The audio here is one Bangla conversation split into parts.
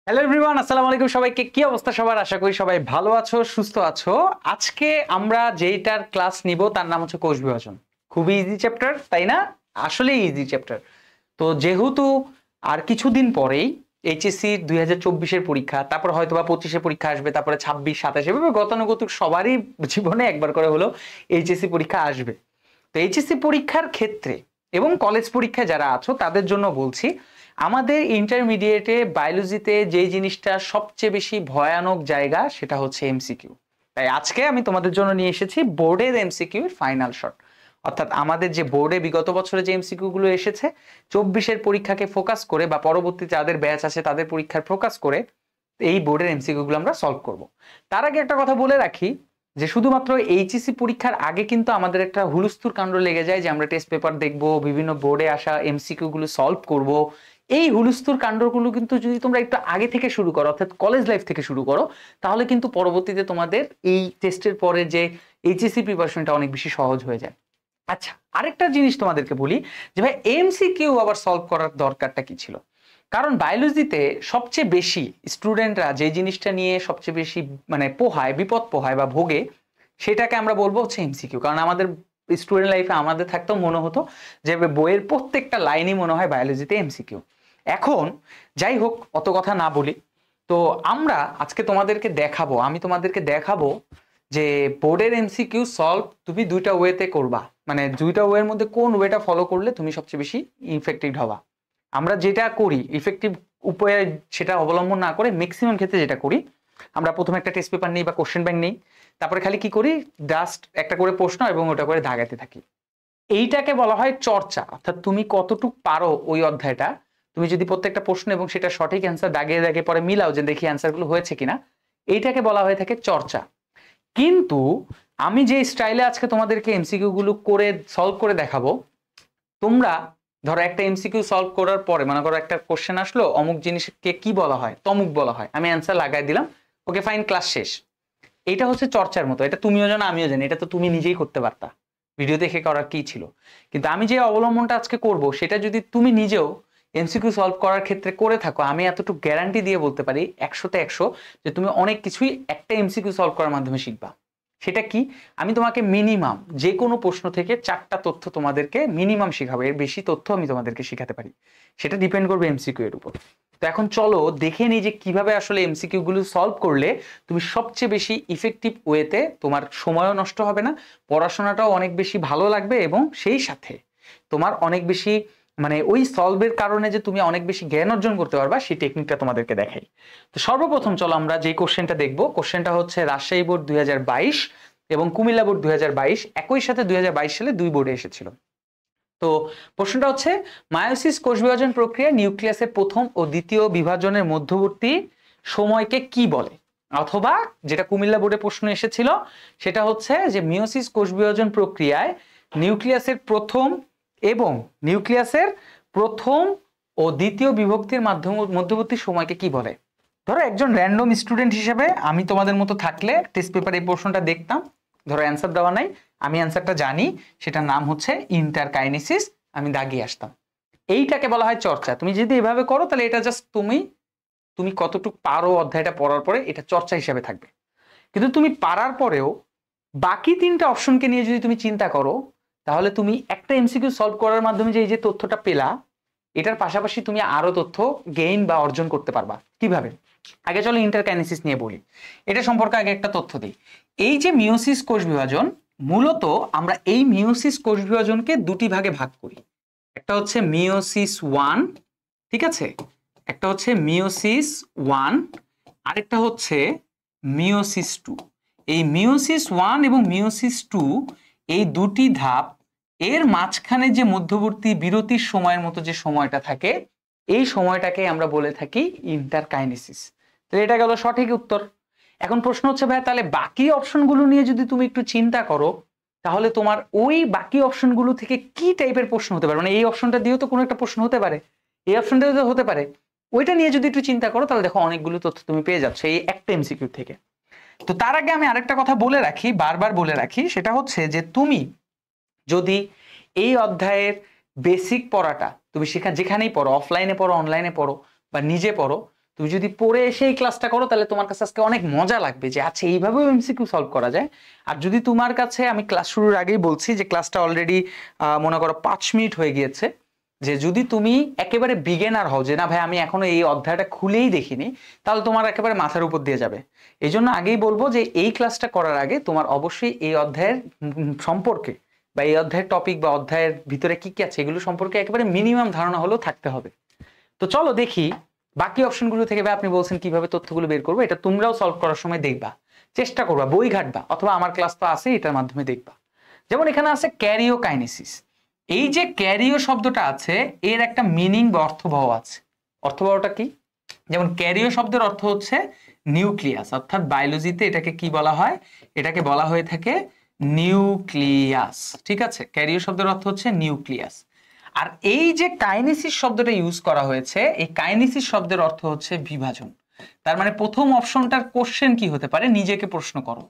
হ্যালো এভরিওয়ান, আসসালামু আলাইকুম। সবাইকে কি অবস্থা সবার? আশা করি সবাই ভালো আছো, সুস্থ আছো। আজকে আমরা যেইটার ক্লাস নিব তার নাম হচ্ছে কোষ বিভাজন। খুবই ইজি চ্যাপ্টার, তাই না? আসলে ইজি চ্যাপ্টার। তো যেহেতু আর কিছুদিন পরেই এইচএসসি 2024-এর পরীক্ষা, তারপর হয়তো বা 25-এর পরীক্ষা আসবে, তারপরে 26, 27 এভাবে গতানুগতিক সবারই জীবনে একবার করে হলো এইচএসসি পরীক্ষা আসবে। তো এইচএসসি পরীক্ষার ক্ষেত্রে এবং কলেজ পরীক্ষায় যারা আছো তাদের জন্য বলছি, আমাদের ইন্টারমিডিয়েটে বায়োলজিতে যে জিনিসটা সবচেয়ে বেশি ভয়ানক জায়গা সেটা হচ্ছে এমসিকিউ। তাই আজকে আমি তোমাদের জন্য নিয়ে এসেছি বোর্ডের এমসিকিউ ফাইনাল শট। অর্থাৎ আমাদের যে বোর্ডে বিগত বছরে যে এমসিকিউ গুলো এসেছে 24-এর পরীক্ষাকে ফোকাস করে বা পরবর্তী যাদের ব্যাচ আছে তাদের পরীক্ষার ফোকাস করে এই বোর্ডের এমসিকিউ গুলো আমরা সলভ করব। তার আগে একটা কথা বলে রাখি যে শুধুমাত্র এইচএসসি পরীক্ষার আগে কিন্তু আমাদের একটা হুলস্থুল কাণ্ড লেগে যায় যে আমরা টেস্ট পেপার দেখব, বিভিন্ন বোর্ডে আসা এমসিকিউ গুলো সলভ করব। এই হুলস্থুল কাণ্ডগুলো কিন্তু যদি তোমরা একটু আগে থেকে শুরু করো, অর্থাৎ কলেজ লাইফ থেকে শুরু করো, তাহলে কিন্তু পরবর্তীতে তোমাদের এই টেস্টের পরে যে এইচএসসি প্রিপারেশনটা অনেক বেশি সহজ হয়ে যায়। আচ্ছা, আরেকটা জিনিস তোমাদেরকে বলি যে ভাই এমসিকিউ আবার সলভ করার দরকারটা কি ছিল? কারণ বায়োলজিতে সবচেয়ে বেশি স্টুডেন্টরা যে জিনিসটা নিয়ে সবচেয়ে বেশি পোহায়, বিপদ পোহায় বা ভোগে, সেটাকে আমরা বলবো হচ্ছে এমসিকিউ। কারণ আমাদের স্টুডেন্ট লাইফে আমাদের থাকতেও মনে হতো যে বইয়ের প্রত্যেকটা লাইনই মনে হয় বায়োলজিতে এমসিকিউ। এখন যাই হোক, অত কথা না বলি, তো আমরা আজকে তোমাদেরকে দেখাবো, আমি তোমাদেরকে দেখাবো যে বোর্ডের এমসিকিউ সলভ তুমি দুইটা ওয়েতে করবা। মানে দুইটা ওয়ের মধ্যে কোন ওয়েটা ফলো করলে তুমি সবচেয়ে বেশি ইফেক্টিভ হবা। আমরা যেটা করি ইফেক্টিভ উপায়ে সেটা অবলম্বন না করে ম্যাক্সিমাম ক্ষেত্রে যেটা করি, আমরা প্রথমে একটা টেস্ট পেপার নিই বা কোশ্চেন ব্যাংক নিই, তারপরে খালি কি করি, জাস্ট একটা করে প্রশ্ন এবং ওটা করে দাগাতে থাকি। এইটাকে বলা হয় চর্চা। অর্থাৎ তুমি কতটুকু পারো ওই অধ্যায়টা, তুমি যদি প্রত্যেকটা প্রশ্ন এবং সেটা সঠিক অ্যান্সার দাগিয়ে দাগিয়ে পরে মিলাও যে দেখি অ্যান্সারগুলো হয়েছে কিনা, এইটাকে বলা হয়ে থাকে চর্চা। কিন্তু আমি যে স্টাইলে আজকে তোমাদেরকে এমসিকিউ গুলো করে সলভ করে দেখাবো, তোমরা ধরো একটা এমসিকিউ সলভ করার পরে মনে করো একটা কোশ্চেন আসলো, অমুক জিনিসকে কি বলা হয়, তমুক বলা হয়, আমি অ্যান্সার লাগাই দিলাম, ওকে ফাইন, ক্লাস শেষ। এটা হচ্ছে চর্চার মতো। এটা তুমিও জানো, আমিও জানি, এটা তো তুমি নিজেই করতে পারতা, ভিডিও দেখে করার কি ছিল। কিন্তু আমি যে অবলম্বনটা আজকে করব সেটা যদি তুমি নিজেও এমসিকিউ সলভ করার ক্ষেত্রে করে থাকো, আমি এতটুকু গ্যারান্টি দিয়ে বলতে পারি 100-তে 100 যে তুমি অনেক কিছুই একটা এমসিকিউ সলভ করার মাধ্যমে শিখবা। সেটা কি? আমি তোমাকে মিনিমাম যে কোনো প্রশ্ন থেকে 4টা তথ্য তোমাদেরকে মিনিমাম শেখাবো, এর বেশি তথ্য আমি তোমাদেরকে শেখাতে পারি, সেটা ডিপেন্ড করবে এমসিকিউ এর উপর। তো এখন চলো দেখে নিই যে কিভাবে আসলে এমসিকিউ গুলো সলভ করলে তুমি সবচেয়ে বেশি ইফেক্টিভ ওয়েতে, তোমার সময়ও নষ্ট হবে না, পড়াশোনাটাও অনেক বেশি ভালো লাগবে, এবং সেই সাথে তোমার অনেক বেশি ওই সলভের কারণে যে তুমি অনেক বেশি জ্ঞান অর্জন করতে পারবা সেই টেকনিকটা তোমাদেরকে দেখাই। তো সর্বপ্রথম চলো আমরা যে কোশ্চেনটা দেখবো, কোশ্চেনটা হচ্ছে রাজশাহী বোর্ড 2022 এবং কুমিল্লা বোর্ড 2022, একই সাথে 2022 সালে দুই বোর্ডে এসেছিল। তো প্রশ্নটা হচ্ছে মায়োসিস কোষ বিভাজন প্রক্রিয়া নিউক্লিয়াসের প্রথম ও দ্বিতীয় বিভাজনের মধ্যবর্তী সময়কে কি বলে? অথবা যেটা কুমিল্লা বোর্ডে প্রশ্ন এসেছিল সেটা হচ্ছে যে মিওসিস কোষ বিভাজন প্রক্রিয়ায় নিউক্লিয়াসের প্রথম ও দ্বিতীয় বিভক্তির মধ্যবর্তী সময়কে কি বলে? ধরো একজন র্যান্ডম স্টুডেন্ট হিসেবে আমি তোমাদের মতো থাকলে টেস্ট পেপারে এই প্রশ্নটা দেখতাম, ধরো অ্যান্সার দেওয়া নাই, আমি অ্যান্সারটা জানি, সেটার নাম হচ্ছে ইন্টারকাইনেসিস, আমি দাগিয়ে আসতাম। এইটাকে বলা হয় চর্চা। তুমি যদি এভাবে করো তাহলে এটা জাস্ট তুমি কতটুকু পারো অধ্যায়টা পড়ার পরে এটা চর্চা হিসেবে থাকবে। কিন্তু তুমি পারার পরেও বাকি 3টা অপশনকে নিয়ে যদি তুমি চিন্তা করো, তাহলে তুমি একটা এমসিকিউ সলভ করার মাধ্যমে যে এই যে তথ্যটা পেলা, এটার পাশাপাশি তুমি আরো তথ্য গেইন বা অর্জন করতে পারবা। কিভাবে? আগে চলো ইন্টারকাইনেসিস নিয়ে বলি, এটা সম্পর্কে আগে একটা তথ্য দিই। এই যে মিওসিস কোষ বিভাজন, মূলত আমরা এই মিওসিস কোষ বিভাজনকে দুটি ভাগে ভাগ করি। একটা হচ্ছে মিওসিস 1, ঠিক আছে, একটা হচ্ছে মিওসিস 1, আরেকটা হচ্ছে মিওসিস 2। এই মিওসিস 1 এবং মিওসিস 2 এই দুটি ধাপ, এর মাঝখানে যে মধ্যবর্তী বিরতির সময়ের মতো যে সময়টা থাকে, এই সময়টাকে আমরা বলে থাকি ইন্টারকাইনেসিস। তো এটা গেল সঠিক উত্তর। এখন প্রশ্ন হচ্ছে ভাই তাহলে বাকি অপশনগুলো নিয়ে যদি তুমি একটু চিন্তা করো, তাহলে তোমার ওই বাকি অপশনগুলো থেকে কি টাইপের প্রশ্ন হতে পারে? এই অপশনটা দিয়েও তো কোনো একটা প্রশ্ন হতে পারে, এই অপশনটা দিয়েও হতে পারে, ওইটা নিয়ে যদি একটু চিন্তা করো তাহলে দেখো অনেকগুলো তথ্য তুমি পেয়ে যাচ্ছ এই একটা এমসিকিউ থেকে। তো তার আগে আমি আরেকটা কথা বলে রাখি, বারবার বলে রাখি, সেটা হচ্ছে যে তুমি যদি এই অধ্যায়ের বেসিক পড়াটা তুমি যেখানেই পড়ো, অফলাইনে পড়ো, অনলাইনে পড়ো বা নিজে পড়ো, তুমি যদি পড়ে এসে এই ক্লাসটা করো তাহলে তোমার কাছে আজকে অনেক মজা লাগবে যে আচ্ছা এইভাবেও এমসিকিউ সলভ করা যায়। আর যদি তোমার কাছে, আমি ক্লাস শুরুর আগেই বলছি যে ক্লাসটা অলরেডি মনে করো 5 মিনিট হয়ে গিয়েছে, যে যদি তুমি একেবারে বিগিনার হও যে না ভাই আমি এখনো এই অধ্যায়টা খুলেই দেখিনি, তাহলে তোমার একেবারে মাথার উপর দিয়ে যাবে। এই জন্য আগেই বলবো যে এই ক্লাসটা করার আগে তোমার অবশ্যই এই অধ্যায়ের সম্পর্কে বা এই অধ্যায়ের টপিক বা অধ্যায়ের ভিতরে কি কি আছে এগুলো সম্পর্কে একেবারে মিনিমাম ধারণা হলেও থাকতে হবে। তো চলো দেখি বাকি অপশনগুলো থেকে ভাই আপনি বলছেন কিভাবে তথ্যগুলো বের করবো, এটা তোমরাও সলভ করার সময় দেখবা, চেষ্টা করবা, বই ঘাটবা, অথবা আমার ক্লাস তো আছে এটার মাধ্যমে দেখবা। যেমন এখানে আছে ক্যারিওকাইনেসিস। এই যে ক্যারিও শব্দটা আছে এর একটা মিনিং বা অর্থবহ আছে। অর্থবহটা কি? যেমন ক্যারিও শব্দের অর্থ হচ্ছে নিউক্লিয়াস, অর্থাৎ বায়োলজিতে এটাকে কি বলা হয়, এটাকে বলা হয়ে থাকে নিউক্লিয়াস। ঠিক আছে, ক্যারিও শব্দের অর্থ হচ্ছে নিউক্লিয়াস। আর এই যে কাইনেসিস শব্দটা ইউজ করা হয়েছে, এই কাইনেসিস শব্দের অর্থ হচ্ছে বিভাজন। তার মানে প্রথম অপশনটার কোশ্চেন কি হতে পারে, নিজেকে প্রশ্ন করো।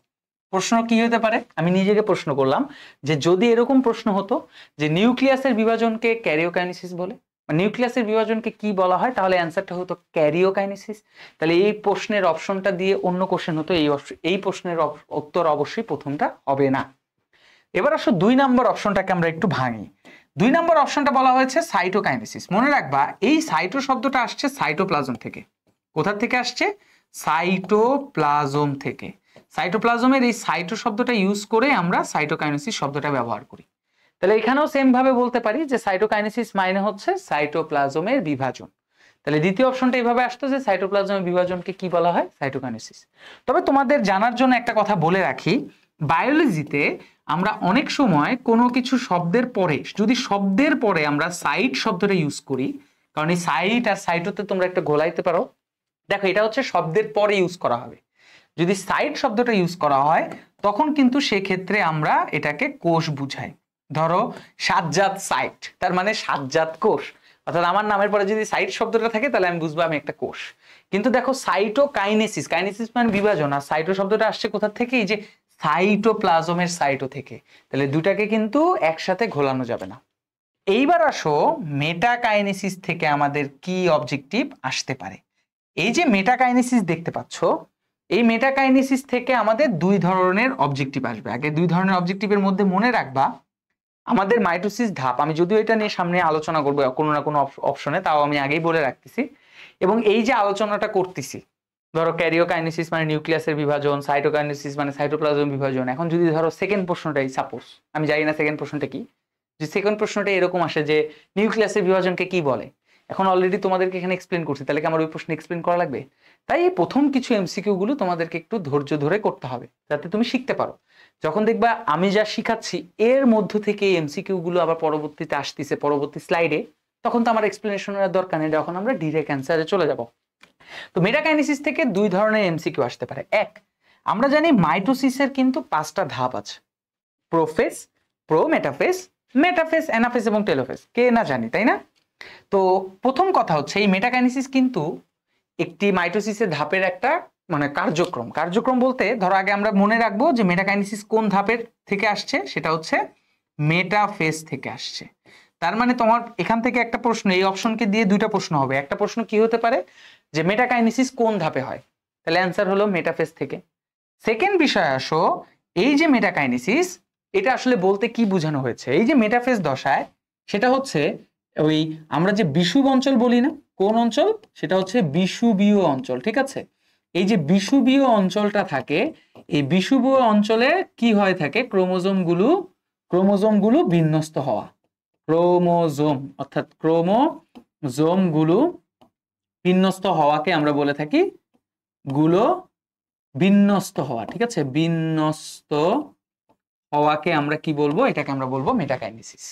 প্রশ্ন কি হতে পারে, আমি নিজেকে প্রশ্ন করলাম যে যদি এরকম প্রশ্ন হতো যে নিউক্লিয়াসের বিভাজনকে ক্যারিওকাইনেসিস বলে, নিউক্লিয়াসের বিভাজনকে কি বলা হয়, তাহলে অ্যান্সারটা হতো ক্যারিওকাইনেসিস। তাহলে এই প্রশ্নের অপশনটা দিয়ে অন্য কোশ্চেন হতো, এই প্রশ্নের উত্তর অবশ্যই প্রথমটা হবে না। এবার আসো 2 নম্বর অপশনটাকে আমরা একটু ভাঙি। 2 নম্বর অপশনটা বলা হয়েছে সাইটোকাইনেসিস। মনে রাখবা এই সাইটো শব্দটা আসছে সাইটোপ্লাজম থেকে। কোথা থেকে আসছে? সাইটোপ্লাজম থেকে। সাইটোপ্লাজমের এই সাইটো শব্দটা ইউজ করে আমরা সাইটোকাইনেসিস শব্দটা ব্যবহার করি। তাহলে এখানেও সেম ভাবে বলতে পারি যে সাইটোকাইনেসিস মানে হচ্ছে সাইটোপ্লাজমের বিভাজন। তাহলে দ্বিতীয় অপশনটা এইভাবে আসতো যে সাইটোপ্লাজমের বিভাজনকে কি বলা হয়, সাইটোকাইনেসিস। তবে তোমাদের জানার জন্য একটা কথা বলে রাখি, বায়োলজিতে আমরা অনেক সময় কোনো কিছু শব্দের পরে, যদি শব্দের পরে আমরা সাইট শব্দটা ইউজ করি, কারণ এই সাইট আর সাইটোতে তোমরা একটা গোলাইতে পারো, দেখো এটা হচ্ছে শব্দের পরে ইউজ করা হবে। যদি সাইট শব্দটা ইউজ করা হয় তখন কিন্তু সেক্ষেত্রে আমরা এটাকে কোষ বুঝাই। ধরো সাতজাত সাইট, তার মানে সাতজাত কোষ, অর্থাৎ আমার নামের পরে যদি সাইট শব্দটা থাকে তাহলে আমি বুঝবো আমি একটা কোষ। কিন্তু দেখো সাইটোকাইনেসিস, কাইনেসিস মানে বিভাজন, আর সাইটো শব্দটা আসছে কোথা থেকে, এই যে সাইটোপ্লাজমের সাইটো থেকে। তাহলে দুটাকে কিন্তু একসাথে ঘোলানো যাবে না। এইবার আসো মেটাকাইনেসিস থেকে আমাদের কি অবজেক্টিভ আসতে পারে। এই যে মেটাকাইনেসিস দেখতে পাচ্ছ, এই মেটাকাইনেসিস থেকে আমাদের 2 ধরনের অবজেক্টিভ আসবে। আগে 2 ধরনের অবজেক্টিভের মধ্যে মনে রাখবা আমাদের মাইটোসিস ধাপ, আমি যদিও এটা নিয়ে সামনে আলোচনা করবো কোনো না কোনো অপশনে, তাও আমি আগেই বলে রাখতেছি। এবং এই যে আলোচনাটা করতেছি, ধরো ক্যারিওকাইনেসিস মানে নিউক্লিয়াসের বিভাজন, সাইটোকাইনেসিস মানে সাইটোপ্লাজম বিভাজন। এখন যদি ধরো সেকেন্ড প্রশ্নটাই সাপোজ, আমি জানি না সেকেন্ড প্রশ্নটা কি, যে সেকেন্ড প্রশ্নটা এরকম আসে যে নিউক্লিয়াসের বিভাজনকে কি বলে, এখন অলরেডি তোমাদেরকে এখানে এক্সপ্লেন করছি, তাহলে কি আমার ওই প্রশ্ন এক্সপ্লেন করা লাগবে? তাই এই প্রথম কিছু এমসিকিউ গুলো তোমাদেরকে একটু ধৈর্য ধরে করতে হবে যাতে তুমি শিখতে পারো। যখন দেখবা আমি যা শিখাচ্ছি এর মধ্য থেকে এমসিকিউ গুলো আবার পরবর্তীতে আসতেছে পরবর্তী স্লাইডে, তখন তো আমার এক্সপ্লেনেশনের দরকার নেই, যখন আমরা ডিরেক্ট অ্যান্সারে চলে যাব। তো মেটাকাইনেসিস থেকে 2 ধরনের এমসিকিউ আসতে পারে। এক, আমরা জানি মাইটোসিসের কিন্তু 5টা ধাপ আছে, প্রোফেজ, প্রোমেটাফেজ, মেটাফেজ, অ্যানাফেজ এবং টেলোফেজ। কে না জানি, তাই না? তো প্রথম কথা হচ্ছে এই মেটাকাইনেসিস কিন্তু একটি মাইটোসিসের ধাপের একটা মানে কার্যক্রম বলতে ধরো আগে আমরা মনে রাখবো যে মেটাকাইনেসিস কোন ধাপের থেকে আসছে, সেটা হচ্ছে মেটাফেজ থেকে আসছে। তার মানে তোমার এখান থেকে একটা প্রশ্ন, এই অপশনকে দিয়ে 2টা প্রশ্ন হবে। একটা প্রশ্ন কি হতে পারে যে মেটাকাইনেসিস কোন ধাপে হয়, তাহলে অ্যান্সার হলো মেটাফেজ থেকে। সেকেন্ড বিষয় আসো, এই যে মেটাকাইনেসিস এটা আসলে বলতে কি বোঝানো হয়েছে, এই যে মেটাফেজ দশায় সেটা হচ্ছে ওই আমরা যে বিষুব অঞ্চল বলি না, কোন অঞ্চল, সেটা হচ্ছে বিষুবীয় অঞ্চল। ঠিক আছে, এই যে বিষুবীয় অঞ্চলটা থাকে, এই বিষুবীয় অঞ্চলে কি হয়ে থাকে, ক্রোমোজোমগুলো বিন্যস্ত হওয়া, অর্থাৎ ক্রোমোজোমগুলো বিন্যস্ত হওয়াকে আমরা বলে থাকি বিন্যস্ত হওয়া। ঠিক আছে, বিন্যস্ত হওয়াকে আমরা কি বলবো, এটাকে আমরা বলবো মেটাকাইনেসিস।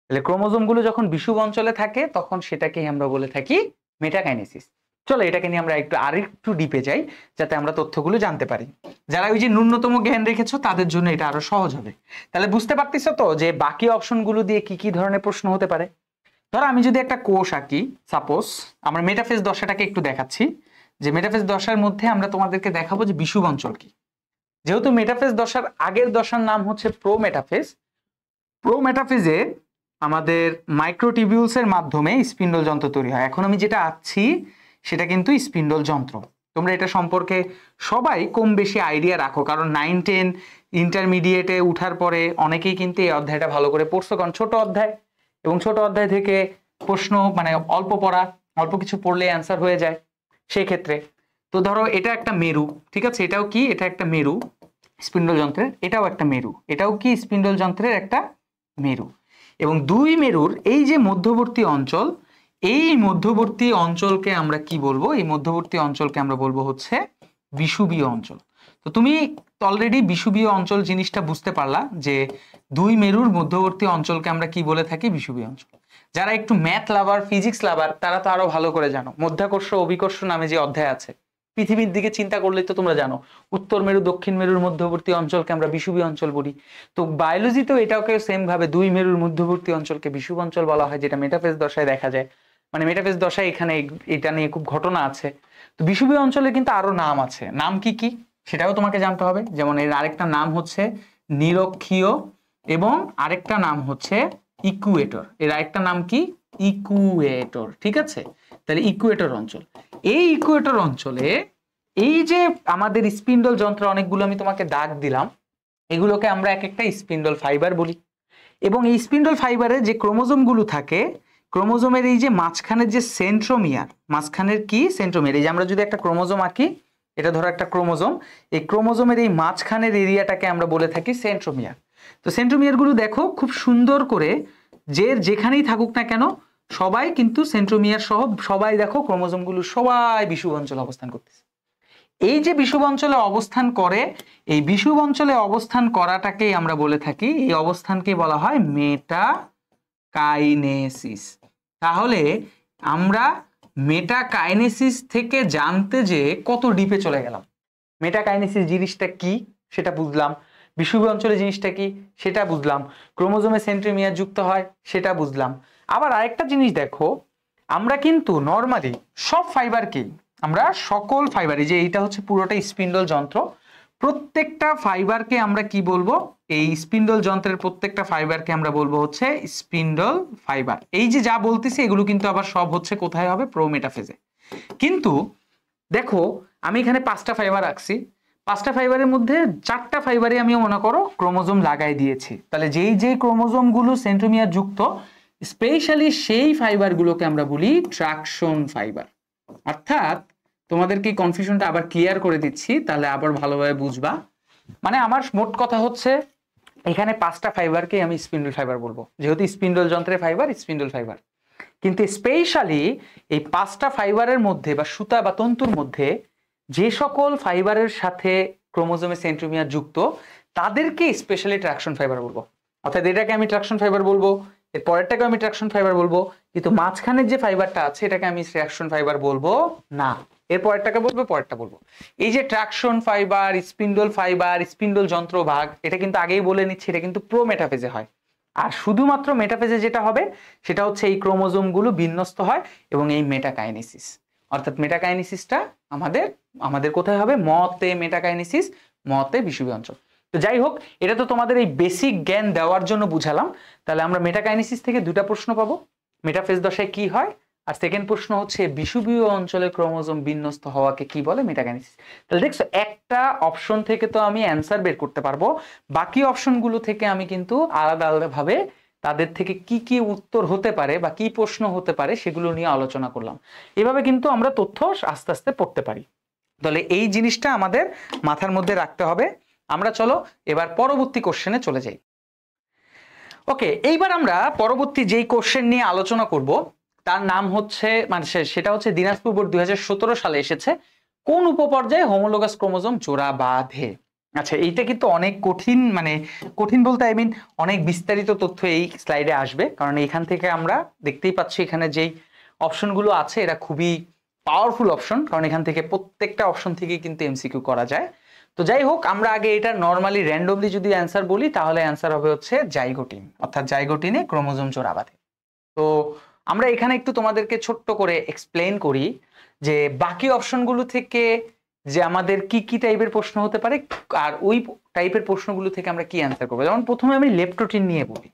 তাহলে ক্রোমোজোমগুলো যখন বিষুব অঞ্চলে থাকে তখন সেটাকেই আমরা বলে থাকি মেটাকাইনেসিস। চলো এটাকে নিয়ে আমরা আরেকটু ডিপে যাই যাতে আমরা তথ্যগুলো জানতে পারি। যারা ওই যে ন্যূনতম জ্ঞান রেখেছো তাদের জন্য এটা আরো সহজ হবে। তাহলে বুঝতে পারতেছো তো যে বাকি অপশনগুলো দিয়ে কি কি ধরনের প্রশ্ন হতে পারে। ধরো আমি যদি একটা কোষ আঁকি, সাপোজ আমরা মেটাফেজ দশাটাকে একটু দেখাচ্ছি, যে মেটাফেজ দশার মধ্যে আমরা তোমাদেরকে দেখাবো যে বিষুব অঞ্চল কি। যেহেতু মেটাফেজ দশার আগের দশার নাম হচ্ছে প্রোমেটাফেজে আমাদের মাইক্রোটিবিউলস এর মাধ্যমে স্পিন্ডল যন্ত্র তৈরি হয়। এখন আমি যেটা আঁকছি সেটা কিন্তু স্পিন্ডল যন্ত্র। তোমরা এটা সম্পর্কে সবাই কম বেশি আইডিয়া রাখো, কারণ 9-10 ইন্টারমিডিয়েটে উঠার পরে অনেকেই কিন্তু এই অধ্যায়টা ভালো করে পড়ছো, কারণ ছোট অধ্যায় এবং ছোট অধ্যায় থেকে প্রশ্ন মানে অল্প পড়া, অল্প কিছু পড়লে অ্যান্সার হয়ে যায় সেই ক্ষেত্রে। তো ধরো এটা একটা মেরু, ঠিক আছে, এটাও কি, এটা একটা মেরু স্পিন্ডল যন্ত্রের, এটাও একটা মেরু, এটাও কি স্পিন্ডল যন্ত্রের একটা মেরু। এবং দুই মেরুর এই যে মধ্যবর্তী অঞ্চল, এই মধ্যবর্তী অঞ্চলকে আমরা কি বলবো, এই মধ্যবর্তী অঞ্চলকে আমরা বলবো হচ্ছে বিষুবীয় অঞ্চল। তো তুমি অলরেডি বিষুবীয় অঞ্চল জিনিসটা বুঝতে পারলা যে দুই মেরুর মধ্যবর্তী অঞ্চলকে আমরা কি বলে থাকি, বিষুবীয় অঞ্চল। যারা একটু ম্যাথ লাভার, ফিজিক্স লাভার, তারা তো আরো ভালো করে জানো, মধ্যাকর্ষ অভিকর্ষ নামে যে অধ্যায় আছে, পৃথিবীর দিকে চিন্তা করলেই তো তোমরা জানো উত্তর মেরু দক্ষিণ মেরুর মধ্যবর্তী অঞ্চলকে আমরা বিষুবীয় অঞ্চল বলি। তো বায়োলজিতেও এটাকে সেম ভাবে দুই মেরুর মধ্যবর্তী অঞ্চলকে বিষুব অঞ্চল বলা হয়, যেটা মেটাফেজ দশায় দেখা যায়। মানে মেটাফেজ দশায় এখানে এটা নিয়ে খুব ঘটনা আছে। তো বিষুবীয় অঞ্চলের কিন্তু আরো নাম আছে, নাম কি কি সেটাও তোমাকে জানতে হবে। যেমন এর আরেকটা নাম হচ্ছে নিরক্ষীয় এবং আরেকটা নাম হচ্ছে ইকুয়েটর। এর আরেকটা নাম কি, ইকুয়েটর, ঠিক আছে। তাহলে ইকুয়েটর অঞ্চল, এই ইকুয়েটর অঞ্চলে এই যে আমাদের স্পিন্ডল যন্ত্র অনেকগুলো আমি তোমাকে দাগ দিলাম, এগুলোকে আমরা এক একটা স্পিন্ডল ফাইবার বলি। এবং এই স্পিন্ডল ফাইবারে যে ক্রোমোজোম গুলো থাকে, ক্রোমোজোমের এই যে মাঝখানের যে সেন্ট্রোমিয়ার, মাঝখানের কি সেন্ট্রোমিয়ার, এই যে আমরা যদি একটা ক্রোমোজোম আঁকি, এটা ধরো একটা ক্রোমোজোম, এই ক্রোমোজোমের এই মাঝখানের এরিয়াটাকে আমরা বলে থাকি সেন্ট্রোমিয়ার। তো সেন্ট্রোমিয়ার গুলো দেখো খুব সুন্দর করে, যে যেখানেই থাকুক না কেন সবাই কিন্তু সেন্ট্রোমিয়ার সহ সবাই দেখো ক্রোমোজোম গুলো সবাই বিষুব অঞ্চলে অবস্থান করতেছে। এই যে বিষুব অঞ্চলে অবস্থান করে, এই বিষুব অঞ্চলে অবস্থান করাটাকেই আমরা বলে থাকি, এই অবস্থানকে বলা হয় মেটাকাইনেসিস। তাহলে আমরা মেটাকাইনেসিস থেকে জানতে যে কত ডিপে চলে গেলাম। মেটাকাইনেসিস জিনিসটা কি সেটা বুঝলাম, বিষুবীয় অঞ্চলে জিনিসটা কি সেটা বুঝলাম, ক্রোমোজোমে সেন্ট্রোমিয়ার যুক্ত হয় সেটা বুঝলাম। আবার আরেকটা জিনিস দেখো, আমরা কিন্তু নরমালি সব ফাইবারকেই, আমরা সকল ফাইবার, এই যে এইটা হচ্ছে পুরোটা স্পিন্ডল যন্ত্র, প্রত্যেকটা ফাইবারকে আমরা কি বলবো, এই স্পিন্ডল যন্ত্রের প্রত্যেকটা ফাইবারকে আমরা বলবো হচ্ছে স্পিন্ডল ফাইবার। এই যে যা বলতেছি এগুলো কিন্তু আবার সব হচ্ছে কোথায় হবে, প্রোমেটাফেজে। কিন্তু দেখো আমি এখানে 5টা ফাইবার আঁকছি, 5টা ফাইবারের মধ্যে 4টা ফাইবারে আমি মনে করো ক্রোমোজোম লাগাই দিয়েছি। তাহলে যেই ক্রোমোজোম গুলো সেন্ট্রোমিয়ার যুক্ত, স্পেশালি সেই ফাইবার গুলোকে আমরা বলি ট্রাকশন ফাইবার। অর্থাৎ তোমাদেরকে কনফিউশনটা আবার ক্লিয়ার করে দিচ্ছি, তাহলে আবার ভালোভাবে বুঝবা। মানে আমার মোট কথা হচ্ছে এখানে 5টা ফাইবারকে আমি স্পিন্ডল ফাইবার বলবো, যেহেতু স্পিন্ডল যন্ত্রের ফাইবার স্পিন্ডল ফাইবার। কিন্তু স্পেশালি এই 5টা ফাইবারের মধ্যে বা সুতা বা তন্তুর মধ্যে যে সকল ফাইবারের সাথে ক্রোমোজোমে সেন্ট্রোমিয়ার যুক্ত, তাদেরকে স্পেশালি ট্রাকশন ফাইবার বলবো। অর্থাৎ এটাকে আমি ট্রাকশন ফাইবার বলবো, এর পরেরটাকে আমি ট্রাকশন ফাইবার বলবো, কিন্তু মাঝখানের যে ফাইবারটা আছে এটাকে আমি ট্রাকশন ফাইবার বলবো না, এর পরেরটাকে বলবো, পরেরটা বলবো। এই যে traction fibre, spindle fibre, spindle যন্ত্র ভাগ, এটা কিন্তু আগেই বলে নিচ্ছি, এটা কিন্তু প্রোমেটাফেজে হয়। আর শুধুমাত্র মেটাফেজে যেটা হবে সেটা হচ্ছে এই ক্রোমোজোম গুলো বিন্যস্ত হয় এবং এই মেটাকাইনেসিস, অর্থাৎ মেটাকাইনেসিসটা আমাদের কোথায় হবে, মতে মেটাকাইনেসিস, মতে বিষুবীয় অঞ্চল। তো যাই হোক, এটা তো তোমাদের এই বেসিক জ্ঞান দেওয়ার জন্য বুঝালাম। তাহলে আমরা মেটাকাইনেসিস থেকে 2টা প্রশ্ন পাবো, মেটাফেজ দশায় কি হয়, আর সেকেন্ড প্রশ্ন হচ্ছে বিষুবীয় অঞ্চলে ক্রোমোজোম বিন্যস্ত হওয়াকে কি বলে, মেটাকাইনেসিস। তাহলে দেখছো একটা অপশন থেকে তো আমি অ্যান্সার বের করতে পারবো, বাকি অপশনগুলো থেকে আমি কিন্তু আলাদা আলাদা ভাবে তাদের থেকে কি কি উত্তর হতে পারে বা কি প্রশ্ন হতে পারে সেগুলো নিয়ে আলোচনা করলাম। এভাবে কিন্তু আমরা তথ্য আস্তে আস্তে পড়তে পারি। তাহলে এই জিনিসটা আমাদের মাথার মধ্যে রাখতে হবে। আমরা চলো এবার পরবর্তী কোশ্চেনে চলে যাই। ওকে, এইবার আমরা পরবর্তী যেই কোশ্চেন নিয়ে আলোচনা করব তার নাম হচ্ছে, মানে সেটা হচ্ছে দিনাজপুর বোর্ড 2017 সালে এসেছে, কোন উপপর্যায়ে হোমোলোগাস ক্রোমোজোম জোড়া বাঁধে। আচ্ছা, এইটা কিন্তু অনেক কঠিন, মানে কঠিন বলতে আই মিন অনেক বিস্তারিত তথ্য এই স্লাইডে আসবে, কারণ এখান থেকে আমরা দেখতেই পাচ্ছি এখানে যেই অপশনগুলো আছে এরা খুবই পাওয়ারফুল অপশন, কারণ এখান থেকে প্রত্যেকটা অপশন থেকে কিন্তু এমসিকিউ করা যায়। তো যাই হোক, আমরা আগে এটা নরমালি র্যান্ডমলি যদি অ্যান্সার বলি তাহলে অ্যান্সার হবে হচ্ছে জাইগোটিন, অর্থাৎ জাইগোটিনে ক্রোমোজোম জোড়া বাঁধে। তো আমরা এখানে একটু তোমাদেরকে ছোট্ট করে এক্সপ্লেইন করি যে বাকি অপশনগুলো থেকে যে আমাদের কি কি টাইপের প্রশ্ন হতে পারে আর ওই টাইপের প্রশ্নগুলো থেকে আমরা কি অ্যান্সার করবো। যেমন প্রথমে আমি লেপ্টোটিন নিয়ে বলি,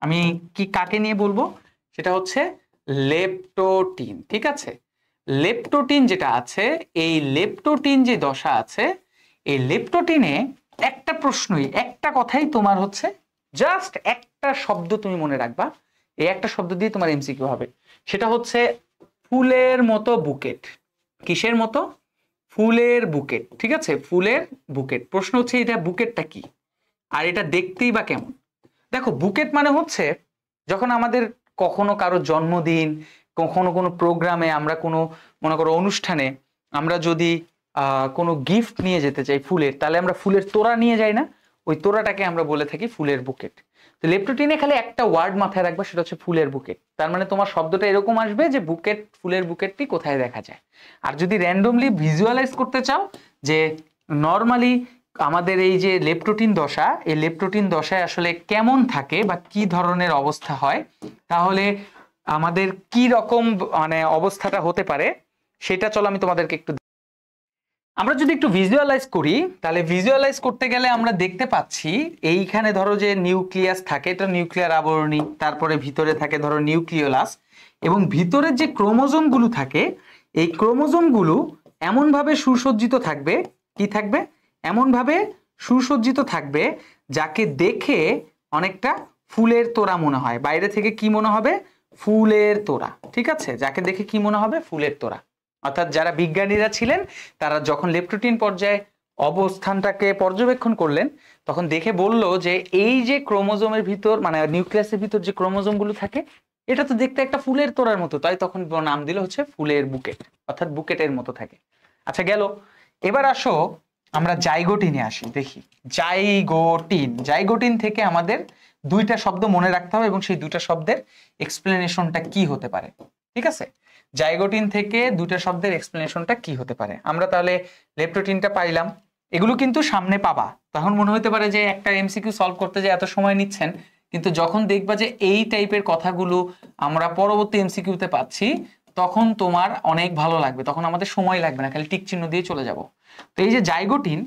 আমি কি কাকে নিয়ে বলবো, সেটা হচ্ছে লেপ্টোটিন, ঠিক আছে। লেপটোটিন যেটা আছে, এই লেপটোটিন যে দশা আছে, এই লেপটোটিনে একটা প্রশ্নই, একটা কথাই তোমার হচ্ছে, জাস্ট একটা শব্দ তুমি মনে রাখবা, এই একটা শব্দ দিয়ে তোমার এমসিকিউ হবে। সেটা হচ্ছে ফুলের মতো বুকেট। কিসের মতো? ফুলের বুকেট। ঠিক আছে, ফুলের বুকেট। প্রশ্ন হচ্ছে এটা বুকেটটা কি, আর এটা দেখতেই বা কেমন। দেখো, বুকেট মানে হচ্ছে যখন আমাদের কখনো কারো জন্মদিন, কখনো কোনো প্রোগ্রামে, আমরা কোনো মনে করো অনুষ্ঠানে আমরা যদি কোনো গিফট নিয়ে যেতে চাই ফুলের, তাহলে আমরা ফুলের তোড়া নিয়ে যাই না? ওই তোড়াটাকে আমরা বলে থাকি ফুলের বুকেট। তো লেপটোটিনে খালি একটা ওয়ার্ড মাথায় রাখবা, সেটা হচ্ছে ফুলের বুকেট। তার মানে তোমার শব্দটা এরকম আসবে যে বুকেট, ফুলের বুকেটটি কোথায় দেখা যায়। আর যদি র্যান্ডমলি ভিজুয়ালাইজ করতে চাও যে নর্মালি আমাদের এই যে লেপটোটিন দশা, এই লেপটোটিন দশায় আসলে কেমন থাকে বা কি ধরনের অবস্থা হয়, তাহলে আমাদের কি রকম মানে অবস্থাটা হতে পারে, সেটা চলো আমি তোমাদেরকে একটু। আমরা যদি একটু ভিজুয়ালাইজ করি, তাহলে ভিজুয়ালাইজ করতে গেলে আমরা দেখতে পাচ্ছি এইখানে ধরো যে নিউক্লিয়াস থাকে, এটা নিউক্লিয়ার আবরণী, তারপরে ভিতরে থাকে ধরো নিউক্লিওলাস, এবং ভিতরের যে ক্রোমোজোম গুলো থাকে, এই ক্রোমোজোম গুলো এমন ভাবে সুসজ্জিত থাকবে, কি থাকবে? এমন ভাবে সুসজ্জিত থাকবে যাকে দেখে অনেকটা ফুলের তোড়া মনে হয়। বাইরে থেকে কি মনে হবে? ফুলের তোড়া। ঠিক আছে, যাকে দেখে কি মনে হবে? ফুলের তোড়া। অর্থাৎ যারা বিজ্ঞানীরা ছিলেন, তারা যখন লেপটোটিন পর্যায়ে অবস্থানটাকে পর্যবেক্ষণ করলেন, তখন দেখে বলল যে এই যে ক্রোমোজোমের ভিতর, মানে নিউক্লিয়াসের ভিতর যে ক্রোমোজোম গুলো থাকে, এটা তো দেখতে একটা ফুলের তোড়ার মতো, তাই তখন নাম দিল হচ্ছে ফুলের বুকেট, অর্থাৎ বুকেটের মতো থাকে। আচ্ছা গেল। এবার আসো আমরা জাইগোটিনে আসি, দেখি জাইগোটিন। জাইগোটিন থেকে আমাদের দুইটা শব্দ মনে রাখতে হবে, এবং সেই দুইটা শব্দের এক্সপ্লেনেশনটা কি হতে পারে। ঠিক আছে, জাইগোটিন থেকে দুইটা শব্দের এক্সপ্লেনেশনটা কি হতে পারে। আমরা তাহলে লেপটোটিনটা পাইলাম, এগুলো কিন্তু সামনে পাবা। তখন মনে হতে পারে যে একটা এমসিকিউ সলভ করতে যে এত সময় নিচ্ছেন, কিন্তু যখন দেখবা যে এই টাইপের কথাগুলো আমরা পরবর্তী এমসিকিউতে পাচ্ছি, তখন তোমার অনেক ভালো লাগবে, তখন আমাদের সময় লাগবে না, খালি টিক চিহ্ন দিয়ে চলে যাব। তো এই যে জাইগোটিন,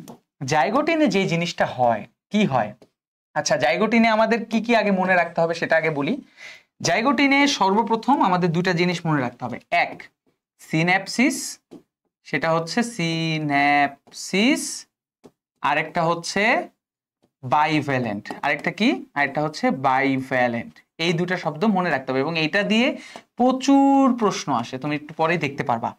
জাইগোটিনে যে জিনিসটা হয়, কি হয়? আচ্ছা, জাইগোটিনে আমাদের কি কি আগে মনে রাখতে হবে সেটা আগে বলি। জাইগোটিনে সর্বপ্রথম আমাদের দুটা জিনিস মনে রাখতে হবে। এক, সিন্যাপসিস, সেটা হচ্ছে সিন্যাপসিস। আরেকটা হচ্ছে বাইভ্যালেন্ট। আরেকটা কি? আরেকটা হচ্ছে বাইভ্যালেন্ট। এই দুটা শব্দ মনে রাখতে হবে, এবং এইটা দিয়ে প্রচুর প্রশ্ন আসে, তুমি একটু পরেই দেখতে পারবা।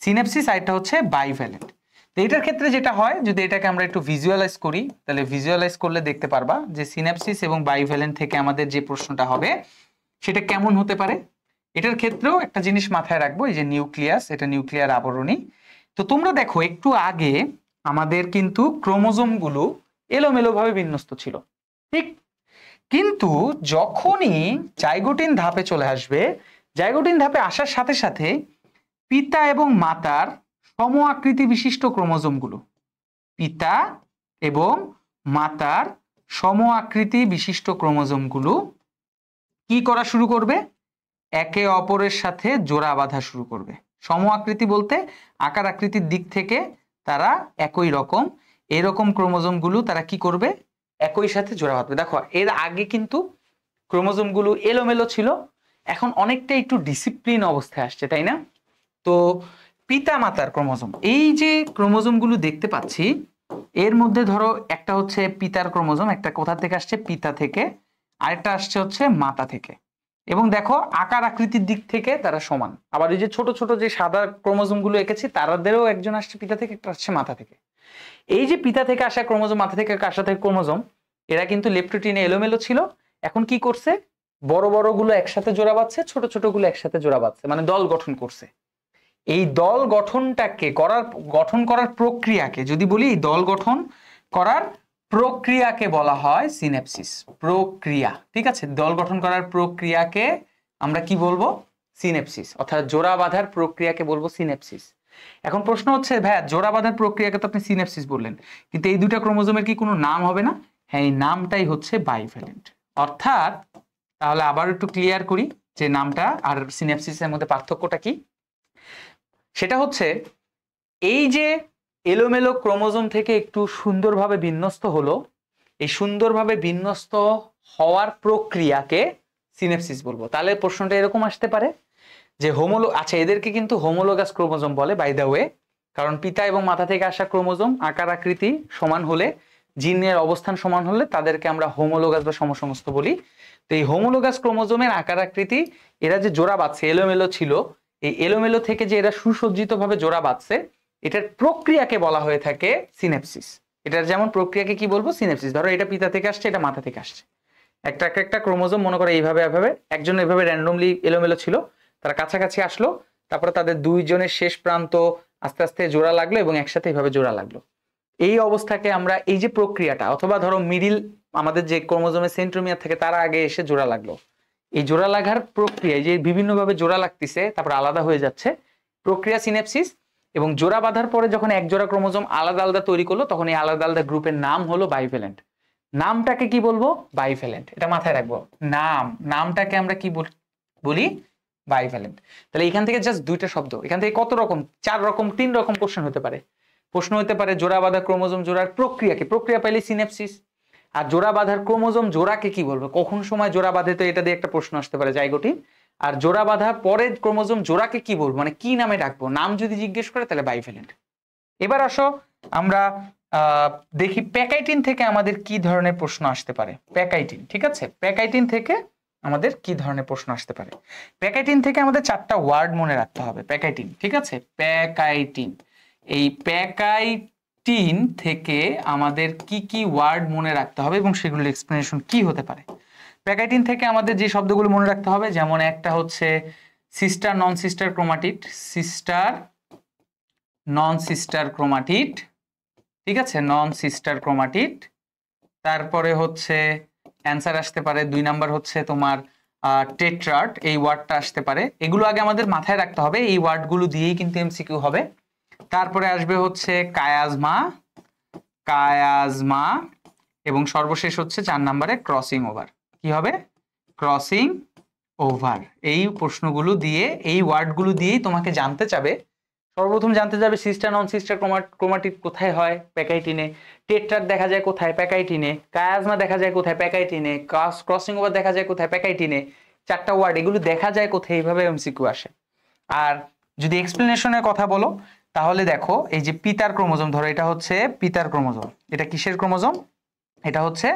সিন্যাপসিস, আরেকটা হচ্ছে বাইভ্যালেন্ট। তো এটার ক্ষেত্রে যেটা হয়, যদি এটাকে আমরা একটু ভিজুয়ালাইজ করি, তাহলে ভিজুয়ালাইজ করলে দেখতে পারবা যে সিন্যাপসিস এবং বাইভ্যালেন্ট থেকে আমাদের যে প্রশ্নটা হবে সেটা কেমন হতে পারে। এটার ক্ষেত্রেও একটা জিনিস মাথায় রাখবো, এই যে নিউক্লিয়াস, এটা নিউক্লিয়ার আবরণী। তো তোমরা দেখো একটু আগে আমাদের কিন্তু ক্রোমোজোম গুলো এলোমেলো ভাবে বিন্যস্ত ছিল, ঠিক? কিন্তু যখনই জাইগোটিন ধাপে চলে আসবে, জাইগোটিন ধাপে আসার সাথে সাথে পিতা এবং মাতার সম আকৃতি বিশিষ্ট ক্রোমোজোম গুলো, পিতা এবং মাতার সম আকৃতি বিশিষ্ট ক্রোমোজোম গুলো কি করা শুরু করবে? একে অপরের সাথে জোড়া বাঁধা শুরু করবে। সম আকৃতি বলতে আকার আকৃতির দিক থেকে তারা একই রকম, এরকম ক্রোমোজোম গুলো তারা কি করবে? একই সাথে জোড়া বাঁধবে। দেখো, এর আগে কিন্তু ক্রোমোজোম গুলো এলোমেলো ছিল, এখন অনেকটা একটু ডিসিপ্লিন অবস্থায় আসছে, তাই না? তো পিতা মাতার ক্রোমোজোম, এই যে ক্রোমোজোম গুলো দেখতে পাচ্ছি, এর মধ্যে ধরো একটা হচ্ছে পিতার ক্রোমোজোম, একটা কোথা থেকে আসছে? পিতা থেকে। আরেকটা আসছে হচ্ছে মাতা থেকে। এবং দেখো আকার আকৃতির দিক থেকে তারা সমান। আবার এই যে ছোট ছোট যে সাদা ক্রোমোজোম গুলো এঁকেছি, তাদেরও একজন আসছে পিতা থেকে, একটা আসছে মাথা থেকে। এই যে পিতা থেকে আসা ক্রোমোজোম, মাথা থেকে আসা থেকে ক্রোমোজোম, এরা কিন্তু লেপটোটিনে এলোমেলো ছিল, এখন কি করছে? বড় বড় গুলো একসাথে জোড়া বাঁধছে, ছোট ছোট গুলো একসাথে জোড়া বাঁধছে, মানে দল গঠন করছে। এই দল গঠনটাকে গঠন করার প্রক্রিয়াকে যদি বলি, এই দল গঠন করার প্রক্রিয়াকে বলা হয় সিন্যাপসিস। প্রক্রিয়া, ঠিক আছে? দল গঠন করার প্রক্রিয়াকে আমরা কি বলবো? সিন্যাপসিস। অর্থাৎ জোড়া বাঁধার প্রক্রিয়াকে বলবো সিন্যাপসিস। এখন প্রশ্ন হচ্ছে, ভাইয়া জোড়া বাঁধার প্রক্রিয়াকে তো আপনি সিন্যাপসিস বললেন, কিন্তু এই দুটা ক্রোমোজোমের কি কোনো নাম হবে না? হ্যাঁ, এই নামটাই হচ্ছে বাইভ্যালেন্ট। অর্থাৎ তাহলে আবার একটু ক্লিয়ার করি যে নামটা আর সিন্যাপসিসের মধ্যে পার্থক্যটা কি। সেটা হচ্ছে এই যে এলোমেলো ক্রোমোজোম থেকে একটু সুন্দরভাবে বিন্যস্ত হলো, এই সুন্দরভাবে বিন্যস্ত হওয়ার প্রক্রিয়াকে সিন্যাপসিস বলবো। তাহলে প্রশ্নটা এরকম আসতে পারে যে আচ্ছা এদেরকে কিন্তু হোমোলোগাস ক্রোমোজোম বলে বাই দ্য ওয়ে, কারণ পিতা এবং মাতা থেকে আসা ক্রোমোজোম আকার আকৃতি সমান হলে, জিনের অবস্থান সমান হলে তাদেরকে আমরা হোমোলোগাস বা সমসংস্থ বলি। তো এই হোমোলোগাস ক্রোমোজোমের আকার আকৃতি, এরা যে জোড়া বাঁধছে এলোমেলো ছিল, এই এলোমেলো থেকে যে এরা সুসজ্জিত ভাবে জোড়া বাঁধছে, এটার প্রক্রিয়াকে বলা হয়ে থাকে সিনেপসিস। এটার যেমন প্রক্রিয়াকে কি বলবো, সিনেপসিস। ধরো এটা পিতা থেকে আসছে, এটা মাথা থেকে আসছে, একটা ক্রোমোজোম মনে করো এইভাবে এভাবে, একজন এভাবে র্যান্ডমলি এলোমেলো ছিল, তারা কাছাকাছি আসলো, তারপরে তাদের দুইজনের শেষ প্রান্ত আস্তে আস্তে জোড়া লাগলো এবং একসাথে এইভাবে জোড়া লাগলো। এই অবস্থাকে আমরা, এই যে প্রক্রিয়াটা, অথবা ধরো মিডিল আমাদের যে ক্রোমোজোমের সেন্ট্রোমিয়ার থেকে তারা আগে এসে জোড়া লাগলো, এই জোড়া লাগার প্রক্রিয়া, যে বিভিন্নভাবে জোড়া লাগতেছে তারপর আলাদা হয়ে যাচ্ছে, প্রক্রিয়া সিনেপসিস। এবং জোড়া বাঁধার পরে যখন এক জোড়া ক্রোমোজোম আলাদা আলাদা তৈরি করলো, তখন এই আলাদা আলাদা গ্রুপের নাম হলো বাইভ্যালেন্ট। নামটাকে কি বলবো, বাইভ্যালেন্ট। এটা মাথায় রাখবো, নামটাকে আমরা কি বলি, বাইভ্যালেন্ট। তাহলে এখান থেকে জাস্ট দুইটা শব্দ, এখান থেকে কত রকম, 4 রকম 3 রকম কোশ্চেন হতে পারে। প্রশ্ন হতে পারে জোড়া বাঁধা ক্রোমোজোম জোড়ার প্রক্রিয়া পাইলে সিনেপসিস, আর জোড়া বাঁধার ক্রোমোজোম জোড়াকে কি বলবো, কখন সময় জোড়া বাঁধে, তো এটা দিয়ে একটা প্রশ্ন আসতে পারে জাইগোটিন। আর জোড়া বাঁধার পরে ক্রোমোজোম জোড়াকে কি বলবো, মানে কি নামে ডাকবো, নাম যদি জিজ্ঞেস করে তাহলে বাইভ্যালেন্ট। এবার আসো আমরা দেখি প্যাকাইটিন থেকে আমাদের কি ধরনের প্রশ্ন আসতে পারে। প্যাকাইটিন, ঠিক আছে, প্যাকাইটিন থেকে আমাদের কি ধরনের প্রশ্ন আসতে পারে। প্যাকাইটিন থেকে আমাদের 4টা ওয়ার্ড মনে রাখতে হবে। প্যাকাইটিন, ঠিক আছে, প্যাকাইটিন। এই প্যাকাইটিন থেকে আমাদের কি কি ওয়ার্ড মনে রাখতে হবে এবং সেগুলোর এক্সপ্লেনেশন কি হতে পারে। প্যাকাইটিন থেকে আমাদের যে শব্দগুলো মনে রাখতে হবে, যেমন একটা হচ্ছে সিস্টার নন সিস্টার ক্রোমাটিড, সিস্টার নন সিস্টার ক্রোমাটিড, ঠিক আছে, নন সিস্টার ক্রোমাটিড। তারপরে হচ্ছে অ্যান্সার আসতে পারে 2 নাম্বার হচ্ছে তোমার টেট্রাড, এই ওয়ার্ডটা আসতে পারে। এগুলো আগে আমাদের মাথায় রাখতে হবে, এই ওয়ার্ডগুলো দিয়েই কিন্তু এমসিকিউ হবে। তারপরে আসবে হচ্ছে কায়াজমা, কায়াজমা, এবং সর্বশেষ হচ্ছে 4 নাম্বারে ক্রসিং ওভার। কি হবে, ক্রসিং ওভার। এই প্রশ্নগুলো দিয়ে, এই ওয়ার্ডগুলো দিয়েই তোমাকে জানতে চাবে, সর্বপ্রথম জানতে যাবে সিস্টার নন সিস্টার ক্রোমাটিড কোথায় হয়, প্যাকাইটিনে। টেট্রাড দেখা যায় কোথায়, প্যাকাইটিনে। কায়াজমা দেখা যায় কোথায়, প্যাকাইটিনে। ক্রসিং ওভার দেখা যায় কোথায়, প্যাকাইটিনে। 4টা ওয়ার্ড, এগুলো দেখা যায় কোথায়, এইভাবে এমসিকিউ আসে। আর যদি এক্সপ্লেনেশনের কথা বলো, তাহলে দেখো এই যে পিতার ক্রোমোজোম, ধরো এটা হচ্ছে পিতার ক্রোমোজোম, এটা কিসের ক্রোমোজোম, এটা হচ্ছে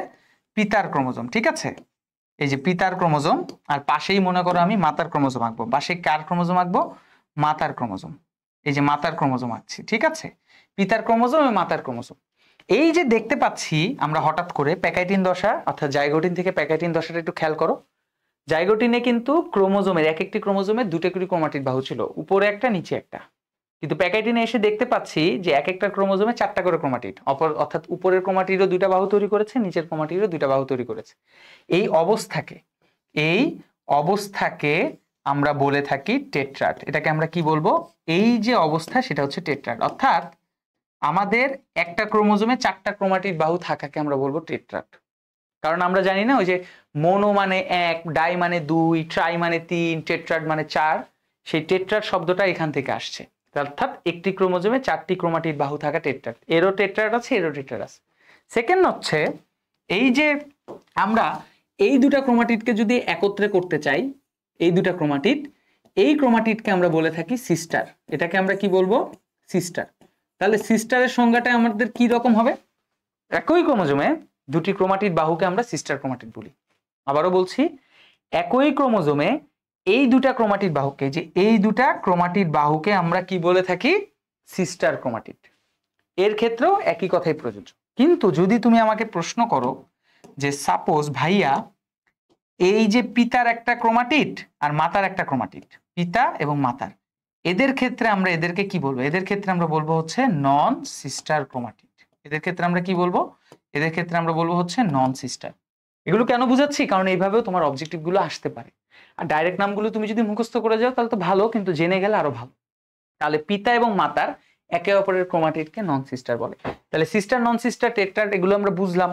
পিতার ক্রোমোজোম, ঠিক আছে, এই যে পিতার ক্রোমোজোম। আর পাশেই মনে করো আমি মাতার ক্রোমোজোম আঁকবো, পাশে কার ক্রোমোজোম আঁকবো, মাতার ক্রোমোজোম। এই যে মাতার ক্রোমোজোম আঁকছি, ঠিক আছে, পিতার ক্রোমোজোম এবং মাতার ক্রোমোজোম। এই যে দেখতে পাচ্ছি আমরা হঠাৎ করে প্যাকাইটিন দশা, অর্থাৎ জাইগোটিন থেকে প্যাকাইটিন দশাটা একটু খেয়াল করো। জাইগোটিনে কিন্তু ক্রোমোজোমের এক একটি ক্রোমোজোমের 2টা করে ক্রোমাটিড বাহু ছিল, উপরে একটা নিচে একটা। কিন্তু প্যাকাইটিনে এসে দেখতে পাচ্ছি যে এক একটা ক্রোমোজোমে 4টা করে ক্রোমাটিড, অর্থাৎ উপরের ক্রোমাটিডও 2টা বাহু তৈরি করেছে, নিচের ক্রোমাটিডও 2টা বাহু তৈরি করেছে। এই অবস্থাকে আমরা বলে থাকি টেট্রাড। এটাকে আমরা কি বলবো, এই যে অবস্থা সেটা হচ্ছে টেট্রাড। অর্থাৎ আমাদের একটা ক্রোমোজোমে 4টা ক্রোমাটিড বাহু থাকাকে আমরা বলবো টেট্রাড। কারণ আমরা জানি না ওই যে মোনো মানে 1, ডাই মানে 2, ট্রাই মানে 3, টেট্রাড মানে 4, সেই টেট্রাড শব্দটা এখান থেকে আসছে। অর্থাৎ একটি ক্রোমোজোমে 4টি ক্রোমাটিড বাহু থাকা টেট্রাড। এরও টেট্রাড আছে, এরও টেট্রাড আছে। সেকেন্ড হচ্ছে এই যে আমরা এই 2টা ক্রোমাটিডকে যদি একত্রে করতে চাই, এই 2টা ক্রোমাটিড, এই ক্রোমাটিডকে আমরা বলে থাকি সিস্টার। এটাকে আমরা কি বলবো, সিস্টার। তাহলে সিস্টারের সংজ্ঞাটা আমাদের কি রকম হবে, একই ক্রোমোজোমে 2টি ক্রোমাটিড বাহুকে আমরা সিস্টার ক্রোমাটিড বলি। আবারও বলছি, একই ক্রোমোজোমে এই 2টা ক্রোমাটিড বাহুকে, যে এই 2টা ক্রোমাটিড বাহুকে আমরা কি বলে থাকি, সিস্টার ক্রোমাটিড। এর ক্ষেত্রেও একই কথাই প্রযোজ্য। কিন্তু যদি তুমি আমাকে প্রশ্ন করো যে সাপোজ ভাইয়া এই যে পিতার একটা ক্রোমাটিড আর মাতার একটা ক্রোমাটিড, পিতা এবং মাতার, এদের ক্ষেত্রে আমরা এদেরকে কি বলবো, এদের ক্ষেত্রে আমরা বলবো হচ্ছে নন সিস্টার ক্রোমাটিড। এদের ক্ষেত্রে আমরা কি বলবো, এদের ক্ষেত্রে আমরা বলবো হচ্ছে নন সিস্টার। এগুলো কেন বুঝাচ্ছি, কারণ এইভাবেও তোমার অবজেক্টিভ গুলো আসতে পারে। আর ডাইরেক্ট নামগুলো তুমি যদি মুখস্থ করে যাও তাহলে তো ভালো, কিন্তু জেনে গেলে আরো ভালো। তাহলে পিতা এবং মাতার একে অপরের ক্রোমাটিডকে নন সিস্টার বলে। তাহলে সিস্টার নন সিস্টার টেট্রাড এগুলো আমরা বুঝলাম।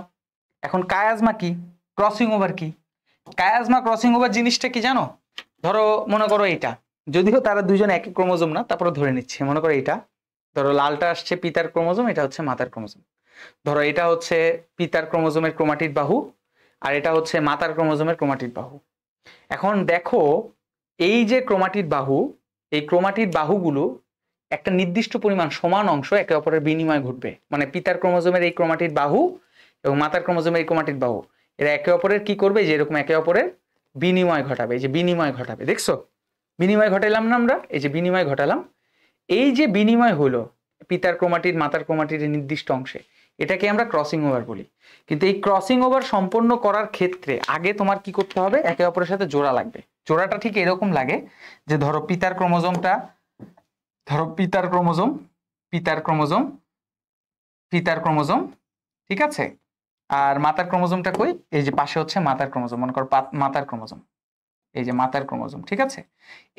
এখন কায়াজমা কি, ক্রসিং ওভার কি। কায়াজমা ক্রসিং ওভার জিনিসটা কি জানো, ধরো মনে করো এটা, যদিও তারা দুজন একই ক্রোমোজোম না, তারপরে ধরে নিচ্ছে, মনে করো এটা, ধরো লালটা আসছে পিতার ক্রোমোজোম, এটা হচ্ছে মাতার ক্রোমোজোম। ধরো এটা হচ্ছে পিতার ক্রোমোজোমের ক্রোমাটিড বাহু, আর এটা হচ্ছে মাতার ক্রোমোজোমের ক্রোমাটিড বাহু। এখন দেখো এই যে ক্রোমাটিড বাহু, এই ক্রোমাটিড বাহুগুলো একটা নির্দিষ্ট পরিমাণ সমান অংশ একে অপরের বিনিময় ঘটবে, মানে পিতার ক্রোমোজোমের এই ক্রোমাটিড বাহু এবং মাতার ক্রোমোজোমের এই ক্রোমাটিড বাহু এরা একে অপরের কি করবে, যে এরকম একে অপরের বিনিময় ঘটাবে। এই যে বিনিময় ঘটাবে, দেখছো বিনিময় ঘটাইলাম না আমরা, এই যে বিনিময় ঘটালাম। এই যে বিনিময় হলো পিতার ক্রোমাটিড মাতার ক্রোমাটিডের নির্দিষ্ট অংশে, এটাকে আমরা ক্রসিং ওভার বলি। কিন্তু এই ক্রসিং ওভার সম্পন্ন করার ক্ষেত্রে আগে তোমার কি করতে হবে, একে অপরের সাথে জোড়া লাগবে। জোড়াটা ঠিক এরকম লাগে যে ধরো পিতার ক্রোমোজোমটা, ধরো পিতার ক্রোমোজোম, পিতার ক্রোমোজোম, পিতার ক্রোমোজোম, ঠিক আছে, আর মাতার ক্রোমোজোমটা কই, এই যে পাশে হচ্ছে মাতার ক্রোমোজোম, মনে করো মাতার ক্রোমোজোম, এই যে মাতার ক্রোমোজোম, ঠিক আছে।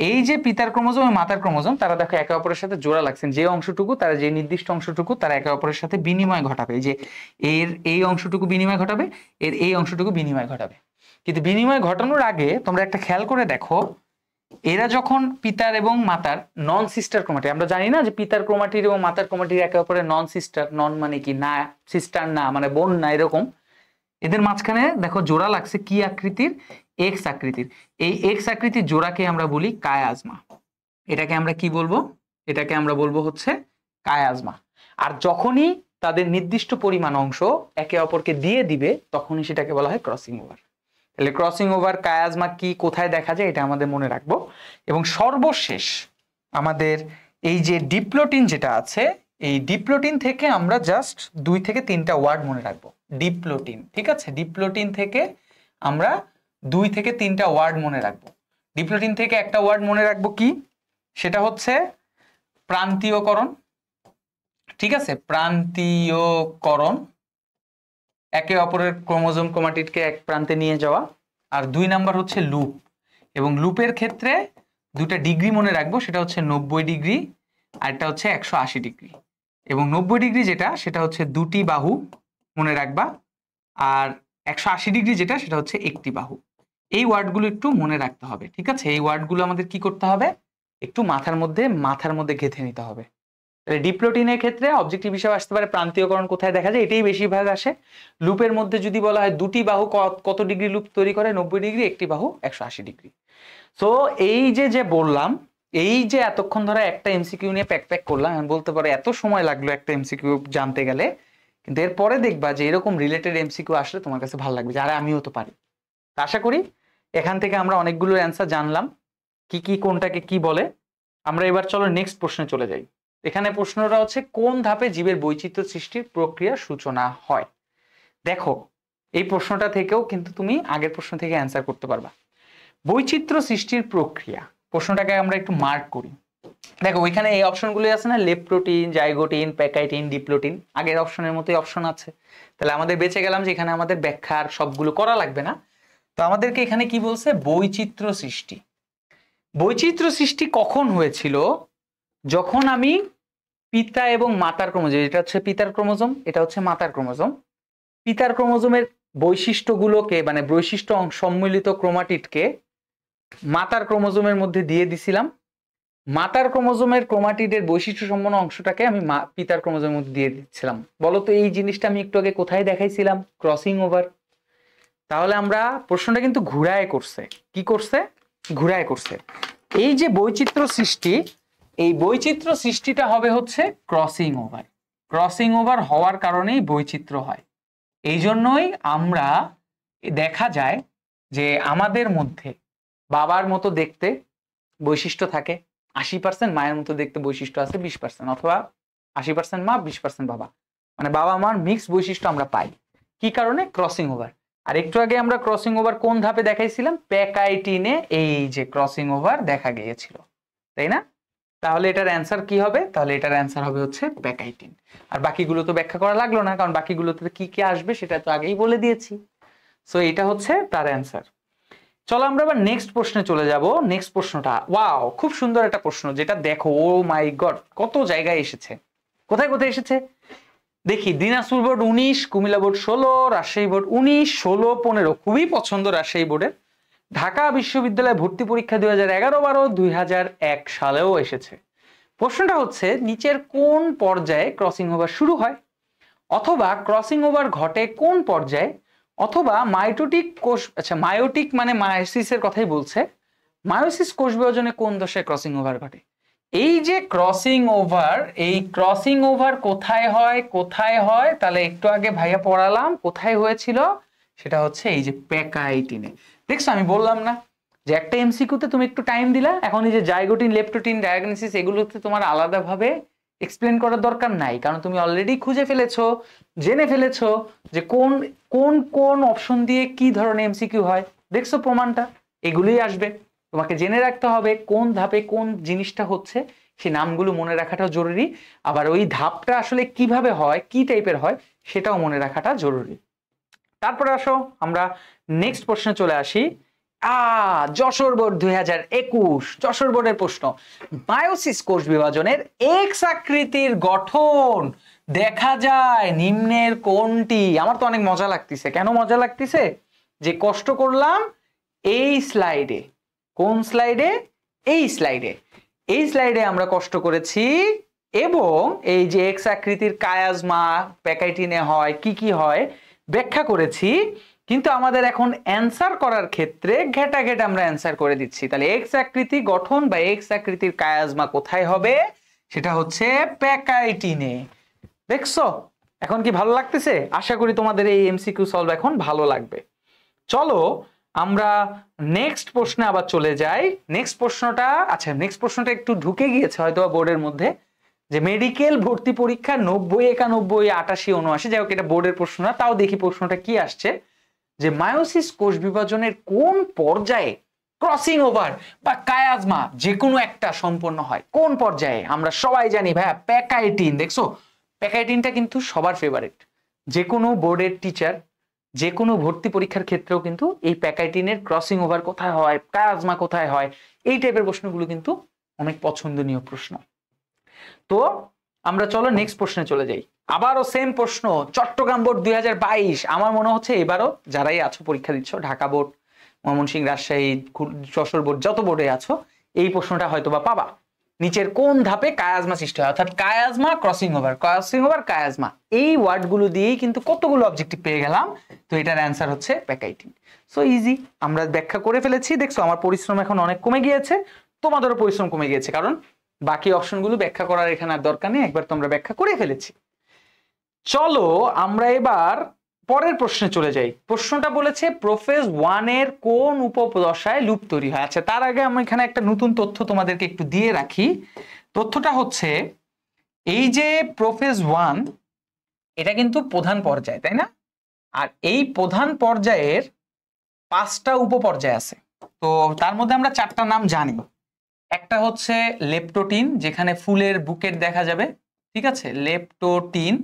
এই যে পিতার ক্রোমোজোম এবং মাতার ক্রোমোজোম তারা দেখো একে অপরের সাথে জোড়া লাগছেন, যে অংশটুকু তারা, যে নির্দিষ্ট অংশটুকু তারা একে অপরের সাথে বিনিময় ঘটাবে, এই যে এর এই অংশটুকু বিনিময় ঘটাবে, এর এই অংশটুকু বিনিময় ঘটাবে। কিন্তু বিনিময় ঘটানোর আগে তোমরা একটা খেয়াল করে দেখো, এরা যখন পিতার এবং মাতার নন সিস্টার ক্রোমাটিড, আমরা জানি না যে পিতার ক্রোমাটিড এবং মাতার ক্রোমাটিড একে অপরের নন সিস্টার, নন মানে কি না, সিস্টার না মানে বোন না, এরকম এদের মাঝখানে দেখো জোড়া লাগছে কি আকৃতির, এক্স আকৃতির। এই এক্স আকৃতির জোড়াকে আমরা বলি কায়াজমা। এটাকে আমরা কি বলবো, এটাকে আমরা বলবো হচ্ছে কায়াজমা। আর যখনই তাদের নির্দিষ্ট পরিমাণ অংশ একে অপরকে দিয়ে দিবে তখনই সেটাকে বলা হয় ক্রসিং ওভার। তাহলে ক্রসিং ওভার কায়াজমা কি, কোথায় দেখা যায়, এটা আমাদের মনে রাখবো। এবং সর্বশেষ আমাদের এই যে ডিপ্লোটিন যেটা আছে, এই ডিপ্লোটিন থেকে আমরা জাস্ট 2 থেকে 3টা ওয়ার্ড মনে রাখবো। ডিপ্লোটিন, ঠিক আছে, ডিপ্লোটিন থেকে আমরা 2 থেকে 3টা ওয়ার্ড মনে রাখবো। ডিপ্লোটিন থেকে একটা ওয়ার্ড মনে রাখবো কি, সেটা হচ্ছে প্রান্তীয়করণ, ঠিক আছে, প্রান্তীয়করণ, একে অপরের ক্রোমোজোম ক্রোমাটিডকে এক প্রান্তে নিয়ে যাওয়া। আর 2 নাম্বার হচ্ছে লুপ, এবং লুপের ক্ষেত্রে 2টা ডিগ্রি মনে রাখবো, সেটা হচ্ছে 90 ডিগ্রি আর এটা হচ্ছে 180 ডিগ্রি। এবং 90 ডিগ্রি যেটা, সেটা হচ্ছে 2টি বাহু মনে রাখবা, আর 180 ডিগ্রি যেটা, সেটা হচ্ছে একটি বাহু। এই ওয়ার্ডগুলো একটু মনে রাখতে হবে, ঠিক আছে। এই ওয়ার্ডগুলো আমাদের কি করতে হবে, একটু মাথার মধ্যে গেঁথে নিতে হবে। তাহলে ডিপ্লোটিনের ক্ষেত্রে অবজেক্টিভ হিসেবে আসতে পারে প্রান্তীয়করণ কোথায় দেখা যায়, এটাই বেশিরভাগ আসে। লুপের মধ্যে যদি বলা হয় 2টি বাহু কত ডিগ্রি লুপ তৈরি করে, 90 ডিগ্রি, একটি বাহু 180 ডিগ্রি। সো এই যে বললাম, এই যে এতক্ষণ ধরে একটা এমসিকিউ নিয়ে প্যাক করলাম, আমি বলতে পারি এত সময় লাগলো একটা এমসিকিউ জানতে গেলে, কিন্তু এরপরে দেখবা যে এরকম রিলেটেড এমসিকিউ আসলে তোমার কাছে ভালো লাগবে, যারা আমিও তো পারি। আশা করি এখান থেকে আমরা অনেকগুলো অ্যান্সার জানলাম, কি কোনটাকে কি বলে। আমরা এবার চলো নেক্সট প্রশ্নে চলে যাই। এখানে প্রশ্নটা হচ্ছে, কোন ধাপে জীবের বৈচিত্র্য সৃষ্টির প্রক্রিয়ার সূচনা হয়। দেখো এই প্রশ্নটা থেকেও কিন্তু তুমি আগের প্রশ্ন থেকে অ্যান্সার করতে পারবা। বৈচিত্র্য সৃষ্টির প্রক্রিয়া, প্রশ্নটাকে আমরা একটু মার্ক করি। দেখো ওইখানে এই অপশনগুলো আছে না, লেপ্টোটিন, জাইগোটিন, প্যাকাইটিন, ডিপ্লোটিন, আগের অপশনের মতোই অপশন আছে। তাহলে আমাদের বেঁচে গেলাম যে এখানে আমাদের ব্যাখ্যার সবগুলো করা লাগবে না। তো আমাদেরকে এখানে কি বলছে, বৈচিত্র্য সৃষ্টি। বৈচিত্র্য সৃষ্টি কখন হয়েছিল, যখন আমি পিতা এবং মাতার ক্রোমোজোম, এটা হচ্ছে পিতার ক্রোমোজোম, এটা হচ্ছে মাতার ক্রোমোজোম, পিতার ক্রোমোজোমের বৈশিষ্ট্যগুলোকে মানে বৈশিষ্ট্য সম্মিলিত ক্রোমাটিডকে মাতার ক্রোমোজোমের মধ্যে দিয়ে দিছিলাম, মাতার ক্রোমোজোমের ক্রোমাটিডের বৈশিষ্ট্য সম্পন্ন অংশটাকে আমি পিতার ক্রোমোজোমের মধ্যে দিয়ে দিচ্ছিলাম। বলতো এই জিনিসটা আমি একটু আগে কোথায় দেখাইছিলাম, ক্রসিং ওভার। তাহলে আমরা প্রশ্নটা কিন্তু ঘুরায় করছে, কি করছে, ঘুরায় করছে। এই যে বৈচিত্র্য সৃষ্টি, এই বৈচিত্র্য সৃষ্টিটা হবে হচ্ছে ক্রসিং ওভার। ক্রসিং ওভার হওয়ার কারণেই বৈচিত্র্য হয়। এই জন্যই আমরা দেখা যায় যে আমাদের মধ্যে বাবার মতো দেখতে বৈশিষ্ট্য থাকে 80%, মায়ের মতো দেখতে বৈশিষ্ট্য আছে 20%, অথবা 80% মা 20% বাবা, মানে বাবা মার মিক্স বৈশিষ্ট্য আমরা পাই। কি কারণে, ক্রসিং ওভার। আর একটু আগে আমরা ক্রসিং ওভার কোন ধাপে দেখাইছিলাম, প্যাকাইটিনে এই যে ক্রসিং ওভার দেখা গিয়েছিল, তাই না। তাহলে এটার অ্যান্সার কি হবে, তাহলে এটার অ্যান্সার হবে হচ্ছে প্যাকাইটিন। আর বাকিগুলো তো ব্যাখ্যা করা লাগলো না, কারণ বাকিগুলোতে কি আসবে সেটা তো আগেই বলে দিয়েছি। সো এটা হচ্ছে তার অ্যান্সার। চলো আমরা আবার নেক্সট প্রশ্নে চলে যাব। নেক্সট প্রশ্নটা, ওয়াও খুব সুন্দর একটা প্রশ্ন, যেটা দেখো ও মাই গড কত জায়গায় এসেছে, কোথায় কোথায় এসেছে দেখি। Dinajpur board 19, Comilla board 16, Rajshahi board 19, 16, 15, খুবই পছন্দ রাজশাহী বোর্ডের। ঢাকা বিশ্ববিদ্যালয় ভর্তি পরীক্ষা 2011-12, 2001 সালেও এসেছে। প্রশ্নটা হচ্ছে, নিচের কোন পর্যায়ে ক্রসিং ওভার শুরু হয়, অথবা ক্রসিং ওভার ঘটে কোন পর্যায়ে, অথবা মাইটোটিক কোষ, আচ্ছা মায়োটিক মানে মায়োসিসের কথাই বলছে, মায়োসিস কোষ বিভাজনে কোন দশায় ক্রসিং ওভার ঘটে? এই যে ক্রসিং ওভার, এই ক্রসিং ওভার কোথায় হয় তাহলে একটু আগে ভাইয়া পড়ালাম কোথায় হয়েছিল, সেটা হচ্ছে এই যে প্যাকাইটিনে। দেখছো আমি বললাম না যে একটা এমসিকিউতে তুমি একটু টাইম দিলা, এখন এই যে জাইগোটিন লেপ্টোটিন ডায়াগনোসিস এগুলোতে তোমার আলাদাভাবে এক্সপ্লেন করার দরকার নাই, কারণ তুমি অলরেডি খুঁজে ফেলেছো, জেনে ফেলেছো যে কোন কোন কোন অপশন দিয়ে কি ধরনের এমসিকিউ হয়। দেখছো প্রমাণটা, এগুলোই আসবে। তোমাকে জেনে রাখতে হবে কোন ধাপে কোন জিনিসটা হচ্ছে, সেই নামগুলো মনে রাখাটাও জরুরি। আবার ওই ধাপটা আসলে কিভাবে হয়, কি টাইপের হয়, সেটাও মনে রাখাটা জরুরি। তারপরে আসো আমরা নেক্সট প্রশ্নে চলে আসি। যশোর বোর্ড 2021 যশোর বোর্ডের প্রশ্ন, মায়োসিস কোষ বিভাজনের এক্স আকৃতির গঠন দেখা যায় নিম্নের কোনটি? আমার তো অনেক মজা লাগতেছে। কেন মজা লাগতেছে? যে কষ্ট করলাম এই স্লাইডে। কোন স্লাইডে? এই স্লাইডে। এই স্লাইডে আমরা কষ্ট করেছি এবং এই যে এক্স আকৃতির কায়াজমা প্যাকাইটিনে হয়, কি কি হয় ব্যাখ্যা করেছি, কিন্তু আমাদের এখন অ্যান্সার করার ক্ষেত্রে ঘেটা ঘেটা আমরা অ্যান্সার করে দিচ্ছি। তাহলে এক্স আকৃতি গঠন বা এক্স আকৃতির কায়াজমা কোথায় হবে? সেটা হচ্ছে প্যাকাইটিনে। দেখছো এখন কি ভালো লাগতেছে? আশা করি তোমাদের এই এমসিকিউ সলভ এখন ভালো লাগবে। চলো আমরা নেক্সট প্রশ্নে আবার চলে যাই। নেক্সট প্রশ্নটা একটু ঢুকে গিয়েছে হয়তো বোর্ডের মধ্যে, যে মেডিকেল ভর্তি পরীক্ষা 90, 91, 88, 79, যাই হোক এটা বোর্ডের প্রশ্ন না, তাও দেখি প্রশ্নটা কি আসছে। যে মায়োসিস কোষ বিভাজনের কোন পর্যায়ে ক্রসিং ওভার বা কায়াজমা যে কোনো একটা সম্পন্ন হয়? কোন পর্যায়ে? আমরা সবাই জানি ভাইয়া প্যাকাইটিন। দেখছো প্যাকাইটিনটা কিন্তু সবার ফেভারিট, যে কোনো বোর্ডের টিচার যে কোনো ভর্তি পরীক্ষার ক্ষেত্রেও কিন্তু এই প্যাকাইটিনের ক্রসিং ওভার কোথায় হয়, কায়াজমা কোথায় হয়, এই টাইপের প্রশ্নগুলো কিন্তু অনেক পছন্দনীয় প্রশ্ন। তো আমরা চলো নেক্সট প্রশ্নে চলে যাই। আবারও সেম প্রশ্ন, চট্টগ্রাম বোর্ড 2022। আমার মনে হচ্ছে এবারও যারাই আছো পরীক্ষা দিচ্ছ, ঢাকা বোর্ড, ময়মনসিংহ, রাজশাহী, যশোর বোর্ড, যত বোর্ডে আছো এই প্রশ্নটা হয়তো বা পাবা। নিচের কোন ধাপে কায়াজমা সৃষ্টি হয়? অর্থাৎ কায়াজমা, ক্রসিং ওভার, কায়াজমা, এই ওয়ার্ডগুলো দিয়েই কিন্তু কতগুলো অবজেক্টিভ পেয়ে গেলাম। তো এটার অ্যান্সার হচ্ছে প্যাকাইটিন। সো ইজি, আমরা ব্যাখ্যা করে ফেলেছি। দেখছো আমার পরিশ্রম এখন অনেক কমে গিয়েছে, তোমাদেরও পরিশ্রম কমে গিয়েছে, কারণ বাকি অপশনগুলো ব্যাখ্যা করার এখানে আর দরকার নেই, একবার তোমরা ব্যাখ্যা করে ফেলেছি। চলো আমরা এবার পরের প্রশ্নে চলে যাই। প্রশ্নটা বলেছে প্রোফেজ 1 এর কোন উপদশায় লুপ তৈরি হয়? আচ্ছা তার আগে আমি এখানে একটা নতুন তথ্য তোমাদেরকে একটু দিয়ে রাখি। তথ্যটা হচ্ছে এই যে প্রোফেজ 1 এটা কিন্তু প্রধান পর্যায়, তাই না? আর এই প্রধান পর্যায়ের 5টা উপপর্যায় আছে। তো তার মধ্যে আমরা 4টা নাম জানি। একটা হচ্ছে লেপ্টোটিন, যেখানে ফুলের বুকেট দেখা যাবে, ঠিক আছে, লেপ্টোটিন,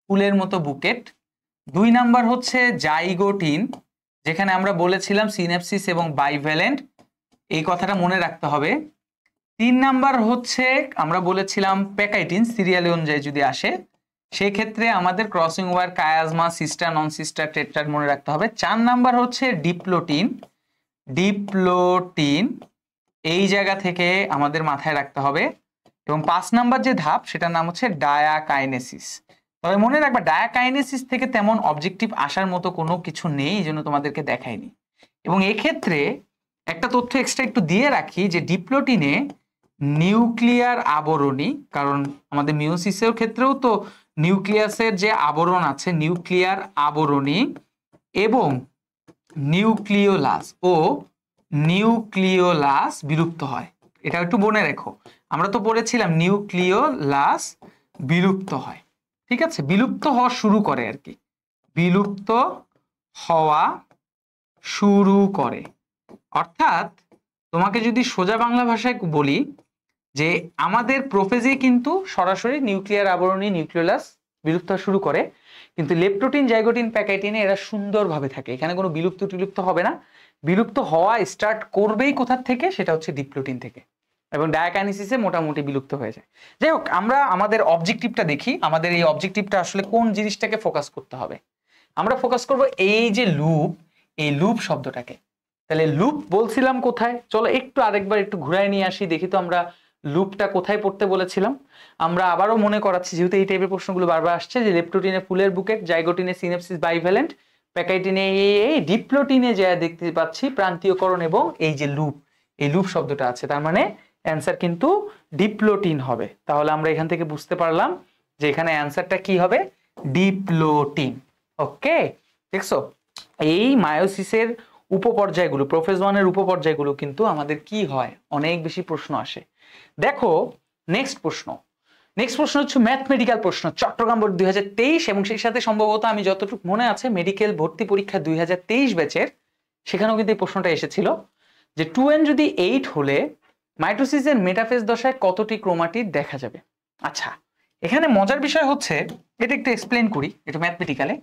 ফুলের মতো বুকেট। 2 নাম্বার হচ্ছে জাইগোটিন, যেখানে আমরা বলেছিলাম সিনেপসিস এবং বাইভ্যালেন্ট, এই কথাটা মনে রাখতে হবে। 3 নাম্বার হচ্ছে আমরা বলেছিলাম প্যাকাইটিন, সিরিয়ালি অনুযায়ী যদি আসে সেই ক্ষেত্রে আমাদের ক্রসিং ওভার, কায়াজমা, সিস্টার, নন সিস্টার, টেট্রাড মনে রাখতে হবে। 4 নাম্বার হচ্ছে ডিপ্লোটিন, এই জায়গা থেকে আমাদের মাথায় রাখতে হবে। এবং 5 নাম্বার যে ধাপ সেটার নাম হচ্ছে ডায়াকাইনেসিস। তবে মনে রাখবা ডায়াকাইনেসিস থেকে তেমন অবজেক্টিভ আসার মতো কোনো কিছু নেই, এই জন্য তোমাদেরকে দেখাইনি। এবং এক্ষেত্রে একটা তথ্য এক্সট্রা একটু দিয়ে রাখি যে ডিপ্লোটিনে নিউক্লিয়ার আবরণী, কারণ আমাদের মিওসিসের ক্ষেত্রেও তো নিউক্লিয়াসের যে আবরণ আছে, নিউক্লিয়ার আবরণী এবং নিউক্লিওলাস বিলুপ্ত হয়। এটা একটু মনে রেখো, আমরা তো পড়েছিলাম নিউক্লিওলাস বিলুপ্ত হয়, ঠিক আছে, বিলুপ্ত হওয়া শুরু করে আর কি, বিলুপ্ত হওয়া শুরু করে। অর্থাৎ তোমাকে যদি সোজা বাংলা ভাষায় বলি যে আমাদের প্রোফেজে কিন্তু সরাসরি নিউক্লিয়ার আবরণী নিউক্লিওলাস বিলুপ্ত শুরু করে, কিন্তু লেপ্টোটিন, জাইগোটিন, প্যাকাইটিনে এরা সুন্দরভাবে থাকে, এখানে কোনো বিলুপ্ত হবে না। বিলুপ্ত হওয়া স্টার্ট করবেই কোথা থেকে? সেটা হচ্ছে ডিপ্লোটিন থেকে, এবং ডায়াকাইনেসিসে মোটামুটি বিলুপ্ত হয়ে যায়। যাই হোক আমরা আমাদের অবজেক্টিভটা দেখি, আমাদের এই অবজেক্টিভটা আসলে কোন জিনিসটাকে ফোকাস করতে হবে। আমরা ফোকাস করব এই যে লুপ, এই লুপ শব্দটাকে। তাহলে লুপ বলছিলাম কোথায়, চলো একটু আরেকবার একটু ঘুরায় নিয়ে আসি, দেখি তো আমরা লুপটা কোথায় পড়তে বলেছিলাম। আমরা আবারও মনে করাচ্ছি, যেহেতু এই টাইপের প্রশ্নগুলো বারবার আসছে, যে লেপ্টোটিনে ফুলের বুকেট, জাইগোটিনে সিনেপসিস বাইভ্যালেন্ট, প্যাকাইটিনে এই ডিপ্লোটিনে যা দেখতে পাচ্ছি প্রান্তীয়করণ এবং এই যে লুপ, এই লুপ শব্দটা আছে, তার মানে অ্যান্সার কিন্তু ডিপ্লোটিন হবে। তাহলে আমরা এখান থেকে বুঝতে পারলাম যে এখানে অ্যান্সারটা কি হবে, ডিপ্লোটিন। ওকে, দেখছো এই মায়োসিসের উপপর্যায়গুলো, প্রোফেজ 1 এর উপপর্যায়গুলো কিন্তু আমাদের কি হয়, অনেক বেশি প্রশ্ন আসে। দেখো নেক্সট প্রশ্ন হচ্ছে ম্যাথমেটিক্যাল প্রশ্ন, চট্টগ্রাম বোর্ড 2023, এবং সেই সাথে সম্ভবত আমি যতটুকু মনে আছে মেডিকেল ভর্তি পরীক্ষা 2023 ব্যাচের, সেখানেও কিন্তু এই প্রশ্নটা এসেছিল যে 2n যদি 8 হলে মাইটোসিসের মেটাফেজ দশায় কতটি ক্রোমাটিড দেখা যাবে। আচ্ছা, এখানে মজার বিষয় হচ্ছে, এটা একটু এক্সপ্লেন করি, এটা ম্যাথমেটিক্যালে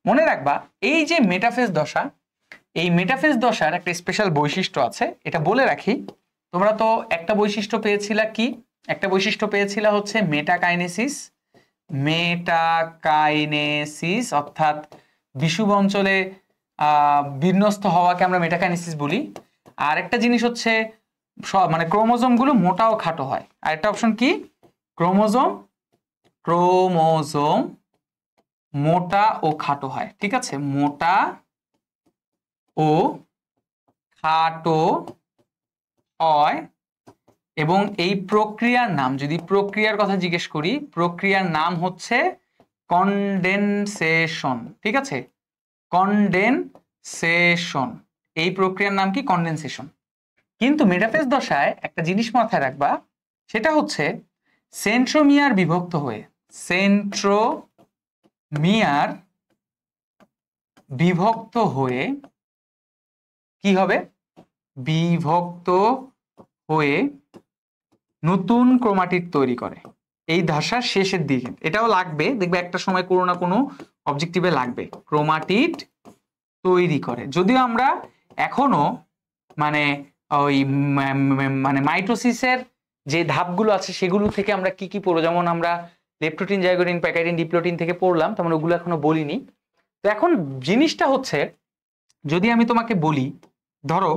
মনে রাখবা, এই যে মেটাফেজ দশা, এই মেটাফেজ দশার একটা স্পেশাল বৈশিষ্ট্য আছে, এটা বলে রাখি। তোমরা তো একটা বৈশিষ্ট্য পেয়েছিলা, কি একটা বৈশিষ্ট্য পেয়েছিলা হচ্ছে মেটাকাইনেসিস, অর্থাৎ বিষুব অঞ্চলে বিন্যস্ত হওয়াকে আমরা মেটাকাইনেসিস বলি। আর একটা জিনিস হচ্ছে মানে ক্রোমোজোম গুলো মোটা ও খাটো হয়। আর একটা অপশন কি, ক্রোমোজোম মোটা ও খাটো হয়। ঠিক আছে, মোটা ও খাটো হয়। এবং এই প্রক্রিয়ার নাম, যদি প্রক্রিয়ার কথা জিজ্ঞেস করি, প্রক্রিয়ার নাম হচ্ছে কনডেনসেশন। ঠিক আছে, কনডেনসেশন, এই প্রক্রিয়ার নাম কি, কনডেনসেশন। কিন্তু মেটাফেজ দশায় একটা জিনিস মাথায় রাখবা, সেটা হচ্ছে সেন্ট্রোমিয়ার বিভক্ত হয়ে, সেন্ট্রোমিয়ার বিভক্ত হয়ে কি হবে, বিভক্ত হয়ে নতুন ক্রোমাটিড তৈরি করে এই দশার শেষের দিকে। এটাও লাগবে, দেখবে একটা সময় কোনো না কোনো অবজেক্টিভে লাগবে, ক্রোমাটিড তৈরি করে। যদিও আমরা এখনো মানে ওই মানে মাইটোসিসের যে ধাপগুলো আছে সেগুলো থেকে আমরা কি কি পড়বো, যেমন আমরা লেপ্টোটিন, জাইগোটিন, প্যাকাইটিন, ডিপ্লোটিন থেকে পড়লাম, তেমন ওগুলো এখনো বলিনি। তো এখন জিনিসটা হচ্ছে, যদি আমি তোমাকে বলি, ধরো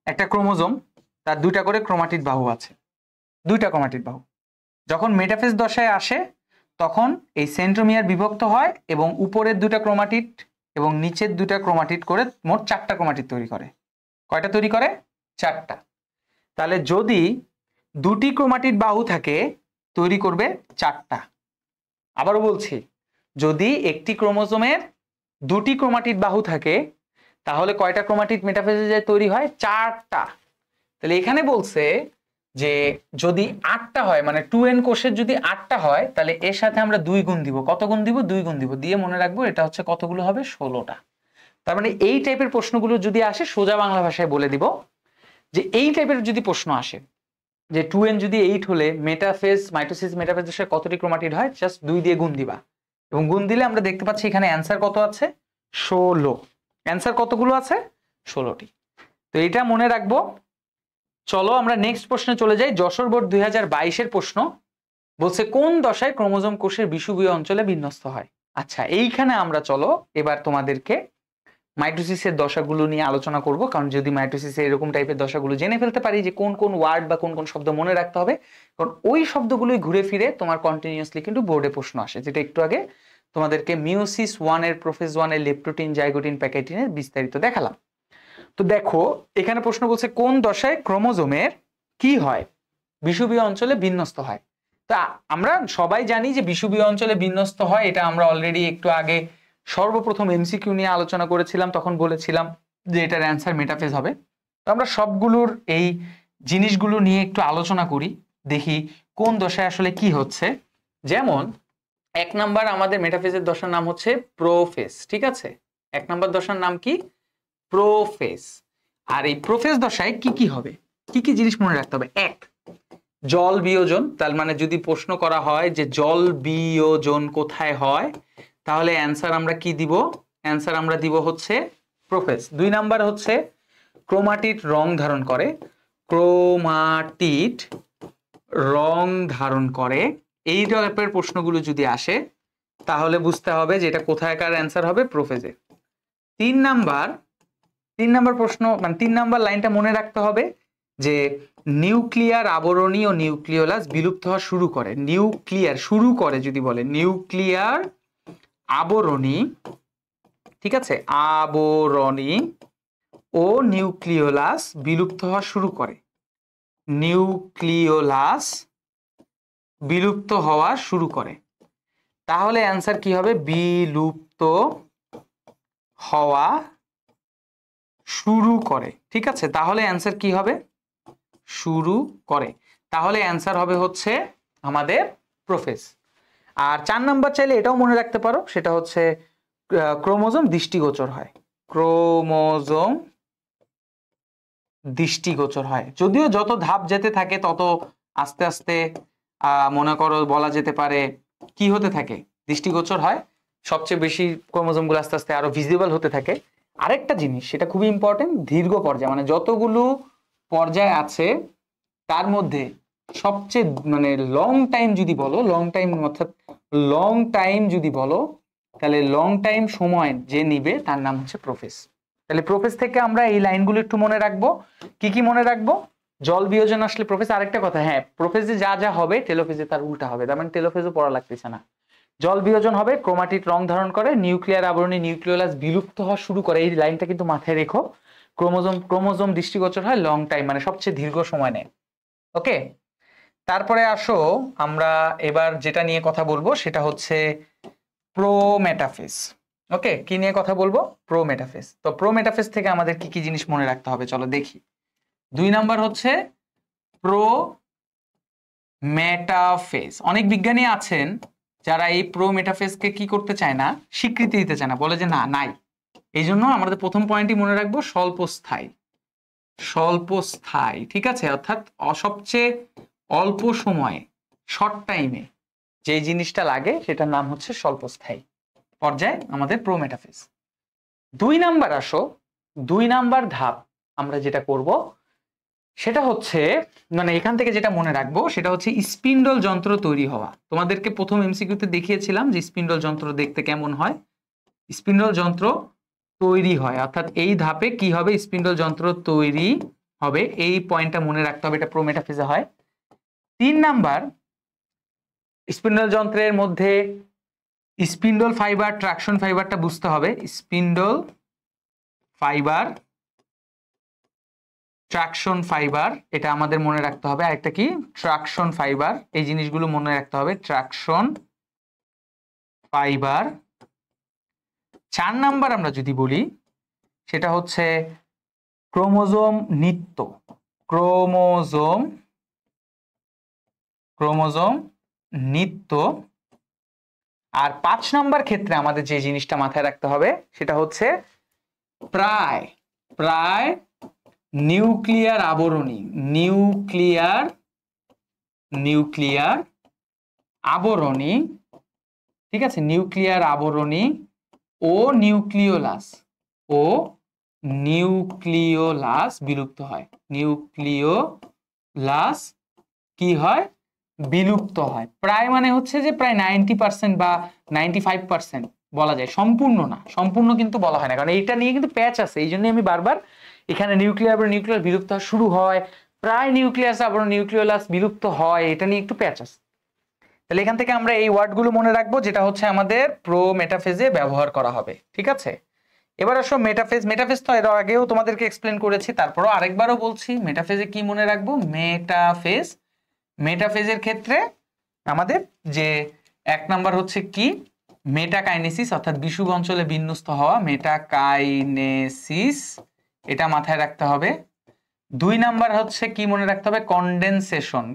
একটা ক্রোমোজোম, তার 2টা করে ক্রোমাটিড বাহু আছে, 2টা ক্রোমাটিড বাহু যখন মেটাফেজ দশায় আসে তখন এই সেন্ট্রোমিয়ার বিভক্ত হয় এবং উপরের 2টা ক্রোমাটিড এবং নিচের 2টা ক্রোমাটিড করে মোট 4টা ক্রোমাটিড তৈরি করে। কয়টা তৈরি করে, 4টা। তাহলে যদি 2টি ক্রোমাটিড বাহু থাকে তৈরি করবে 4টা। আবারও বলছি, যদি একটি ক্রোমোজোমের 2টি ক্রোমাটিড বাহু থাকে তাহলে কয়টা ক্রোমাটিড মেটাফেজে যায় তৈরি হয়, 4টা। তাহলে এখানে বলছে যে যদি 8টা হয়, মানে 2n কোষের যদি 8টা হয়, তাহলে এর সাথে আমরা 2 গুণ দিব। কত গুণ দিব, 2 গুণ দিব, দিয়ে মনে রাখবো এটা হচ্ছে কতগুলো হবে, 16টা। তার মানে এই টাইপের প্রশ্নগুলো যদি আসে, সোজা বাংলা ভাষায় বলে দিব যে এই টাইপের যদি প্রশ্ন আসে যে 2n যদি 8 হলে মেটাফেজ, মাইটোসিস মেটাফেজ দশায় কতটি ক্রোমাটিড হয়, জাস্ট 2 দিয়ে গুণ দিবা, এবং গুণ দিলে আমরা দেখতে পাচ্ছি এখানে অ্যান্সার কত আছে, 16। অ্যান্সার কতগুলো আছে, 16টি। তো এটা মনে রাখবো। চলো আমরা নেক্সট প্রশ্নে চলে যাই। যশোর বোর্ড 2022 প্রশ্ন বলছে কোন দশায় ক্রোমোজোম কোষের বিষুবীয় অঞ্চলে বিন্যস্ত হয়। আচ্ছা, এইখানে আমরা চলো এবার তোমাদেরকে মাইটোসিসের দশাগুলো নিয়ে আলোচনা করব, কারণ যদি মাইটোসিসের এরকম টাইপের দশাগুলো জেনে ফেলতে পারি যে কোন কোন ওয়ার্ড বা কোন কোন শব্দ মনে রাখতে হবে, কারণ ওই শব্দগুলোই ঘুরে ফিরে তোমার কন্টিনিউয়াসলি কিন্তু বোর্ডে প্রশ্ন আসে, যেটা একটু আগে তোমাদেরকে মিওসিস 1 এর, প্রোফেজ 1 এর লেপ্টোটিন, জাইগোটিন, প্যাকাইটিনের বিস্তারিত দেখালাম। তো দেখো এখানে প্রশ্ন বলছে কোন দশায় ক্রোমোজোমের কি হয়, বিষুবীয় অঞ্চলে বিন্যস্ত হয়। তা আমরা সবাই জানি যে বিষুবীয় অঞ্চলে বিন্যস্ত হয়, এটা আমরা অলরেডি একটু আগে সর্বপ্রথম এমসিকিউ নিয়ে আলোচনা করেছিলাম, তখন বলেছিলাম যে এটার অ্যান্সার মেটাফেজ হবে। তো আমরা সবগুলোর এই জিনিসগুলো নিয়ে একটু আলোচনা করি, দেখি কোন দশায় আসলে কি হচ্ছে। যেমন 1 নাম্বার আমাদের মেটাফেজের দশার নাম হচ্ছে প্রোফেজ। ঠিক আছে, 1 নাম্বার দশার নাম কি, প্রোফেজ। আর এই প্রোফেজ দশায় কি কি হবে, কি কি জিনিস মনে রাখতে হবে। 1, জল বিয়োজন। তার মানে যদি প্রশ্ন করা হয় যে জল বিয়োজন কোথায় হয়, তাহলে অ্যান্সার আমরা কি দিব, অ্যান্সার আমরা দিব হচ্ছে প্রোফেজ। 2 নাম্বার হচ্ছে ক্রোমাটিড রং ধারণ করে, ক্রোমাটিড রং ধারণ করে। এই টাইপের প্রশ্নগুলো যদি আসে তাহলে বুঝতে হবে যে এটা কোথায়কার অ্যান্সার হবে, প্রোফেজে। 3 নাম্বার প্রশ্ন, মানে 3 নাম্বার লাইনটা মনে রাখতে হবে যে নিউক্লিয়ার আবরণী ও নিউক্লিওলাস বিলুপ্ত হওয়া শুরু করে। নিউক্লিয়ার শুরু করে যদি বলে, নিউক্লিয়ার আবরণী, ঠিক আছে, আবরণী ও নিউক্লিওলাস বিলুপ্ত হওয়া শুরু করে, নিউক্লিওলাস বিলুপ্ত হওয়া শুরু করে। তাহলে অ্যান্সার কি হবে? বিলুপ্ত হওয়া শুরু করে। ঠিক আছে, তাহলে অ্যান্সার কি হবে? শুরু করে। তাহলে অ্যান্সার হবে হচ্ছে আমাদের প্রোফেজ। আর 4 নাম্বার চাইলে এটাও মনে রাখতে পারো, সেটা হচ্ছে ক্রোমোজোম দৃষ্টিগোচর হয়, ক্রোমোজোম দৃষ্টিগোচর হয়। যদিও যত ধাপ যেতে থাকে তত আস্তে আস্তে মনে করো বলা যেতে পারে কি হতে থাকে, দৃষ্টিগোচর হয়। সবচেয়ে বেশি ক্রোমোজোম গুলো আস্তে আস্তে আরো ভিজিবল হতে থাকে। আরেকটা জিনিস, সেটা খুবই ইম্পর্টেন্ট, দীর্ঘ পর্যায়, মানে যতগুলো পর্যায় আছে তার মধ্যে সবচেয়ে মানে লং টাইম যদি বলো, লং টাইম অর্থাৎ লং টাইম যদি বলো, তাহলে লং টাইম সময় যে নিবে তার নাম হচ্ছে প্রোফেজ। তাহলে প্রোফেজ থেকে আমরা এই লাইনগুলো একটু মনে রাখবো। কি কি মনে রাখবো? জল বিয়োজন আসলে প্রোফেজ। আরেকটা কথা, হ্যাঁ, প্রোফেজে যা যা হবে টেলোফেজে তার উল্টা হবে, তার মানে টেলোফেজও পড়া লাগতেছে না। জল বিয়োজন হবে, ক্রোমাটিড রং ধারণ করে, নিউক্লিয়ার আবরণী নিউক্লিওলাস বিলুপ্ত হওয়া শুরু করে। এই লাইনটা কিন্তু মাথায় রেখো। ক্রোমোজোম দৃষ্টিগোচর হয় লং টাইম, মানে সবচেয়ে দীর্ঘ সময় নেয়। ওকে, তারপরে আসো আমরা এবার যেটা নিয়ে কথা বলবো সেটা হচ্ছে প্রোমেটাফেজ। ওকে, কি নিয়ে কথা বলবো? প্রোমেটাফেজ। তো প্রোমেটাফেজ থেকে আমাদের কি কি জিনিস মনে রাখতে হবে চলো দেখি। 2 নাম্বার হচ্ছে প্রোমেটাফেজ। অনেক বিজ্ঞানী আছেন যারা এই প্রোমেটাফেজকে কি করতে চায় না, স্বীকৃতি দিতে চায় না, বলে যে না নাই। এই জন্য আমাদের প্রথম পয়েন্টই মনে রাখবো স্বল্পস্থায়ী, স্বল্পস্থায়ী। ঠিক আছে, অর্থাৎ সবচেয়ে অল্প সময়ে, শর্ট টাইমে যে জিনিসটা লাগে সেটার নাম হচ্ছে স্বল্পস্থায়ী পর্যায় আমাদের প্রোমেটাফেজ। 2 নাম্বার আসো, 2 নাম্বার ধাপ আমরা যেটা করব সেটা হচ্ছে, মানে এখান থেকে যেটা মনে রাখবো সেটা হচ্ছে স্পিন্ডল যন্ত্র তৈরি হওয়া। তোমাদেরকে প্রথম এমসিকিউতে দেখিয়েছিলাম যে স্পিন্ডল যন্ত্র দেখতে কেমন হয়। স্পিন্ডল যন্ত্র তৈরি হয়, অর্থাৎ এই ধাপে কি হবে? স্পিন্ডল যন্ত্র তৈরি হবে। এই পয়েন্টটা মনে রাখতে হবে, এটা প্রোমেটাফেজে হয়। 3 নাম্বার, স্পিন্ডল যন্ত্রের মধ্যে স্পিন্ডল ফাইবার, ট্রাকশন ফাইবারটা বুঝতে হবে। স্পিন্ডল ফাইবার, ট্রাকশন ফাইবার, এটা আমাদের মনে রাখতে হবে। আরেকটা কি? Traction fibre. এই জিনিসগুলো মনে রাখতে হবে, ট্রাকশন ফাইবার। 4 নাম্বার আমরা যদি বলি সেটা হচ্ছে ক্রোমোজোম নিত্য, ক্রোমোজোম নিত্য। আর 5 নাম্বার ক্ষেত্রে আমাদের যে জিনিসটা মাথায় রাখতে হবে সেটা হচ্ছে প্রায় নিউক্লিয়ার আবরণী, নিউক্লিয়ার আবরণী। ঠিক আছে, নিউক্লিয়ার আবরণী ও নিউক্লিওলাস বিলুপ্ত হয়। নিউক্লিওলাস কি হয়? বিলুপ্ত হয়। প্রায় মানে হচ্ছে যে প্রায় 90% বা 95% বলা যায়, সম্পূর্ণ না। সম্পূর্ণ কিন্তু বলা হয় না, কারণ এইটা নিয়ে কিন্তু প্যাচ আছে। এই জন্য আমি বারবার এখানে নিউক্লিয়ার বিলুপ্ত হওয়া শুরু হয়, প্রায় নিউক্লিওলাস বিলুপ্ত হয়, এটা নিয়ে একটু প্যাচ আছে। তাহলে এখান থেকে আমরা এই ওয়ার্ডগুলো মনে রাখবো, যেটা হচ্ছে আমাদের প্রোমেটাফেজে ব্যবহার করা হবে। ঠিক আছে, এবার আসো মেটাফেজ তো এর আগেও তোমাদেরকে এক্সপ্লেন করেছি, তারপরও আরেকবারও বলছি, মেটাফেজে কি মনে রাখবো? মেটাফেজের ক্ষেত্রে আমাদের যে 1 নাম্বার হচ্ছে কি? মেটাকাইনেসিস, অর্থাৎ বিষুব অঞ্চলে বিন্যস্ত হওয়া, মেটাকাইনেসিস, এটা মাথায় রাখতে হবে। 2 নাম্বার হচ্ছে কি মনে রাখতে হবে? কন্ডেনসেশন,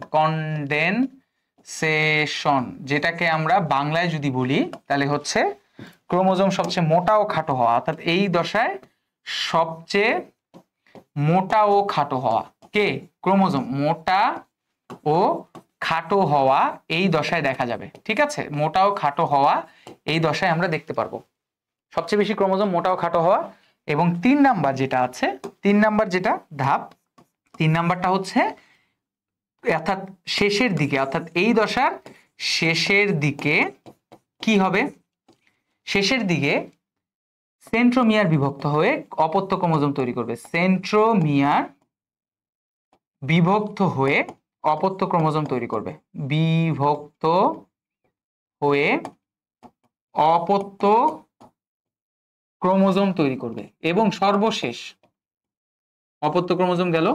যেটাকে আমরা বাংলায় যদি বলি তাহলে হচ্ছে ক্রোমোজোম সবচেয়ে মোটা ও খাটো হওয়া, অর্থাৎ এই দশায় সবচেয়ে মোটা ও খাটো হওয়া কে? ক্রোমোজোম মোটা ও খাটো হওয়া এই দশায় দেখা যাবে। ঠিক আছে, মোটা ও খাটো হওয়া এই দশায় আমরা দেখতে পারবো, সবচেয়ে বেশি ক্রোমোজোম মোটা ও খাটো হওয়া। এবং 3 নাম্বার যেটা আছে, 3 নাম্বার যেটা ধাপ, 3 নাম্বারটা হচ্ছে অর্থাৎ শেষের দিকে, অর্থাৎ এই দশার শেষের দিকে কি হবে? শেষের দিকে সেন্ট্রোমিয়ার বিভক্ত হয়ে অপত্য ক্রোমোজোম তৈরি করবে। সেন্ট্রোমিয়ার বিভক্ত হয়ে অপত্য ক্রোমোজোম তৈরি করবে, বিভক্ত হয়ে অপত্য ক্রোমোজোম তৈরি করবে। এবং সর্বশেষ অপত্য ক্রোমোজোম গেল,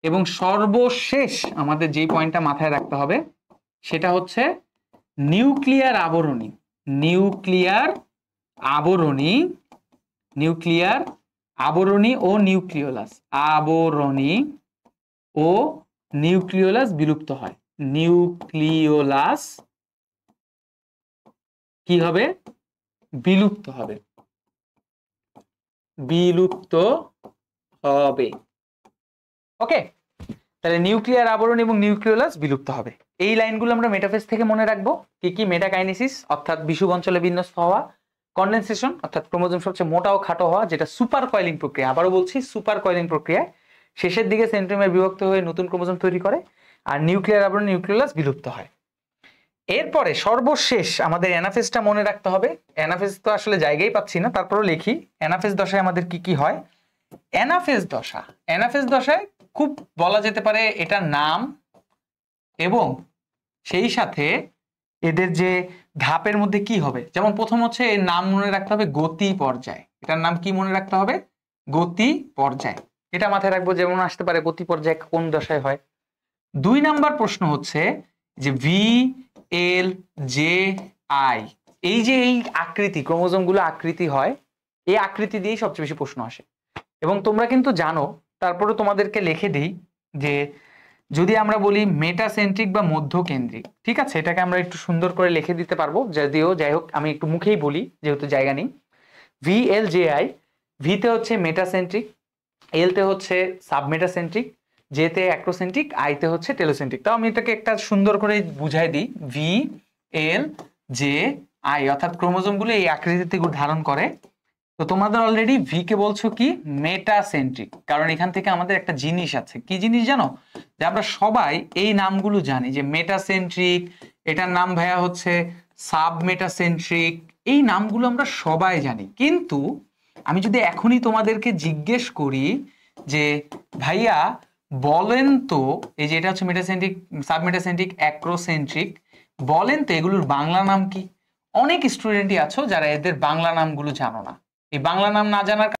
এবং সর্বশেষ আমাদের যেই পয়েন্টটা মাথায় রাখতে হবে সেটা হচ্ছে নিউক্লিয়ার আবরণী। নিউক্লিয়ার আবরণী, নিউক্লিয়ার আবরণী ও নিউক্লিওলাস, আবরণী ও নিউক্লিওলাস বিলুপ্ত হয়। নিউক্লিওলাস কি হবে? বিলুপ্ত হবে, বিলুপ্ত হবে। ওকে, তাহলে নিউক্লিয়ার আবরণ এবং নিউক্লিওলাস বিলুপ্ত হবে। এই লাইনগুলো আমরা মেটাফেজ থেকে মনে রাখবো। কি কি? মেটাকাইনেসিস অর্থাৎ বিষুব অঞ্চলে বিন্যস্ত হওয়া, কন্ডেনসেশন অর্থাৎ ক্রোমোজোম সবচেয়ে মোটা ও খাটো হওয়া, যেটা সুপার কয়েলিং প্রক্রিয়া, আবারও বলছি সুপার কয়েলিং প্রক্রিয়ায় শেষের দিকে সেন্ট্রিওমার বিভক্ত হয়ে নতুন ক্রোমোজোম তৈরি করে, আর নিউক্লিয়ার আবরণ নিউক্লিওলাস বিলুপ্ত হয়। এরপরে সর্বশেষ আমাদের অ্যানাফেজটা মনে রাখতে হবে। অ্যানাফেজ তো আসলে জায়গায় পাচ্ছি না, তারপরেও লিখি। অ্যানাফেজ দশায় আমাদের কি কি হয়? অ্যানাফেজ দশা, অ্যানাফেজ দশায় খুব বলা যেতে পারে এটার নাম এবং সেই সাথে এদের যে ধাপের মধ্যে কি হবে। যেমন প্রথম হচ্ছে এর নাম মনে রাখতে হবে গতি পর্যায়। এটার নাম কি মনে রাখতে হবে? গতি পর্যায়। এটা মাথায় রাখবো, যেমন আসতে পারে গতি পর্যায় কোন দশায় হয়। 2 নাম্বার প্রশ্ন হচ্ছে যে ভি এল জে আই, এই যে এই আকৃতি, ক্রোমোজোম গুলো আকৃতি হয়, এই আকৃতি দিয়েই সবচেয়ে বেশি প্রশ্ন আসে। এবং তোমরা কিন্তু জানো, তারপরে তোমাদেরকে লিখে দিই যে যদি আমরা বলি মেটাসেন্ট্রিক বা মধ্যকেন্দ্রিক, ঠিক আছে, এটাকে আমরা একটু সুন্দর করে লিখে দিতে পারবো, যদিও যাই হোক আমি একটু মুখেই বলি যেহেতু জায়গা নেই। ভি এল জে আই, ভিতে হচ্ছে মেটাসেন্ট্রিক, এলতে হচ্ছে সাবমেটাসেন্ট্রিক, জেতে অ্যাক্রোসেন্ট্রিক, আইতে হচ্ছে টেলোসেন্ট্রিক। তাও আমি এটাকে একটা সুন্দর করে বুঝাই দিই। ভি এল জে আই অর্থাৎ ক্রোমোজোমগুলো এই আকৃতিতে ধারণ করে। তো তোমাদের অলরেডি ভি কে বলছো কি? মেটাসেন্ট্রিক, কারণ এখান থেকে আমাদের একটা জিনিস আছে। কি জিনিস জানো? যে আমরা সবাই এই নামগুলো জানি, যে মেটাসেন্ট্রিক, এটার নাম ভাইয়া হচ্ছে সাবমেটাসেন্ট্রিক, এই নামগুলো আমরা সবাই জানি। কিন্তু আমি যদি এখনই তোমাদেরকে জিজ্ঞেস করি যে ভাইয়া বলেন তো, এই যে এটা হচ্ছে মেটাসেন্ট্রিক, সাবমেটাসেন্ট্রিক, অ্যাক্রোসেন্ট্রিক, বলেন তো এগুলোর বাংলা নাম কি? অনেক স্টুডেন্টই আছো যারা এদের বাংলা নামগুলো জানো না। এই বাংলা নাম না জানার,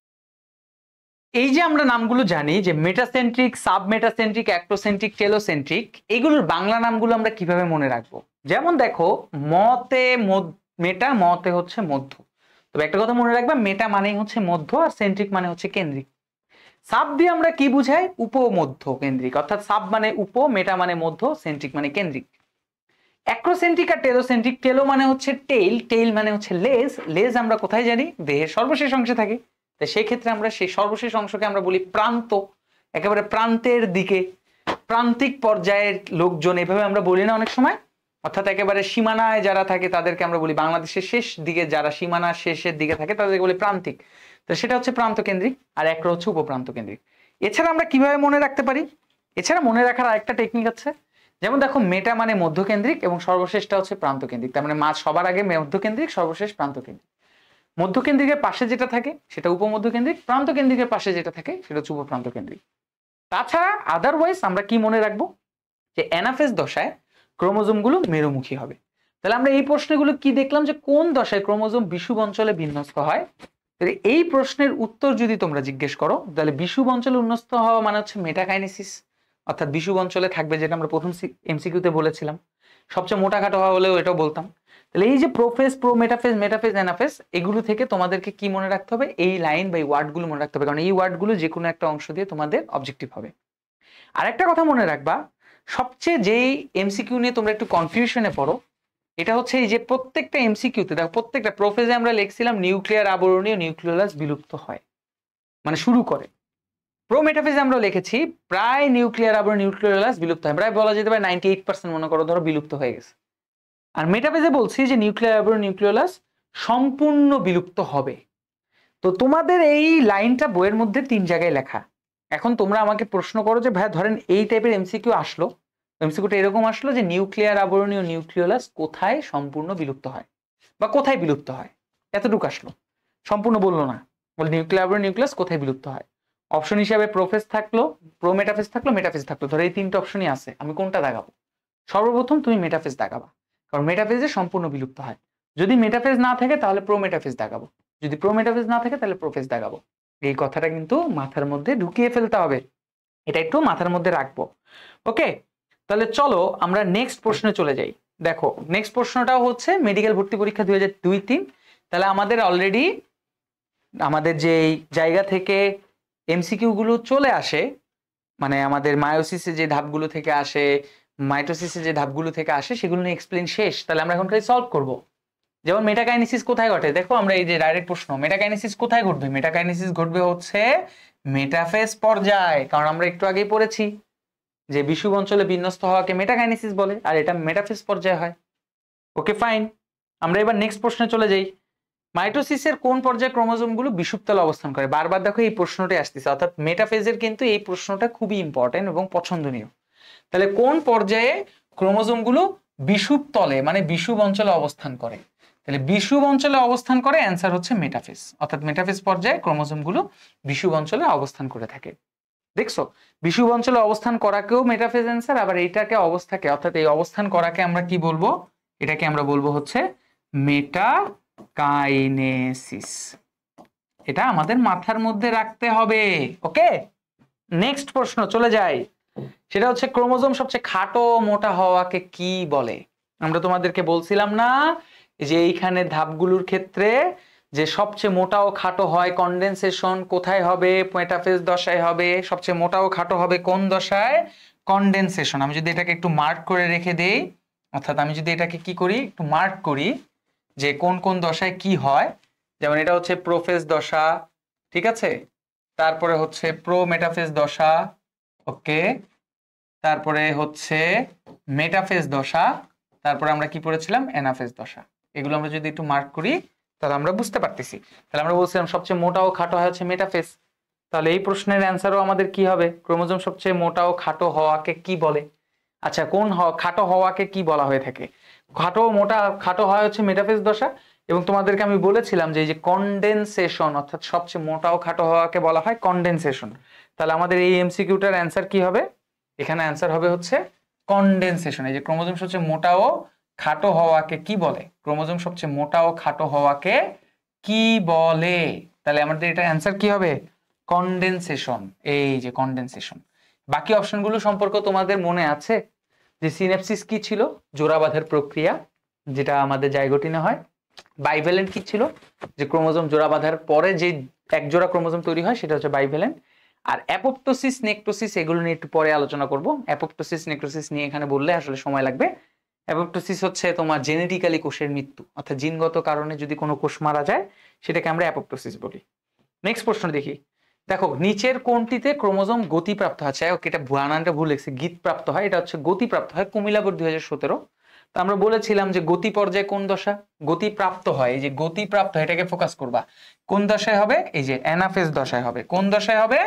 এই যে আমরা নামগুলো জানি যে মেটাসেন্ট্রিক, সাবমেটাসেন্ট্রিক, অ্যাক্রোসেন্ট্রিক, টেলোসেন্ট্রিক, এগুলোর বাংলা নামগুলো আমরা কিভাবে মনে রাখবো? যেমন দেখো, মতে মেটা, মতে হচ্ছে মধ্য। তবে একটা কথা মনে রাখবা, মেটা মানেই হচ্ছে মধ্য, আর সেন্ট্রিক মানে হচ্ছে কেন্দ্রিক। সাব দিয়ে আমরা কি বুঝাই? উপমধ্য কেন্দ্রিক, অর্থাৎ সাব মানে উপ, মেটা মানে মধ্য, সেন্ট্রিক মানে কেন্দ্রিক। অ্যাক্রোসেন্ট্রিক আর টেলোসেন্ট্রিক, টেলো মানে হচ্ছে টেইল, টেইল মানে হচ্ছে লেজ, লেজ আমরা কোথায় জানি? দেহের সর্বশেষ অংশে থাকে। তো সেই ক্ষেত্রে আমরা সেই সর্বশেষ অংশকে আমরা বলি প্রান্ত, একেবারে প্রান্তের দিকে, প্রান্তিক পর্যায়ের লোকজন, এভাবে আমরা বলি না অনেক সময়? অর্থাৎ একেবারে সীমানায় যারা থাকে তাদেরকে আমরা বলি, বাংলাদেশের শেষ দিকে যারা সীমানার শেষের দিকে থাকে তাদেরকে বলি প্রান্তিক। তো সেটা হচ্ছে প্রান্ত কেন্দ্রিক, আর একটা হচ্ছে উপপ্রান্ত কেন্দ্রিক। এছাড়া আমরা কিভাবে মনে রাখতে পারি? এছাড়া মনে রাখার আরেকটা টেকনিক আছে। যেমন দেখো, মেটা মানে মধ্যকেন্দ্রিক এবং সর্বশেষটা হচ্ছে প্রান্তকেন্দ্রিক, তার মানে সবার আগে মধ্যকেন্দ্রিক, সর্বশেষ প্রান্তকেন্দ্রিক। মধ্যকেন্দ্রিকের পাশে যেটা থাকে সেটা উপমধ্যকেন্দ্রিক, প্রান্তকেন্দ্রিকের পাশে যেটা থাকে সেটা হচ্ছে উপপ্রান্তকেন্দ্রিক। তাছাড়া আদারওয়াইজ আমরা কি মনে রাখবো? যে অ্যানাফেজ দশায় ক্রোমোজোম গুলো মেরুমুখী হবে। তাহলে আমরা এই প্রশ্নগুলো কি দেখলাম, যে কোন দশায় ক্রোমোজোম বিষুব অঞ্চলে বিন্যস্ত হয়। এই প্রশ্নের উত্তর যদি তোমরা জিজ্ঞেস করো, তাহলে বিষুব অঞ্চলে উন্নত হওয়া মানে হচ্ছে মেটাকাইনেসিস, অর্থাৎ বিষুব অঞ্চলে থাকবে, যেটা আমরা প্রথম এমসিকিউতে বলেছিলাম। সবচেয়ে মোটাখাটো হওয়া হলেও এটাও বলতাম। তাহলে এই যে prophase, pro metaphase, metaphase, anaphase, এগুলো থেকে তোমাদেরকে কি মনে রাখতে হবে? এই লাইন বা এই ওয়ার্ডগুলো মনে রাখতে হবে, কারণ এই ওয়ার্ডগুলো যে কোনো একটা অংশ দিয়ে তোমাদের অবজেক্টিভ হবে। আরেকটা কথা মনে রাখবা, সবচেয়ে যেই এমসিকিউ নিয়ে তোমরা একটু কনফিউশনে পড়ো, এটা হচ্ছে এই যে প্রত্যেকটা এমসিকিউতে দেখো, প্রত্যেকটা প্রোফেজে আমরা লিখছিলাম নিউক্লিয়ার আবরণী ও নিউক্লিওলাস বিলুপ্ত হয়, মানে শুরু করে। প্রো মেটাফেজে আমরা লিখেছি প্রায় নিউক্লিয়ার আবরণী নিউক্লিওলাস বিলুপ্ত হয়, প্রায় বলা যেতে পারে 98% মনে করো, ধরো বিলুপ্ত হয়ে গেছে। আর মেটাফেজে বলছি যে নিউক্লিয়ার আবরণী নিউক্লিওলাস সম্পূর্ণ বিলুপ্ত হবে। তো তোমাদের এই লাইনটা বইয়ের মধ্যে 3 জায়গায় লেখা। এখন তোমরা আমাকে প্রশ্ন করো যে ভাই ধরেন এই টাইপের এমসিকিউ আসলো, এমসিকিউটা এরকম আসলো যে নিউক্লিয়ার আবরণী ও নিউক্লিওলাস কোথায় সম্পূর্ণ বিলুপ্ত হয় বা কোথায় বিলুপ্ত হয়, এতটুকু আসলো, সম্পূর্ণ বললো না, বল নিউক্লিয়ার আবরণী নিউক্লিয়াস কোথায় বিলুপ্ত হয়। অপশন হিসাবে প্রোফেজ থাকলো, প্রো মেটাফেজ থাকলো, মেটাফেজ থাকলো, ধরো এই 3টে অপশনই আছে, আমি কোনটা দাগাবো? সর্বপ্রথম তুমি মেটাফেজ দাগাবা, কারণ মেটাফেজে সম্পূর্ণ বিলুপ্ত হয়। যদি মেটাফেজ না থাকে তাহলে প্রো মেটাফেজ দাগাবো, যদি প্রো মেটাফেজ না থাকে তাহলে প্রোফেজ দাগাবো। এই কথাটা কিন্তু মাথার মধ্যে ঢুকিয়ে ফেলতে হবে, এটা একটু মাথার মধ্যে রাখবো। ওকে, তাহলে চলো আমরা নেক্সট প্রশ্নে চলে যাই। দেখো নেক্সট প্রশ্নটাও হচ্ছে মেডিকেল ভর্তি পরীক্ষা 2002-03। তাহলে আমাদের অলরেডি আমাদের যে জায়গা থেকে এমসিকিউ গুলো চলে আসে, মানে আমাদের মায়োসিসে যে ধাপগুলো থেকে আসে, মাইটোসিসে যে ধাপগুলো থেকে আসে, সেগুলো নিয়ে এক্সপ্লেন শেষ। তাহলে আমরা এখন খালি সলভ করব। যেমন মেটাকাইনেসিস কোথায় ঘটে, দেখো আমরা এই যে ডাইরেক্ট প্রশ্ন, মেটাকাইনেসিস কোথায় ঘটবে? মেটাকাইনেসিস ঘটবে হচ্ছে মেটাফেজ পর্যায়, কারণ আমরা একটু আগেই পড়েছি যে বিষুব অঞ্চলে বিন্যস্ত হওয়াকে মেটাকাইনেসিস বলে, আর এটা মেটাফেজ পর্যায়ে হয়। ওকে ফাইন, আমরা এবার নেক্সট প্রশ্নে চলে যাই। মাইটোসিসের কোন পর্যায়ে ক্রোমোজোমগুলো বিষুবতলে অবস্থান করে? বারবার দেখো এই প্রশ্নটাই আসতেছে, অর্থাৎ মেটাফেজের কিন্তু এই প্রশ্নটা খুবই ইম্পর্টেন্ট এবং পছন্দনীয়। তাহলে কোন পর্যায়ে ক্রোমোজোমগুলো বিষুবতলে মানে বিষুব অঞ্চলে অবস্থান করে? তাহলে বিষুব অঞ্চলে অবস্থান করে, অ্যান্সার হচ্ছে মেটাফেজ, অর্থাৎ মেটাফেজ পর্যায়ে ক্রোমোজোমগুলো বিষুব অঞ্চলে অবস্থান করে থাকে। দেখছো, বিষুব অঞ্চলে অবস্থান করাকেও মেটাফেজ অ্যান্সার, আবার এইটাকে অবস্থাকে, অর্থাৎ এই অবস্থান করাকে আমরা কি বলবো? এটাকে আমরা বলবো হচ্ছে মেটাকাইনেসিস। এটা আমাদের মাথার মধ্যে রাখতে হবে। ওকে, নেক্সট প্রশ্ন চলে যাই। সেটা হচ্ছে ক্রোমোজোম সবচেয়ে খাটো মোটা হওয়াকে কি বলে? আমরা তোমাদেরকে বলছিলাম না যে এইখানে ধাপগুলোর ক্ষেত্রে যে সবচেয়ে মোটা ও খাটো হয় কনডেনসেশন কোথায় হবে? মেটাফেজ দশায় হবে। সবচেয়ে মোটা ও খাটো হবে কোন দশায়? কনডেনসেশন। আমি যদি এটাকে একটু মার্ক করে রেখে দেই, অর্থাৎ আমি যদি এটাকে কি করি, একটু মার্ক করি যে কোন কোন দশায় কি হয়, যেমন এটা হচ্ছে প্রোফেজ দশা, ঠিক আছে, তারপরে হচ্ছে প্রো মেটাফেজ দশা, ওকে, তারপরে হচ্ছে মেটাফেজ দশা, তারপরে আমরা কি পড়েছিলাম? অ্যানাফেজ দশা। এগুলো আমরা যদি একটু মার্ক করি তাহলে আমরা বুঝতে পারতেছি। তাহলে আমরা বলছিলাম সবচেয়ে মোটা ও খাটো হয় হচ্ছে মেটাফেজ। তাহলে এই প্রশ্নের অ্যান্সারও আমাদের কি হবে? ক্রোমোজোম সবচেয়ে মোটা ও খাটো হওয়াকে কি বলে? আচ্ছা, কোন খাটো হওয়াকে কি বলা হয়ে থাকে? খাটো মোটা খাটো হয় হচ্ছে মেটাফেজ দশা। এবং তোমাদেরকে আমি বলেছিলাম যে এই যে কনডেনসেশন, অর্থাৎ সবচেয়ে মোটা ও খাটো হওয়াকে বলা হয় কনডেনসেশন। তাহলে আমাদের এই এমসিকিউটার অ্যান্সার কি হবে? এখানে অ্যান্সার হবে হচ্ছে কনডেনসেশন। এই যে ক্রোমোজোম সবচেয়ে মোটা ও খাটো হওয়াকে কি বলে? ক্রোমোজোম সবচেয়ে মোটা ও খাটো হওয়াকে কি বলে? তাহলে আমাদের এটা অ্যান্সার কি হবে? কনডেনসেশন। এই যে কনডেনসেশন। বাকি অপশনগুলো সম্পর্কে তোমাদের মনে আছে যে সিনেপসিস কি ছিল? জোড়া বাঁধার প্রক্রিয়া, যেটা আমাদের জাইগোটিনে হয়। বাইভ্যালেন্ট কি ছিল? যে ক্রোমোজোম জোড়া বাঁধার পরে যে এক জোড়া ক্রোমোজোম তৈরি হয় সেটা হচ্ছে বাইভ্যালেন্ট। আর অ্যাপোপ্টোসিস নেক্টোসিস এগুলো নিয়ে একটু পরে আলোচনা করব। অ্যাপোপ্টোসিস নেক্টোসিস নিয়ে এখানে বললে আসলে সময় লাগবে। অ্যাপোপ্টোসিস হচ্ছে তোমার জেনেটিক্যালি কোষের মৃত্যু, অর্থাৎ জিনগত কারণে যদি কোনো কোষ মারা যায় সেটাকে আমরা অ্যাপোপ্টোসিস বলি। নেক্সট প্রশ্ন দেখি। দেখো নিচের কোনটিতে ক্রোমোজোম গতিপ্রাপ্ত হয়? ওকে, এটা বানানটা ভুল লিখছি, গীতপ্রাপ্ত হয়, এটা হচ্ছে গতিপ্রাপ্ত হয়। কুমিল্লা বোর্ড 2017। তো আমরা বলেছিলাম যে গতি পর্যায়ে কোন দশা? গতিপ্রাপ্ত হয়। এই যে গতিপ্রাপ্ত, এটাকে ফোকাস করবা। কোন দশায় হবে? এই যে অ্যানাফেজ দশায় হবে। কোন দশায় হবে?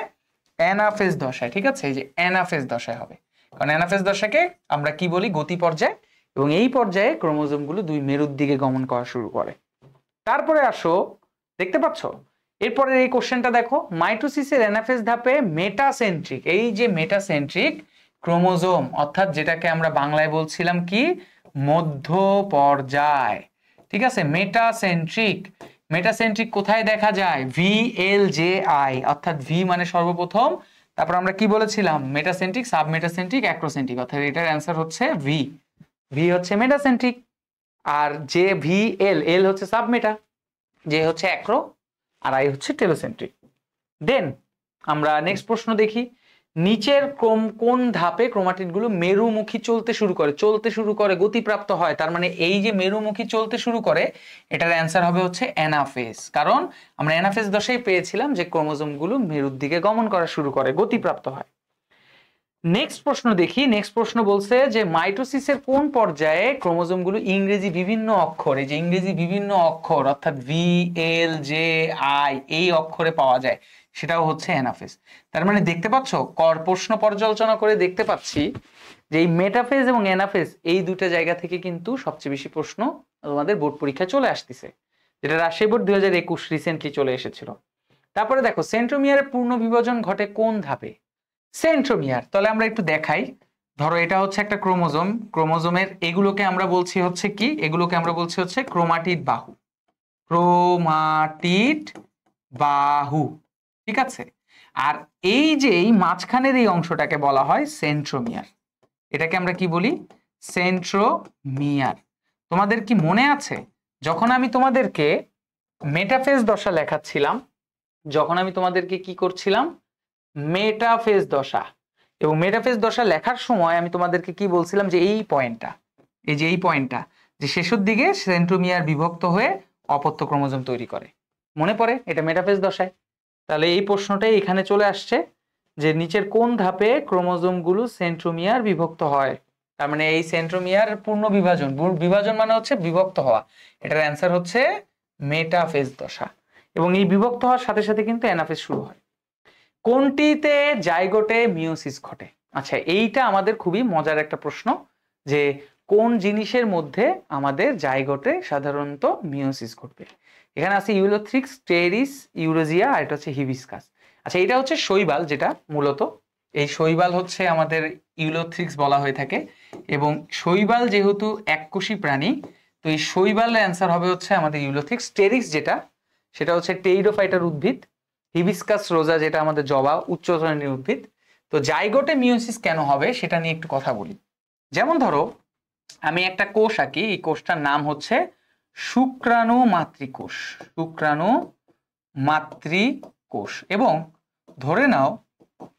অ্যানাফেজ দশায়, ঠিক আছে, এই যে অ্যানাফেজ দশায় হবে। কারণ অ্যানাফেজ দশাকে আমরা কি বলি? গতি পর্যায়। এবং এই পর্যায়ে ক্রোমোজোম গুলো দুই মেরুর দিকে গমন করা শুরু করে। তারপরে আসো, দেখতে পাচ্ছ এরপরে এই কোশ্চেনটা দেখো, মাইটোসিসের অ্যানাফেজ ধাপে মেটাসেন্ট্রিক, এই যে মেটাসেন্ট্রিক ক্রোমোজোম, অর্থাৎ যেটাকে আমরা বাংলায় বলছিলাম কি? মধ্য পর্যায়, ঠিক আছে, মেটাসেন্ট্রিক। মেটাসেন্ট্রিক কোথায় দেখা যায়? VLJI, অর্থাৎ ভি মানে সর্বপ্রথম, তারপর আমরা কি বলেছিলাম? মেটাসেন্ট্রিক, সাবমেটাসেন্ট্রিক, অ্যাক্রোসেন্ট্রিক, অর্থাৎ এটার অ্যান্সার হচ্ছে ভি। ভি হচ্ছে মেটাসেন্ট্রিক, আর যে এল হচ্ছে সাবমেটা, যে হচ্ছে অ্যাক্রো, আর আই হচ্ছে টেলোসেন্ট্রিক। দেন আমরা নেক্সট প্রশ্ন দেখি। নিচের কোন ধাপে ক্রোমাটিড গুলো মেরুমুখী চলতে শুরু করে গতিপ্রাপ্ত হয়? তার মানে এই যে মেরুমুখী চলতে শুরু করে, এটার অ্যান্সার হবে হচ্ছে অ্যানাফেজ। কারণ আমরা অ্যানাফেজ দশায় পেয়েছিলাম যে ক্রোমোজোম গুলো মেরুর দিকে গমন করা শুরু করে, গতিপ্রাপ্ত হয়। নেক্সট প্রশ্ন দেখি। নেক্সট প্রশ্ন বলছে যে মাইটোসিসের কোন পর্যায়ে ক্রোমোজোম গুলো ইংরেজি বিভিন্ন অক্ষর, এই যে ইংরেজি বিভিন্ন অক্ষর অর্থাৎ VLJI এই অক্ষরে পাওয়া যায়, সেটাও হচ্ছে অ্যানাফেজ। তার মানে দেখতে পাচ্ছ, প্রশ্ন পর্যালোচনা করে দেখতে পাচ্ছি যে এই মেটাফেজ এবং অ্যানাফেজ এই দুটো জায়গা থেকে কিন্তু সবচেয়ে বেশি প্রশ্ন তোমাদের বোর্ড পরীক্ষায় চলে আসতেছে, যেটা রাজশাহী বোর্ড 2021 রিসেন্টলি চলে এসেছিল। তারপরে দেখো সেন্ট্রোমিয়ারের পূর্ণ বিভাজন ঘটে কোন ধাপে? সেন্ট্রোমিয়ার, তাহলে আমরা একটু দেখাই। ধরো এটা হচ্ছে একটা ক্রোমোজোম, ক্রোমোজোমের এগুলোকে আমরা বলছি হচ্ছে কি? এগুলোকে আমরা বলছি হচ্ছে ক্রোমাটিড বাহু, ক্রোমাটিড বাহু, ঠিক আছে। আর এই যে এই মাঝখানের এই অংশটাকে বলা হয় সেন্ট্রোমিয়ার। এটাকে আমরা কি বলি? সেন্ট্রোমিয়ার। তোমাদের কি মনে আছে যখন আমি তোমাদেরকে মেটাফেজ দশা লেখাচ্ছিলাম, যখন আমি তোমাদেরকে কি করছিলাম, মেটাফেজ দশা, এবং মেটাফেজ দশা লেখার সময় আমি তোমাদেরকে কি বলছিলাম যে এই পয়েন্টটা, এই যে এই পয়েন্টটা, যে শেষের দিকে সেন্ট্রোমিয়ার বিভক্ত হয়ে অপত্য ক্রোমোজোম তৈরি করে, মনে পড়ে? এটা মেটাফেজ দশায়। তাহলে এই প্রশ্নটাই এখানে চলে আসছে যে নিচের কোন ধাপে ক্রোমোজোমগুলো সেন্ট্রোমিয়ার বিভক্ত হয়। তার মানে এই সেন্ট্রোমিয়ার পূর্ণ বিভাজন, বিভাজন মানে হচ্ছে বিভক্ত হওয়া, এটার অ্যান্সার হচ্ছে মেটাফেজ দশা। এবং এই বিভক্ত হওয়ার সাথে সাথে কিন্তু অ্যানাফেজ শুরু হয়। কোনটিতে জাইগোটে মিওসিস ঘটে? আচ্ছা, এইটা আমাদের খুবই মজার একটা প্রশ্ন, যে কোন জিনিসের মধ্যে আমাদের জাইগোটে সাধারণত মিওসিস ঘটবে। এখানে আছে ইউলোথ্রিক্স, টেরিস, ইউরোজিয়া, আর এটা হচ্ছে হিবিস্কাস। আচ্ছা, এটা হচ্ছে শৈবাল, যেটা মূলত এই শৈবাল হচ্ছে আমাদের ইউলোথ্রিক্স বলা হয়ে থাকে। এবং শৈবাল যেহেতু এককোষী প্রাণী, তো এই শৈবালের অ্যান্সার হবে হচ্ছে আমাদের ইউলোথ্রিক্স। টেরিস যেটা, সেটা হচ্ছে টেইডোফাইটার উদ্ভিদ। হিবিস্কাস রোজা যেটা আমাদের জবা, উচ্চ শ্রেণীর উদ্ভিদ। তো জাইগোটে মিওসিস কেন হবে সেটা নিয়ে একটু কথা বলি। যেমন ধরো আমি একটা কোষ আঁকি, এই কোষটার নাম হচ্ছে শুক্রাণু মাতৃকোষ, শুক্রাণু মাতৃকোষ। এবং ধরে নাও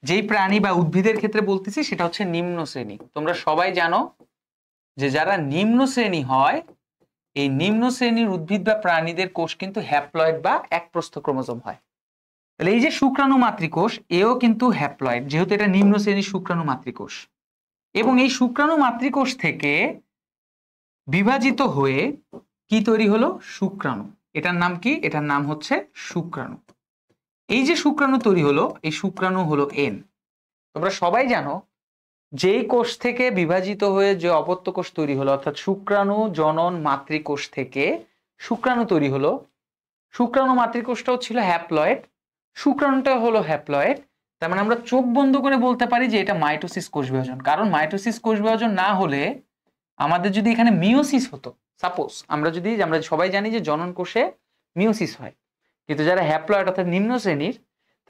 যেই প্রাণী বা উদ্ভিদের ক্ষেত্রে বলতেছি সেটা হচ্ছে নিম্ন শ্রেণী। তোমরা সবাই জানো যে যারা নিম্ন শ্রেণী হয়, এই নিম্ন শ্রেণীর উদ্ভিদ বা প্রাণীদের কোষ কিন্তু হ্যাপ্লয়েড বা একপ্রস্থ ক্রোমোজোম হয়। তাহলে এই যে শুক্রাণু মাতৃকোষ, এও কিন্তু হ্যাপ্লয়েড, যেহেতু এটা নিম্ন শ্রেণীর শুক্রাণু মাতৃকোষ। এবং এই শুক্রাণু মাতৃকোষ থেকে বিভাজিত হয়ে কি তৈরি হলো? শুক্রাণু। এটার নাম কি? এটার নাম হচ্ছে শুক্রাণু। এই যে শুক্রাণু তৈরি হলো, এই শুক্রাণু হলো এন। তোমরা সবাই জানো যেই কোষ থেকে বিভাজিত হয়ে যে অপত্য কোষ তৈরি হলো, অর্থাৎ শুক্রাণু জনন মাতৃকোষ থেকে শুক্রাণু তৈরি হলো, শুক্রাণু মাতৃকোষটাও ছিল হ্যাপ্লয়েড, শুক্রাণুটা হলো হ্যাপ্লয়েড। তার মানে আমরা চোখ বন্ধ করে বলতে পারি যে এটা মাইটোসিস কোষ বিভাজন। কারণ মাইটোসিস কোষ বিভাজন না হলে আমাদের যদি এখানে মিওসিস হতো, সাপোজ আমরা সবাই জানি যে জনন কোষে মিওসিস হয়, কিন্তু যারা হ্যাপ্লয়েড অর্থাৎ নিম্ন শ্রেণীর,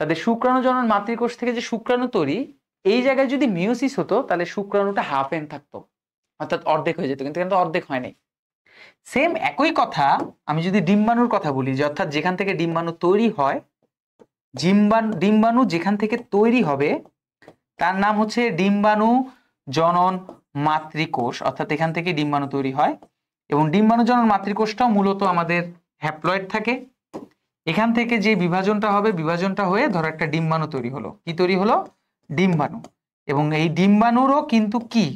তাদের শুক্রাণু জনন মাতৃকোষ থেকে যে শুক্রাণু তৈরি, এই জায়গায় যদি মিওসিস হতো তাহলে শুক্রাণুটা হাফ এন থাকতো, অর্থাৎ অর্ধেক হয়ে যেত, কিন্তু অর্ধেক হয় নাই। সেম একই কথা আমি যদি ডিম্বাণুর কথা বলি, যে অর্থাৎ যেখান থেকে ডিম্বাণু তৈরি হয়, ডিম্বাণু যেখান থেকে তৈরি হবে তার নাম হচ্ছে ডিম্বাণু জনন মাতৃকোষ, অর্থাৎ এখান থেকে ডিম্বাণু তৈরি হয়। এবং ডিম্বাণু জনন মাতৃকোষটাও মূলত আমাদের হ্যাপ্লয়েড থাকে। এখান থেকে যে বিভাজনটা হবে, বিভাজনটা হয়ে ধরো একটা ডিম্বাণু তৈরি হলো। কি তৈরি হলো? ডিম্বাণু। এবং এই ডিম্বাণুরও কিন্তু কি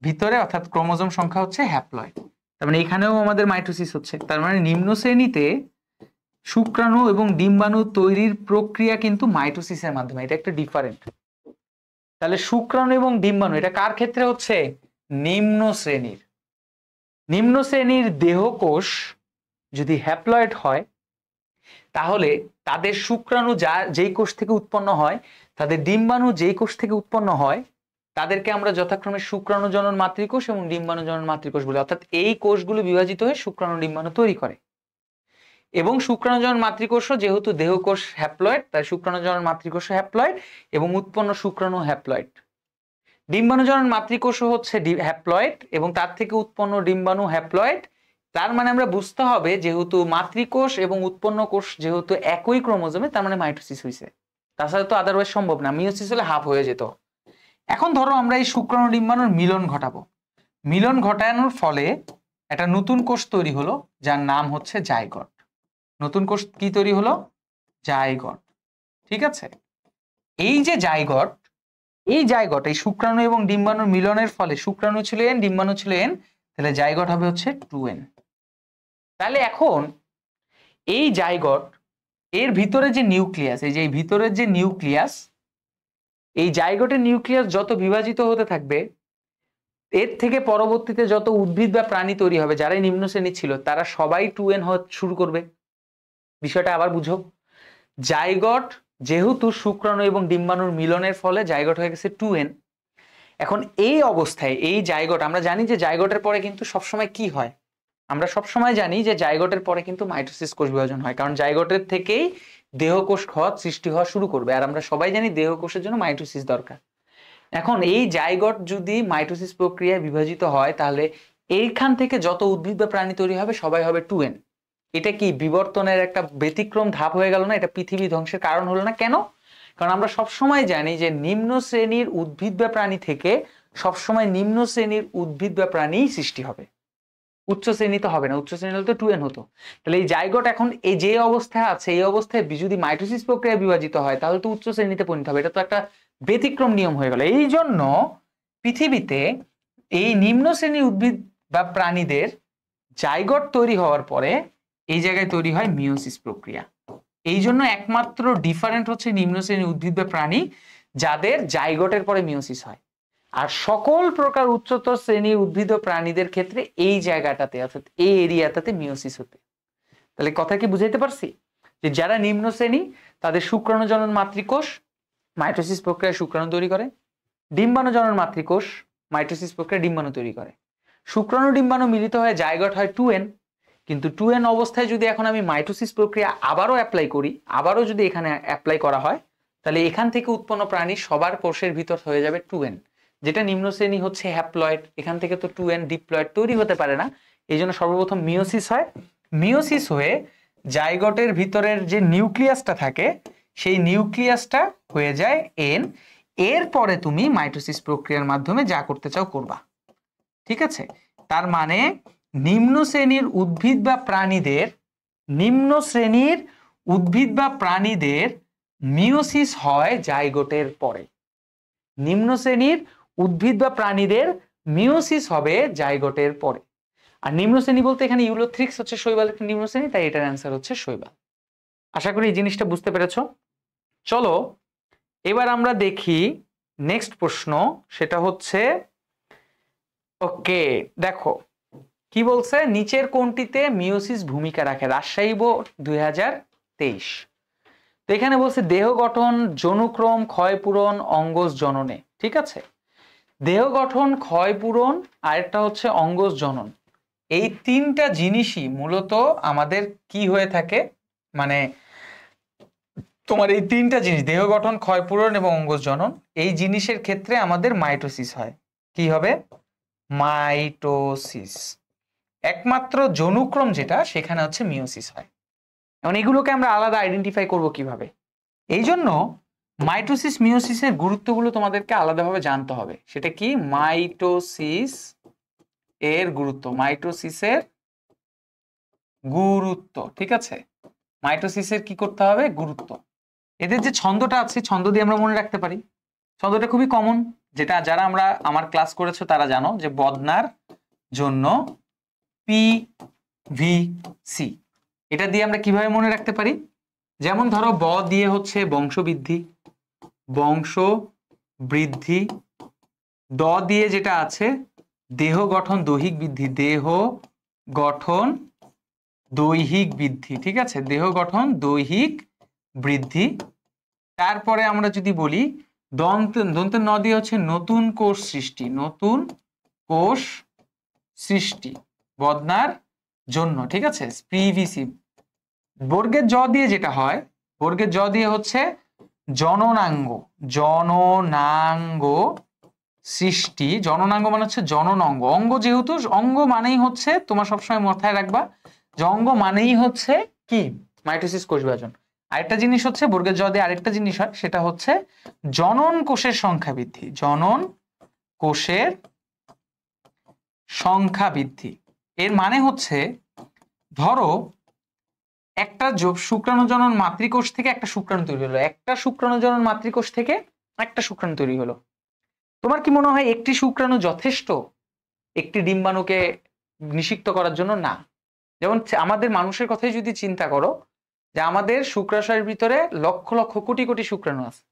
ভিতরে, অর্থাৎ ক্রোমোজোম সংখ্যা হচ্ছে হ্যাপ্লয়েড। তার মানে এখানেও আমাদের মাইটোসিস হচ্ছে। তার মানে নিম্ন শ্রেণীতে শুক্রাণু এবং ডিম্বাণু তৈরির প্রক্রিয়া কিন্তু মাইটোসিসের মাধ্যমে, এটা একটা ডিফারেন্ট। তাহলে শুক্রাণু এবং ডিম্বাণু এটা কার ক্ষেত্রে হচ্ছে? নিম্ন শ্রেণীর। নিম্ন শ্রেণীর দেহকোষ যদি হ্যাপ্লয়েড হয়, তাহলে তাদের শুক্রাণু যেই কোষ থেকে উৎপন্ন হয়, তাদের ডিম্বাণু যেই কোষ থেকে উৎপন্ন হয়, তাদেরকে আমরা যথাক্রমে শুক্রাণু জনন মাতৃকোষ এবং ডিম্বাণু জনন মাতৃকোষ বলি। অর্থাৎ এই কোষগুলো বিভাজিত হয়ে শুক্রাণু ডিম্বাণু তৈরি করে। এবং শুক্রাণু জনন মাতৃকোষও যেহেতু দেহকোষ হ্যাপ্লয়েড, তাই শুক্রাণু জনন মাতৃকোষ হ্যাপ্লয়েড এবং উৎপন্ন শুক্রাণু হ্যাপ্লয়েড। ডিম্বাণু জনন মাতৃকোষও হচ্ছে হ্যাপ্লয়েড এবং তার থেকে উৎপন্ন ডিম্বাণু হ্যাপ্লয়েড। তার মানে আমরা বুঝতে হবে যেহেতু মাতৃকোষ এবং উৎপন্ন কোষ যেহেতু একই ক্রোমোজোমে, তার মানে মাইটোসিস হয়েছে। তাছাড়া তো আদারওয়াইজ সম্ভব না, মিওসিস হলে হাফ হয়ে যেত। এখন ধরো আমরা এই শুক্রাণু ডিম্বাণুর মিলন ঘটাবো। মিলন ঘটানোর ফলে একটা নতুন কোষ তৈরি হলো, যার নাম হচ্ছে জাইগট। নতুন কোষ কি তৈরি হলো? জাইগট। ঠিক আছে। এই যে জাইগট, এই শুক্রাণু এবং ডিম্বাণুর মিলনের ফলে শুক্রাণু ছিল এন, ডিম্বাণু ছিল এন, তাহলে জাইগট হবে হচ্ছে 2n। তাহলে এখন এই জাইগট এর ভিতরে যে নিউক্লিয়াস, এই যে ভিতরের যে নিউক্লিয়াস, এই জাইগটের নিউক্লিয়াস যত বিভাজিত হতে থাকবে, এর থেকে পরবর্তীতে যত উদ্ভিদ বা প্রাণী তৈরি হবে যারা নিম্ন শ্রেণী ছিল, তারা সবাই 2n হওয়া শুরু করবে। বিষয়টা আবার বুঝো। জাইগট যেহেতু শুক্রাণু এবং ডিম্বাণুর মিলনের ফলে জাইগট হয়ে গেছে 2n। এখন এই অবস্থায় এই জাইগট, আমরা জানি যে জাইগটের পরে কিন্তু সবসময় কি হয়? আমরা সব সময় জানি যে জাইগোটের পরে কিন্তু মাইটোসিস কোষ বিভাজন হয়, কারণ জাইগোটের থেকেই দেহকোষ সৃষ্টি হওয়া শুরু করবে, আর আমরা সবাই জানি দেহকোষের জন্য মাইটোসিস দরকার। এখন এই জাইগোট যদি মাইটোসিস প্রক্রিয়ায় বিভাজিত হয়, তাহলে এইখান থেকে যত উদ্ভিদ বা প্রাণী তৈরি হবে সবাই হবে 2n। এটা কি বিবর্তনের একটা ব্যতিক্রম ধাপ হয়ে গেল না? এটা পৃথিবী ধ্বংসের কারণ হলো না কেন? কারণ আমরা সবসময় জানি যে নিম্ন শ্রেণীর উদ্ভিদ বা প্রাণী থেকে সবসময় নিম্ন শ্রেণীর উদ্ভিদ বা প্রাণী সৃষ্টি হবে, উচ্চ শ্রেণী তো হবে না। উচ্চ শ্রেণী হলে তো 2n হতো। তাহলে এই জাইগোট এখন এই যে অবস্থায় আছে, এই অবস্থায় যদি মাইটোসিস প্রক্রিয়া বিভাজিত হয় তাহলে তো উচ্চ শ্রেণীতে পরিণত হবে। এটা তো একটা ব্যতিক্রম নিয়ম হয়ে গেল। এই জন্য পৃথিবীতে এই নিম্ন শ্রেণীর উদ্ভিদ বা প্রাণীদের জাইগোট তৈরি হওয়ার পরে এই জায়গায় তৈরি হয় মিওসিস প্রক্রিয়া। এই জন্য একমাত্র ডিফারেন্ট হচ্ছে নিম্ন শ্রেণীর উদ্ভিদ বা প্রাণী যাদের জাইগোটের পরে মিওসিস হয়, আর সকল প্রকার উচ্চতর শ্রেণীর উদ্ভিদ ও প্রাণীদের ক্ষেত্রে এই জায়গাটাতে অর্থাৎ এই এরিয়াটাতে মিওসিস হতে। তাহলে কথা কি বুঝাইতে পারছি? যে যারা নিম্ন শ্রেণী তাদের শুক্রাণু জনন মাতৃকোষ মাইটোসিস প্রক্রিয়ায় শুক্রাণু তৈরি করে, ডিম্বাণু জনন মাতৃকোষ মাইটোসিস প্রক্রিয়ায় ডিম্বাণু তৈরি করে, শুক্রাণু ডিম্বাণু মিলিত হয়ে জাইগোট হয় 2n। কিন্তু 2n অবস্থায় যদি এখন আমি মাইটোসিস প্রক্রিয়া আবারও অ্যাপ্লাই করি, আবারও যদি এখানে অ্যাপ্লাই করা হয়, তাহলে এখান থেকে উৎপন্ন প্রাণী সবার কোষের ভিতর হয়ে যাবে 2n, যেটা নিম্ন শ্রেণী হচ্ছে হ্যাপ্লয়েড। এখান থেকে তো 2n ডিপ্লয়েড তৈরি হতে পারে না, এই জন্য সর্বপ্রথম মিওসিস হয়। মিওসিস হয়ে জাইগোটের ভিতরের যে নিউক্লিয়াসটা থাকে সেই নিউক্লিয়াসটা হয়ে যায় n। এরপরে তুমি মাইটোসিস প্রক্রিয়ার মাধ্যমে যা করতে চাও করবা, ঠিক আছে? তার মানে নিম্ন শ্রেণীর উদ্ভিদ বা প্রাণীদের মিওসিস হয় জাইগোটের পরে। নিম্ন শ্রেণীর উদ্ভিদ বা প্রাণীদের মিওসিস হবে জাইগোটের পরে। আর নিম্ন শ্রেণী বলতে এখানে ইউলোথ্রিক্স হচ্ছে শৈবাল একটা নিম্ন শ্রেণী, তাই এটার অ্যান্সার হচ্ছে শৈবাল। আশা করি এই জিনিসটা বুঝতে পেরেছো। চলো এবার আমরা দেখি নেক্সট প্রশ্ন, সেটা হচ্ছে ওকে দেখো কি বলছে, নিচের কোনটিতে মিওসিস ভূমিকা রাখে? রাজশাহী বোর্ড 2023। তো এখানে বলছে দেহ গঠন, যৌনক্রম, ক্ষয়পূরণ, অঙ্গজ জননে। ঠিক আছে, দেহ গঠন, ক্ষয়পূরণ আর একটা হচ্ছে অঙ্গজ জনন। এই তিনটা জিনিসই মূলত আমাদের কি হয়ে থাকে, মানে তোমার এই তিনটা জিনিস দেহ গঠন, ক্ষয়পূরণ এবং অঙ্গজ জনন, এই জিনিসের ক্ষেত্রে আমাদের মাইটোসিস হয়। কি হবে? মাইটোসিস। একমাত্র যৌনক্রম যেটা সেখানে হচ্ছে মিওসিস হয়। এখন এগুলোকে আমরা আলাদা আইডেন্টিফাই করব কিভাবে? এই জন্য মাইটোসিস মিওসিসের গুরুত্বগুলো তোমাদেরকে আলাদাভাবে জানতে হবে। সেটা কি? মাইটোসিস এর গুরুত্ব, মাইটোসিসের গুরুত্ব, ঠিক আছে? মাইটোসিসের কি করতে হবে? গুরুত্ব। এদের যে ছন্দটা আছে, ছন্দ দিয়ে আমরা মনে রাখতে পারি। ছন্দটা খুবই কমন, যেটা যারা আমার ক্লাস করেছো তারা জানো, যে বদনার জন্য PVC। এটা দিয়ে আমরা কিভাবে মনে রাখতে পারি? যেমন ধরো ব দিয়ে হচ্ছে বংশবৃদ্ধি, দ দিয়ে যেটা আছে দেহ গঠন দৈহিক বৃদ্ধি, দেহ গঠন দৈহিক বৃদ্ধি, ঠিক আছে? দেহ গঠন দৈহিক বৃদ্ধি। তারপরে আমরা যদি বলি দন্তের ন দিয়ে হচ্ছে নতুন কোষ সৃষ্টি, নতুন কোষ সৃষ্টি বদনার জন্য, ঠিক আছে? PVC। বর্গের জ দিয়ে যেটা হয়, বর্গের জ দিয়ে হচ্ছে জননাঙ্গ, জননাঙ্গ সৃষ্টি। জননাঙ্গ মানে হচ্ছে জনন অঙ্গ। অঙ্গ যেহেতু অঙ্গ মানেই হচ্ছে, তোমার সবসময় মাথায় রাখবা যে অঙ্গ মানেই হচ্ছে কি? মাইটোসিস কোষ বিভাজন। আরেকটা জিনিস হচ্ছে বর্গের জ দিয়ে আরেকটা জিনিস হয়, সেটা হচ্ছে জনন কোষের সংখ্যা বৃদ্ধি, জনন কোষের সংখ্যা বৃদ্ধি। এর মানে হচ্ছে ধরো একটা শুক্রাণু জনন মাতৃকোষ থেকে একটা শুক্রাণু তৈরি হলো, একটা শুক্রাণু জনন মাতৃকোষ থেকে একটা শুক্রাণু তৈরি হলো। তোমার কি মনে হয় একটি শুক্রাণু যথেষ্ট একটি ডিম্বাণুকে নিষিক্ত করার জন্য? না। যেমন আমাদের মানুষের কথাই যদি চিন্তা করো, যে আমাদের শুক্রাশয়ের ভিতরে লক্ষ লক্ষ কোটি কোটি শুক্রাণু আছে।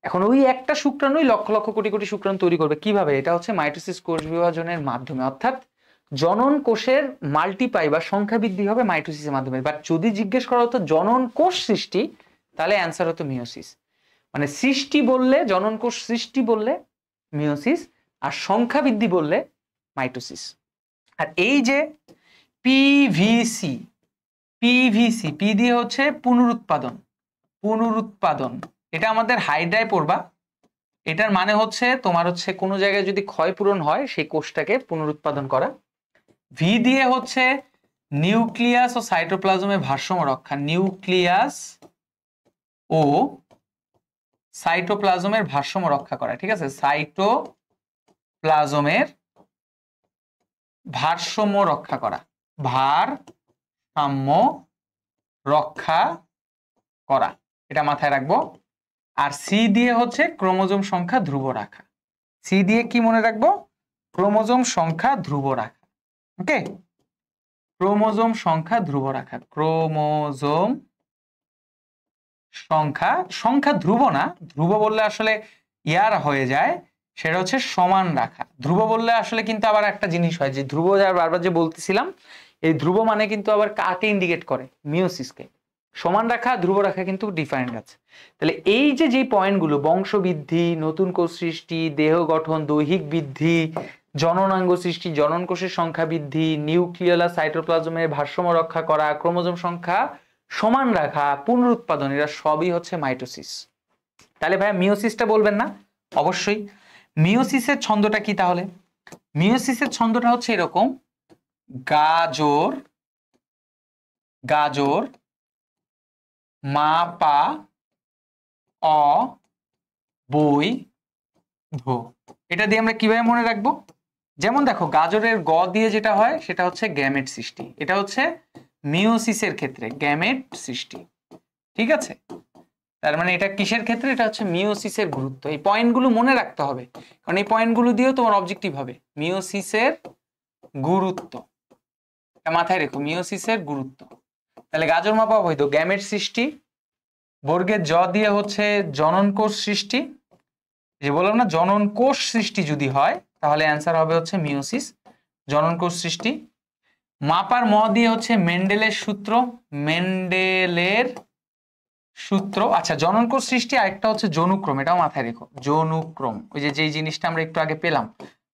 এখন ওই একটা শুক্রাণুই লক্ষ লক্ষ কোটি কোটি শুক্রাণু তৈরি করবে কিভাবে? এটা হচ্ছে মাইটোসিস কোষ বিভাজনের মাধ্যমে, অর্থাৎ জনন কোষের মাল্টিপ্লাই বা সংখ্যা বৃদ্ধি হবে মাইটোসিসের মাধ্যমে। বাট যদি জিজ্ঞেস করা হতো জনন কোষ সৃষ্টি, তাহলে অ্যান্সার হতো মিওসিস। মানে সৃষ্টি বললে, জনন কোষ সৃষ্টি বললে মিওসিস, আর সংখ্যা বৃদ্ধি বললে মাইটোসিস। আর এই যে পিভিসি, পিভিসি, পি দিয়ে হচ্ছে পুনরুৎপাদন, পুনরুৎপাদন, এটা আমাদের হাইড্রায় পড়বা। এটার মানে হচ্ছে তোমার হচ্ছে কোনো জায়গায় যদি ক্ষয়পূরণ হয় সেই কোষটাকে পুনরুৎপাদন করা। ভি দিয়ে হচ্ছে নিউক্লিয়াস ও সাইটোপ্লাজমের ভারসাম্য রক্ষা, নিউক্লিয়াস ও সাইটোপ্লাজমের ভারসাম্য রক্ষা করা, ঠিক আছে, সাইটোপ্লাজমের ভারসাম্য রক্ষা করা, ভারসাম্য রক্ষা করা, এটা মাথায় রাখবো। আর সি দিয়ে হচ্ছে ক্রোমোজোম সংখ্যা ধ্রুব রাখা, সি দিয়ে কি মনে রাখবো, ক্রোমোজোম সংখ্যা ধ্রুব রাখা। ওকে, ক্রোমোজোম সংখ্যা ধ্রুব রাখা, ক্রোমোজোম সংখ্যা, সংখ্যা ধ্রুব না, ধ্রুব বললে আসলে ইয়ার হয়ে যায়, সেটা হচ্ছে সমান রাখা। ধ্রুব বললে আসলে কিন্তু আবার একটা জিনিস হয় যে ধ্রুব যার বারবার যে বলতেছিলাম, এই ধ্রুব মানে কিন্তু আবার কাকে ইন্ডিকেট করে, মিওসিসকে। সমান রাখা ধ্রুব রাখা কিন্তু ডিফারেন্ট আছে। তাহলে এই যে যে পয়েন্টগুলো, বংশবৃদ্ধি, নতুন কোষ সৃষ্টি, দেহ গঠন, দৈহিক বৃদ্ধি, জননাঙ্গ সৃষ্টি, জনন কোষের সংখ্যা বৃদ্ধি, নিউক্লিয়াস সাইটোপ্লাজমের ভারসাম্য রক্ষা করা, ক্রোমোজোম সংখ্যা সমান রাখা, পুনরুৎপাদন, এরা সবই হচ্ছে মাইটোসিস। তাহলে ভাইয়া মিওসিসটা বলবেন না? অবশ্যই। মিওসিসের ছন্দটা কি তাহলে? মিওসিসের ছন্দটা হচ্ছে এরকম, গাজর, গাজর, মা পা অ বই ধো। এটা দিয়ে আমরা কিভাবে মনে রাখবো? যেমন দেখো, গাজরের গ দিয়ে যেটা হয় সেটা হচ্ছে গ্যামেট সৃষ্টি, এটা হচ্ছে মিওসিসের ক্ষেত্রে গ্যামেট সৃষ্টি, ঠিক আছে। তার মানে এটা কিসের ক্ষেত্রে? এটা হচ্ছে মিওসিসের গুরুত্ব। এই পয়েন্টগুলো মনে রাখতে হবে, কারণ এই পয়েন্টগুলো দিয়েও তোমার অবজেক্টিভ হবে। মিওসিসের গুরুত্ব, এটা মাথায় রেখো, মিওসিসের গুরুত্ব। তাহলে গাজর মাপা বৈধ, গ্যামেট সৃষ্টি, বর্গের জ দিয়ে হচ্ছে জনন কোষ সৃষ্টি, যে বললাম না জনন কোষ সৃষ্টি যদি হয় তাহলে অ্যান্সার হবে হচ্ছে মিওসিস, জনন কোষ সৃষ্টি। মাপার ম দিয়ে হচ্ছে মেন্ডেলের সূত্র, মেন্ডেলের সূত্র। আচ্ছা, জনন কোষ সৃষ্টি, আরেকটা হচ্ছে যৌনুক্রম, এটাও মাথায় রেখো, যৌনুক্রম, ওই যে যেই জিনিসটা আমরা একটু আগে পেলাম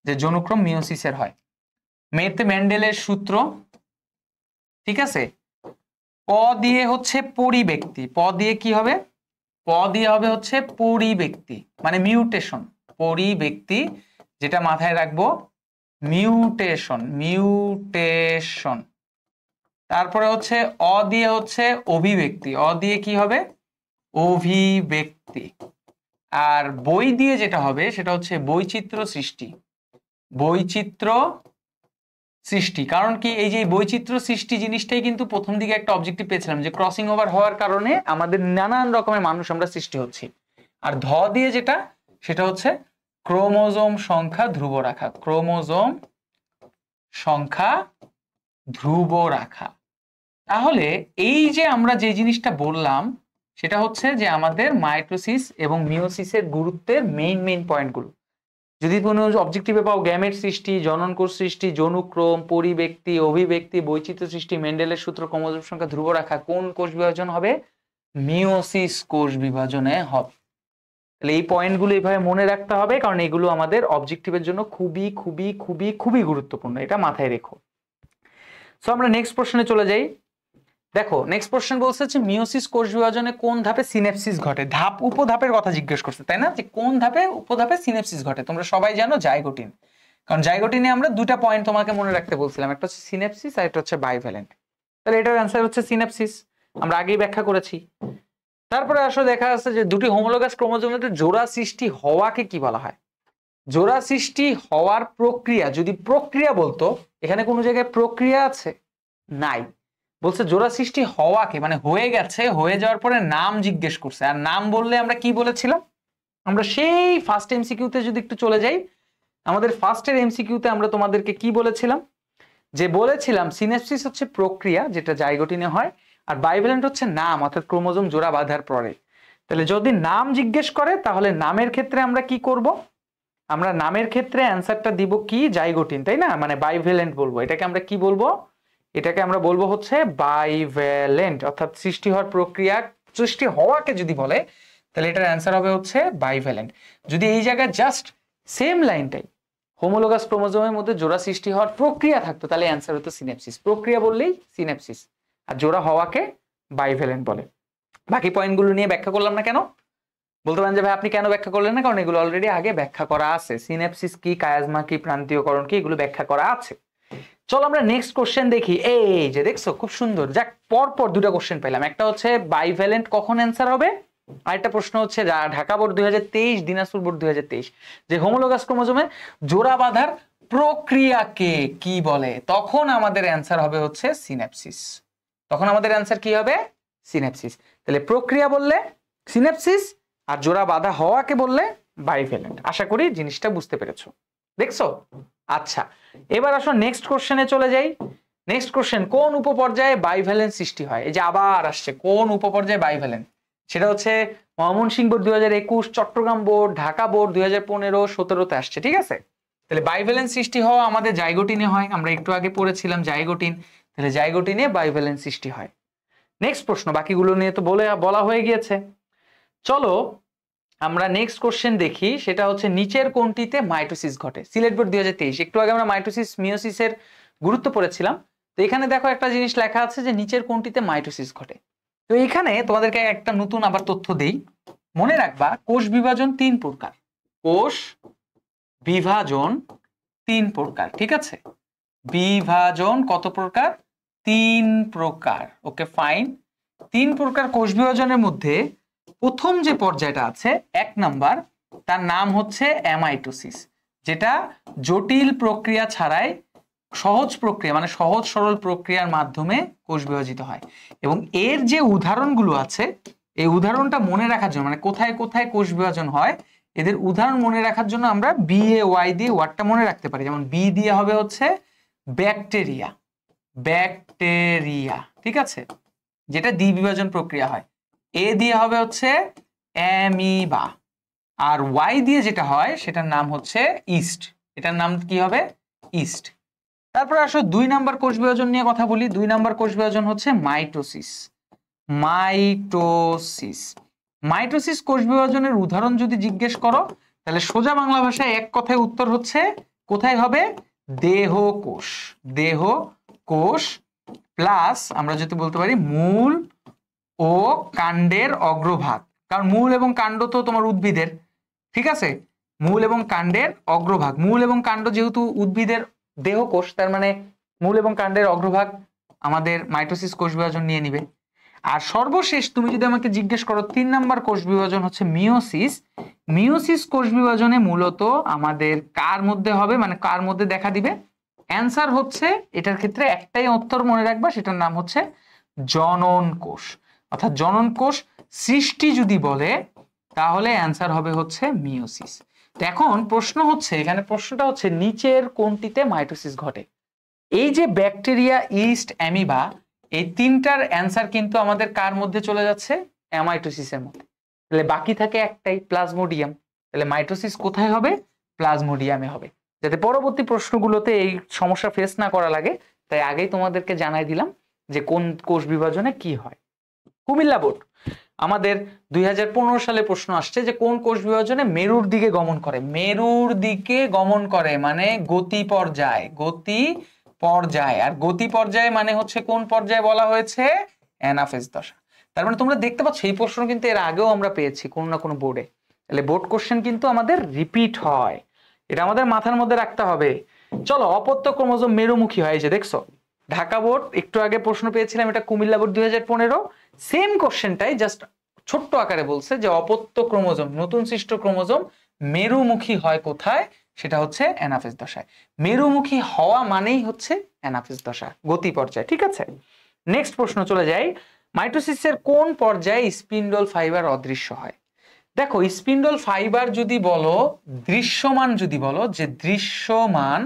যে যৌনুক্রম মিওসিসের হয়। মেতে মেন্ডেলের সূত্র, ঠিক আছে। প দিয়ে হচ্ছে পরিব্যক্তি, প দিয়ে কি হবে? প দিয়ে হবে হচ্ছে পরিব্যক্তি, মানে মিউটেশন, পরিব্যক্তি, যেটা মাথায় রাখবো মিউটেশন, মিউটেশন। তারপরে হচ্ছে অ দিয়ে হচ্ছে অভিব্যক্তি, অ দিয়ে কি হবে? অভিব্যক্তি। আর বই দিয়ে যেটা হবে সেটা হচ্ছে বৈচিত্র্য সৃষ্টি, বৈচিত্র্য সৃষ্টি। কারণ কি, এই যে বৈচিত্র্য সৃষ্টি জিনিসটাই কিন্তু প্রথম দিকে একটা অবজেক্টিভ পেয়েছিলাম, যে ক্রসিং ওভার হওয়ার কারণে আমাদের নানান রকমের মানুষ আমরা সৃষ্টি হচ্ছি। আর ধ দিয়ে যেটা, সেটা হচ্ছে ক্রোমোজোম সংখ্যা ধ্রুব রাখা, ক্রোমোজোম সংখ্যা ধ্রুব রাখা। তাহলে এই যে আমরা যে জিনিসটা বললাম সেটা হচ্ছে যে আমাদের মাইটোসিস এবং মিওসিসের গুরুত্বের মেইন পয়েন্টগুলো। যদি কোনো অবজেক্টিভে পাও, গ্যামেট সৃষ্টি, জনন কোষ সৃষ্টি, যৌনুক্রম, পরিব্যক্তি, অভিব্যক্তি, বৈচিত্র্য সৃষ্টি, মেন্ডেলের সূত্র, ক্রোমোজোম সংখ্যা ধ্রুব রাখা, কোন কোষ বিভাজন হবে? মিওসিস কোষ বিভাজনে হবে। তাহলে এই পয়েন্টগুলো এইভাবে মনে রাখতে হবে, কারণ এগুলো আমাদের অবজেক্টিভের জন্য খুবই খুবই খুবই খুবই গুরুত্বপূর্ণ, এটা মাথায় রেখো। সো আমরা নেক্সট প্রশ্নে চলে যাই। দেখো, নেক্সট প্রশ্ন বলছে যে মিওসিস কোষ বিভাজনে কোন ধাপে সিনেপসিস ঘটে? ধাপ উপধাপের কথা জিজ্ঞেস করছে, তাই না? যে কোন ধাপে উপধাপে সিনেপসিস ঘটে? তোমরা সবাই জানো জাইগোটিন, কারণ জাইগোটিনে আমরা দুটা পয়েন্ট তোমাকে মনে রাখতে বলছিলাম, একটা হচ্ছে সিনেপসিস আর একটা হচ্ছে বাইভ্যালেন্ট। তাহলে এটার অ্যান্সার হচ্ছে সিনেপসিস, আমরা আগেই ব্যাখ্যা করেছি। তারপরে আসলে দেখা যাচ্ছে যে দুটি হোমোলোগাস ক্রোমোজোমের জোড়া সৃষ্টি হওয়াকে কি বলা হয়? জোড়া সৃষ্টি হওয়ার প্রক্রিয়া, যদি প্রক্রিয়া বলতো, এখানে কোনো জায়গায় প্রক্রিয়া আছে? নাই। বলছে জোড়া সৃষ্টি হওয়াকে, মানে হয়ে গেছে, হয়ে যাওয়ার পরে নাম জিজ্ঞেস করছে। আর নাম বললে আমরা কি বলেছিলাম? আমরা সেই ফার্স্ট এমসিকিউতে যদি একটু চলে যাই, আমাদের ফার্স্টের এমসিকিউতে আমরা তোমাদেরকে কি বলেছিলাম? যে বলেছিলাম সিনেপসিস হচ্ছে প্রক্রিয়া যেটা জাইগোটিনে হয়, আর বাইভ্যালেন্ট হচ্ছে নাম, অর্থাৎ ক্রোমোজোম জোড়া বাঁধার পরে। তাহলে যদি নাম জিজ্ঞেস করে তাহলে নামের ক্ষেত্রে আমরা কি করব? আমরা নামের ক্ষেত্রে অ্যান্সারটা দিব কি? জাইগোটিন, তাই না? মানে বাইভ্যালেন্ট বলবো। এটাকে আমরা কি বলবো? এটাকে আমরা বলবো হচ্ছে বাইভ্যালেন্ট, অর্থাৎ সৃষ্টি হওয়ার প্রক্রিয়া, সৃষ্টি হওয়াকে যদি বলে তাহলে এটার অ্যান্সার হবে হচ্ছে বাইভ্যালেন্ট। যদি এই জায়গায় জাস্ট সেম লাইনটাই হোমোলোগাস ক্রোমোজোমের মধ্যে জোড়া সৃষ্টি হওয়ার প্রক্রিয়া থাকতো তাহলে অ্যান্সার হতো সিনেপসিস। প্রক্রিয়া বললেই সিনেপসিস, আর জোড়া হওয়াকে বাইভ্যালেন্ট বলে। বাকি পয়েন্টগুলো নিয়ে ব্যাখ্যা করলাম না কেন? বলতে পারেন যে ভাই আপনি কেন ব্যাখ্যা করলেন না? কারণ এগুলো অলরেডি আগে ব্যাখ্যা করা আছে। সিনেপসিস কি, কায়াজমা কি, প্রান্তীয়করণ কি, এগুলো ব্যাখ্যা করা আছে। চলো আমরা নেক্সট কোশ্চেন দেখি। এই যে দেখছো খুব সুন্দর, যাক পরপর দুটো কোশ্চেন পেলাম। একটা হচ্ছে বাইভ্যালেন্ট কখন অ্যান্সার হবে, আরেকটা প্রশ্ন হচ্ছে ঢাকা বোর্ড 2023, দিনাজপুর বোর্ড 2023, যে হোমোলোগাস ক্রোমোজোমে জোড়া বাঁধার প্রক্রিয়াকে কি বলে, তখন আমাদের অ্যান্সার হবে হচ্ছে সিনেপসিস। তখন আমাদের অ্যান্সার কি হবে? সিনেপসিস। তাহলে প্রক্রিয়া বললে সিনেপসিস, আর জোড়া বাঁধা হওয়াকে বললে বাইভ্যালেন্ট। আশা করি জিনিসটা বুঝতে পেরেছো। দেখছো? আচ্ছা, এবার আসো নেক্সট কোশ্চেনে চলে যাই। নেক্সট কোশ্চেন, কোন উপপর্যায়ে বাইভ্যালেন্ট সৃষ্টি হয়? এই যে আবার আসছে কোন উপপর্যায়ে বাইভ্যালেন্ট, সেটা হচ্ছে Mymensingh board 2021, Chittagong board, Dhaka board 2015, 17তে আসছে। ঠিক আছে, তাহলে বাইভ্যালেন্ট সৃষ্টি হওয়া আমাদের জাইগোটিনে হয়, আমরা একটু আগে পড়েছিলাম জাইগোটিন। তাহলে জাইগোটিনে বাইভ্যালেন্ট সৃষ্টি হয়। নেক্সট প্রশ্ন, বাকিগুলো নিয়ে তো বলা হয়ে গিয়েছে। চলো আমরা নেক্সট কোশ্চেন দেখি, সেটা হচ্ছে নিচের কোনটিতে মাইটোসিস ঘটে? সিলেট বোর্ড 2023, একটু আগে আমরা মাইটোসিস মিওসিসের গুরুত্ব পড়েছিলাম। তো এখানে দেখো একটা জিনিস লেখা আছে যে নিচের কোনটিতে মাইটোসিস ঘটে। তো এখানে তোমাদেরকে একটা নতুন আবার তথ্য দেই, মনে রাখবা কোষ বিভাজন 3 প্রকার। কোষ বিভাজন 3 প্রকার, ঠিক আছে? বিভাজন কত প্রকার? 3 প্রকার। Okay fine. 3 প্রকার কোষ বিভাজনের মধ্যে প্রথম যে পর্যায়টা আছে 1 নাম্বার, তার নাম হচ্ছে অ্যামাইটোসিস, যেটা জটিল প্রক্রিয়া ছাড়াই সহজ প্রক্রিয়া মানে সহজ সরল প্রক্রিয়ার মাধ্যমে কোষ বিভাজিত হয়। এবং এর যে উদাহরণগুলো আছে, এই উদাহরণটা মনে রাখার জন্য, মানে কোথায় কোথায় কোষ বিভাজন হয় এদের উদাহরণ মনে রাখার জন্য আমরা BAY দিয়ে ওয়ার্ডটা মনে রাখতে পারি। যেমন বি দিয়ে হবে হচ্ছে ব্যাকটেরিয়া, ব্যাকটেরিয়া, ঠিক আছে, যেটা দ্বিবিভাজন প্রক্রিয়া হয়। এ দিয়ে হবে হচ্ছে অ্যামিবা, আর ওয়াই দিয়ে যেটা হয় সেটার নাম হচ্ছে ইস্ট, এটার নাম কি হবে? ইস্ট। তারপর আসো 2 নাম্বার কোষ বিভাজন নিয়ে কথা বলি। 2 নাম্বার কোষ বিভাজন হচ্ছে মাইটোসিস। মাইটোসিস, মাইটোসিস কোষ বিভাজনের উদাহরণ যদি জিজ্ঞেস করো তাহলে সোজা বাংলা ভাষায় এক কথায় উত্তর হচ্ছে কোথায় হবে? দেহকোষ। দেহকোষ প্লাস আমরা যদি বলতে পারি মূল ও কাণ্ডের অগ্রভাগ, কারণ মূল এবং কাণ্ড তো তোমার উদ্ভিদের, ঠিক আছে? মূল এবং কাণ্ডের অগ্রভাগ, মূল এবং কাণ্ড যেহেতু উদ্ভিদের দেহকোষ, তার মানে মূল এবং কাণ্ডের অগ্রভাগ আমাদের মাইটোসিস কোষ বিভাজন নিয়ে নিবে। আর সর্বশেষ তুমি যদি আমাকে জিজ্ঞেস করো 3 নাম্বার কোষ বিভাজন হচ্ছে মিওসিস। মিওসিস কোষ বিভাজনে মূলত আমাদের কার মধ্যে হবে, মানে কার মধ্যে দেখা দিবে? অ্যান্সার হচ্ছে এটার ক্ষেত্রে একটাই উত্তর মনে রাখবা, সেটার নাম হচ্ছে জনন কোষ। অর্থাৎ জনন কোষ সৃষ্টি যদি বলে তাহলে অ্যান্সার হবে হচ্ছে মিওসিস। তো এখন প্রশ্ন হচ্ছে, এখানে প্রশ্নটা হচ্ছে নিচের কোনটিতে মাইটোসিস ঘটে? এই যে ব্যাকটেরিয়া, ইস্ট, অ্যামিবা, এই তিনটার অ্যান্সার কিন্তু আমাদের কার মধ্যে চলে যাচ্ছে? অ্যামাইটোসিসের মধ্যে। তাহলে বাকি থাকে একটাই, প্লাজমোডিয়াম। তাহলে মাইটোসিস কোথায় হবে? প্লাজমোডিয়ামে হবে। যাতে পরবর্তী প্রশ্নগুলোতে এই সমস্যা ফেস না করা লাগে, তাই আগেই তোমাদেরকে জানাই দিলাম যে কোন কোষ বিভাজনে কি হয়। কুমিল্লা বোর্ড আমাদের 2015 সালে প্রশ্ন আসছে যে কোন কোষ বিভাজনে মেরুর দিকে গমন করে? মেরুর দিকে গমন করে মানে গতি পর্যায়, গতি পর্যায়। আর গতি পর্যায় মানে হচ্ছে কোন পর্যায়ে বলা হয়েছে? অ্যানাফেজ দশা। তার মানে তোমরা দেখতে পাচ্ছ এই প্রশ্ন কিন্তু এর আগেও আমরা পেয়েছি কোনো না কোনো বোর্ডে। তাহলে বোর্ড কোশ্চেন কিন্তু আমাদের রিপিট হয়, এটা আমাদের মাথার মধ্যে রাখতে হবে। চলো, অপত্য ক্রোমোজোম মেরুমুখী হয়, যে দেখছো ঢাকা বোর্ড একটু আগে প্রশ্ন পেয়েছিলাম, এটা কুমিল্লা বোর্ড 2015, সেম কোশ্চেনটাই জাস্ট ছোট্ট আকারে বলছে যে অপত্য ক্রোমোজোম, নতুন সৃষ্ট ক্রোমোজোম মেরুমুখী হয় কোথায়? সেটা হচ্ছে অ্যানাফেজ দশায়। মেরুমুখী হওয়া মানেই হচ্ছে অ্যানাফেজ দশা, গতি পর্যায়, ঠিক আছে? নেক্সট প্রশ্ন চলে যাই, মাইটোসিসের কোন পর্যায়ে স্পিন্ডল ফাইবার অদৃশ্য হয়? দেখো স্পিন্ডল ফাইবার যদি বলো দৃশ্যমান, যদি বলো যে দৃশ্যমান,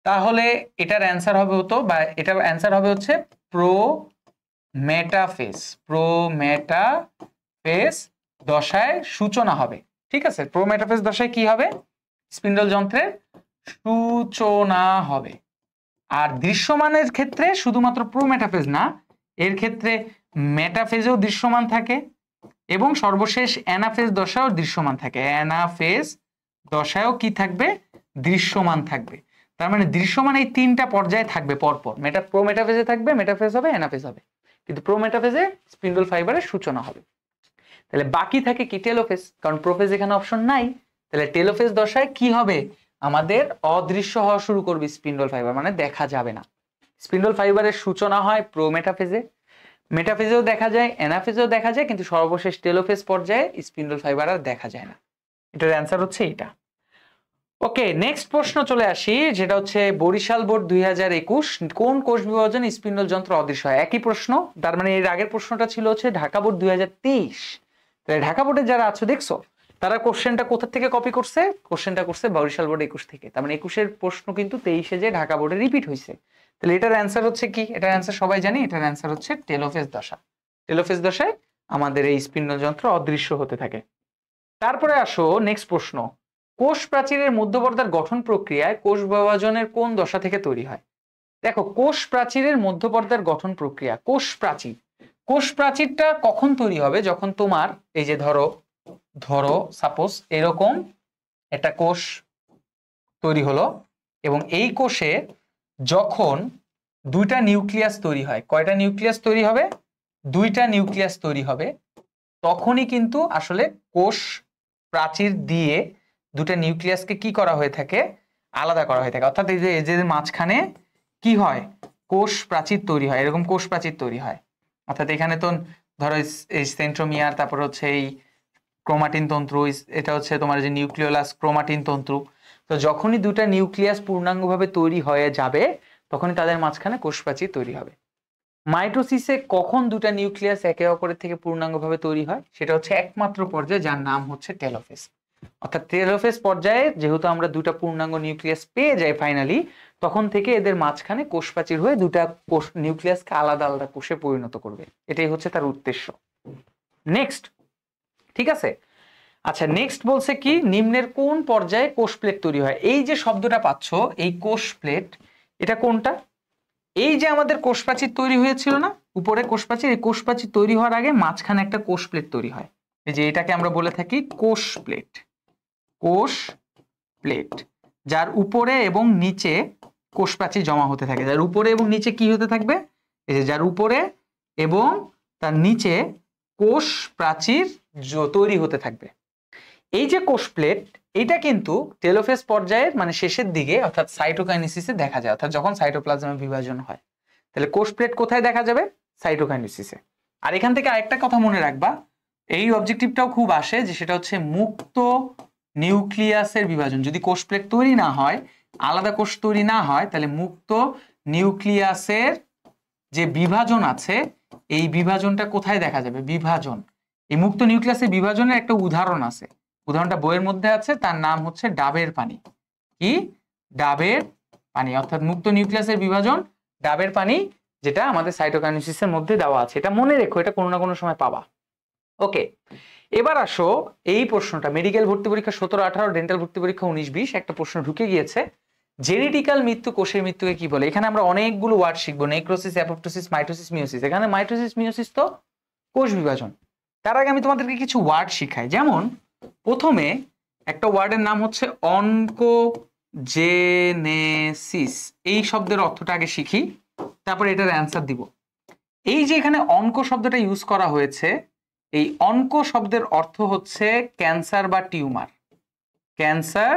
তাহলে এটার অ্যান্সার হবে হতো, বা এটার অ্যান্সার হবে হচ্ছে প্রোমেটাফেজ। প্রোমেটাফেজ দশায় সূচনা হবে, ঠিক আছে? প্রোমেটাফেজ দশায় কি হবে? স্পিন্ডল যন্ত্রের সূচনা হবে। আর দৃশ্যমানের ক্ষেত্রে শুধুমাত্র প্রোমেটাফেজ না, এর ক্ষেত্রে মেটাফেজেও দৃশ্যমান থাকে এবং সর্বশেষ অ্যানাফেজ দশাও দৃশ্যমান থাকে। অ্যানাফেজ দশায়ও কি থাকবে? দৃশ্যমান থাকবে। তার মানে দৃশ্যমান এই তিনটা পর্যায়ে থাকবে পরপর। প্রোমেটাফেজে থাকবে, মেটাফেজ হবে, অ্যানাফেজ হবে, কিন্তু প্রোমেটাফেজে স্পিন্ডল ফাইবারের সূচনা হবে। তাহলে বাকি থাকে কি টেলোফেজ, কারণ প্রোফেজ এখানে অপশন নাই। তাহলে টেলোফেজ দশায় কি হবে, আমাদের অদৃশ্য হওয়া শুরু করবে স্পিন্ডল ফাইবার, মানে দেখা যাবে না। স্পিন্ডল ফাইবারের সূচনা হয় প্রোমেটাফেজে, মেটাফেজেও দেখা যায়, অ্যানাফেজেও দেখা যায়, কিন্তু সর্বশেষ টেলোফেজ পর্যায়ে স্পিন্ডল ফাইবার আর দেখা যায় না। এটার অ্যান্সার হচ্ছে এটা। ওকে, নেক্সট প্রশ্ন চলে আসি, যেটা হচ্ছে বরিশাল বোর্ড 2021 কোন কোষ বিভাজন স্পিন্ডল যন্ত্র অদৃশ্য হয়? একই প্রশ্ন, তার মানে এর আগের প্রশ্নটা ছিল হচ্ছে ঢাকা বোর্ড 2023। তাহলে ঢাকা বোর্ডে যারা আছো দেখছো, তারা কোশ্চেনটা কোথা থেকে কপি করছে? কোশ্চেনটা করছে বরিশাল বোর্ড 21 থেকে। তার মানে 21-এর প্রশ্ন কিন্তু 23-এ যে ঢাকা বোর্ডে রিপিট হয়েছে। তাহলে এটার অ্যান্সার হচ্ছে কি? এটার অ্যান্সার সবাই জানি, এটার অ্যান্সার হচ্ছে টেলোফেজ দশা। টেলোফেজ দশায় আমাদের এই স্পিন্ডল যন্ত্র অদৃশ্য হতে থাকে। তারপরে আসো নেক্সট প্রশ্ন, কোষ প্রাচীরের মধ্যপর্দার গঠন প্রক্রিয়ায় কোষ বিভাজনের কোন দশা থেকে তৈরি হয়? দেখো, কোষ প্রাচীরের মধ্যপর্দার গঠন প্রক্রিয়া, কোষ প্রাচীরটা কখন তৈরি হবে? যখন তোমার এই যে ধরো সাপোজ এরকম একটা কোষ তৈরি হলো, এবং এই কোষে যখন দুইটা নিউক্লিয়াস তৈরি হয়, কয়টা নিউক্লিয়াস তৈরি হবে? দুইটা নিউক্লিয়াস তৈরি হবে, তখনই কিন্তু আসলে কোষ প্রাচীর দিয়ে দুটো নিউক্লিয়াসকে কি করা হয়ে থাকে? আলাদা করা হয়ে থাকে। অর্থাৎ এই যে মাঝখানে কি হয়? কোষ প্রাচীর তৈরি হয়, এরকম কোষ প্রাচীর তৈরি হয়। অর্থাৎ এখানে তো ধরো এই সেন্ট্রোমিয়ার, তারপর হচ্ছে এই ক্রোমাটিন তন্তু, এটা হচ্ছে তোমার যে নিউক্লিওলাস ক্রোমাটিন তন্তু। তো যখনই দুটা নিউক্লিয়াস পূর্ণাঙ্গভাবে তৈরি হয়ে যাবে, তখনই তাদের মাঝখানে কোষ প্রাচীর তৈরি হবে। মাইটোসিসে কখন দুটা নিউক্লিয়াস একে অপরের থেকে পূর্ণাঙ্গভাবে তৈরি হয়? সেটা হচ্ছে একমাত্র পর্যায়ে, যার নাম হচ্ছে টেলোফেজ। অর্থাৎ টেলোফেজ পর্যায়ে যেহেতু আমরা দুটা পূর্ণাঙ্গ নিউক্লিয়াস পেয়ে যাই ফাইনালি, তখন থেকে এদের মাঝখানে কোষ প্রাচীর হয়ে দুটা কোষ নিউক্লিয়াসকে আলাদা আলাদা কোষে পরিণত করবে। এটাই হচ্ছে তার উদ্দেশ্য। নেক্সট, ঠিক আছে। আচ্ছা, নেক্সট বলছে কি, নিম্নের কোন পর্যায়ে কোষ প্লেট তৈরি হয়? এই যে শব্দটা পাচ্ছ, এই কোষ প্লেট, এটা কোনটা? এই যে আমাদের কোষ প্রাচীর তৈরি হয়েছিল না উপরে কোষ প্রাচীর, এই কোষ প্রাচীর তৈরি হওয়ার আগে মাঝখানে একটা কোষ প্লেট তৈরি হয়। এই যে এটাকে আমরা বলে থাকি কোষ প্লেট। কোষ প্লেট, যার উপরে এবং নিচে কোষ প্রাচীর জমা হতে থাকে। যার উপরে এবং নিচে কি হতে থাকবে? এই যে যার উপরে এবং তার নিচে কোষ প্রাচীর তৈরি হতে থাকবে। এই যে কোষ প্লেট, এটা কিন্তু টেলোফেজ পর্যায়ের মানে শেষের দিকে, অর্থাৎ সাইটোকাইনেসিসে দেখা যায়, অর্থাৎ যখন সাইটোপ্লাজমে বিভাজন হয়। তাহলে কোষ প্লেট কোথায় দেখা যাবে? সাইটোকাইনেসিসে। আর এখান থেকে আরেকটা কথা মনে রাখবা, এই অবজেক্টিভটাও খুব আসে, যে সেটা হচ্ছে মুক্ত নিউক্লিয়াসের বিভাজন। যদি কোষ প্লেট তৈরি না হয়, আলাদা কোষ তৈরি না হয়, তাহলে মুক্ত নিউক্লিয়াসের যে বিভাজন আছে, এই বিভাজনটা কোথায় দেখা যাবে? বিভাজন, এই মুক্ত নিউক্লিয়াসের বিভাজনের একটা উদাহরণ আছে, উদাহরণটা বইয়ের মধ্যে আছে, তার নাম হচ্ছে ডাবের পানি। কি? ডাবের পানি। অর্থাৎ মুক্ত নিউক্লিয়াসের বিভাজন ডাবের পানি, যেটা আমাদের সাইটোকাইনেসিসের মধ্যে দেওয়া আছে। এটা মনে রেখো, এটা কোনো না কোনো সময় পাবা। ওকে, এবার আসো এই প্রশ্নটা, মেডিকেল ভর্তি পরীক্ষা 17-18, ডেন্টাল ভর্তি পরীক্ষা 19-20 একটা প্রশ্ন ঢুকে গিয়েছে, জেনেটিক্যাল মৃত্যু কোষের মৃত্যুকে কি বলে? এখানে আমরা অনেকগুলো ওয়ার্ড শিখবো, নেক্রোসিস, অ্যাপোপ্টোসিস, মাইটোসিস, মিওসিস। এখানে মাইটোসিস মিওসিস তো কোষ বিভাজন। তার আগে আমি তোমাদেরকে কিছু ওয়ার্ড শিখাই। যেমন প্রথমে একটা ওয়ার্ডের নাম হচ্ছে অনকোজেনেসিস। এই শব্দের অর্থটা আগে শিখি, তারপর এটার অ্যান্সার দিব। এই যে এখানে অনক শব্দটা ইউজ করা হয়েছে, এই অনক শব্দের অর্থ হচ্ছে ক্যান্সার বা টিউমার। ক্যান্সার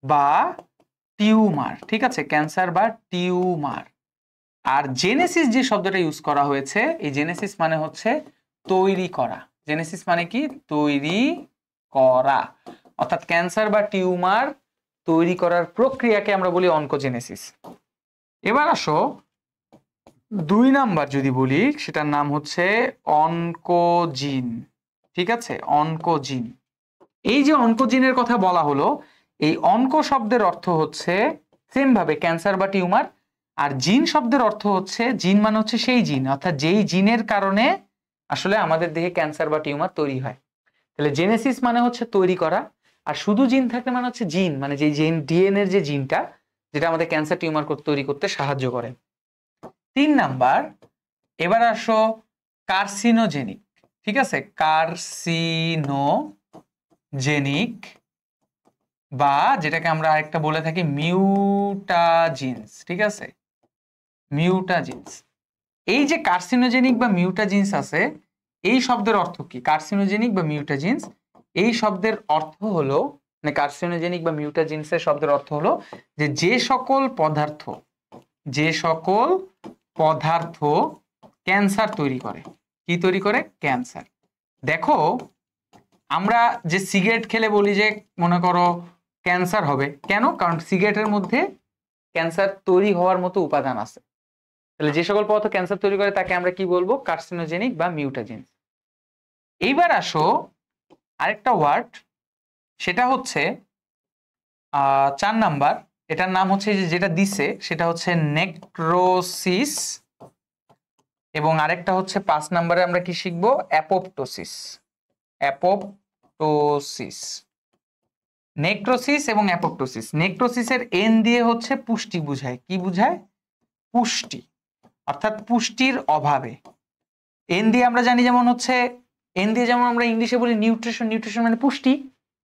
বা টিউমার, ঠিক আছে, ক্যান্সার বা টিউমার। আর জেনেসিস যে শব্দটা ইউজ করা হয়েছে, এই জেনেসিস মানে হচ্ছে তৈরি করা। জেনেসিস মানে কি? তৈরি করা। অর্থাৎ ক্যান্সার বা টিউমার তৈরি করার প্রক্রিয়াকে আমরা বলি অনকোজেনেসিস। এবার আসো 2 নাম্বার যদি বলি, সেটার নাম হচ্ছে অনকোজিন। ঠিক আছে, অনকোজিন। এই যে অনকোজিনের কথা বলা হলো, এই অনক শব্দের অর্থ হচ্ছে সেম ভাবে ক্যান্সার বা টিউমার, আর জিন শব্দের অর্থ হচ্ছে, জিন মানে হচ্ছে সেই জিন, অর্থাৎ যেই জিনের কারণে আসলে আমাদের দেহে ক্যান্সার বা টিউমার তৈরি হয়। তাহলে জেনেসিস মানে হচ্ছে তৈরি করা, আর শুধু জিন থাকলে মানে হচ্ছে জিন, মানে যে ডিএনএ এর যে জিনটা, যেটা আমাদের ক্যান্সার টিউমার তৈরি করতে সাহায্য করে। 3 নাম্বার, এবার আসো কার্সিনোজেনিক। ঠিক আছে, কার্সিনোজেনিক বা যেটাকে আমরা আরেকটা বলে থাকি মিউটাজিনস, ঠিক আছে, মিউটাজিনস। এই যে কার্সিনোজেনিক বা মিউটাজিনস আছে, এই শব্দের অর্থ কি? কার্সিনোজেনিক বা মিউটাজিনস এই শব্দের অর্থ হলো, মানে কার্সিনোজেনিক বা মিউটাজিনসের শব্দের অর্থ হলো যে সকল পদার্থ, যে সকল পদার্থ ক্যান্সার তৈরি করে। কি তৈরি করে? ক্যান্সার। দেখো আমরা যে সিগারেট খেলে বলি যে মনে করো ক্যান্সার হবে, কেন? কারণ সিগারেটের মধ্যে ক্যান্সার তৈরি হওয়ার মতো উপাদান আছে। তাহলে যে সকল পদার্থ ক্যান্সার তৈরি করে তাকে আমরা কি বলবো? কার্সিনোজেনিক বা মিউটাজেনিক। এইবার আসো আরেকটা ওয়ার্ড, সেটা হচ্ছে 4 নাম্বার। এটার নাম হচ্ছে যেটা দিছে সেটা হচ্ছে নেক্রোসিস, এবং আরেকটা হচ্ছে 5 নাম্বারে আমরা কি শিখবো? অ্যাপোপ্টোসিস। অ্যাপোপ্টোসিস, নেক্রোসিস এবং অ্যাপোপ্টোসিস। নেক্রোসিসের এন দিয়ে হচ্ছে পুষ্টি বুঝায়। কি বুঝায়? পুষ্টি, অর্থাৎ পুষ্টির অভাবে। এন দিয়ে আমরা জানি যেমন হচ্ছে, এন দিয়ে যেমন আমরা ইংলিশে বলি নিউট্রিশন, নিউট্রিশন মানে পুষ্টি।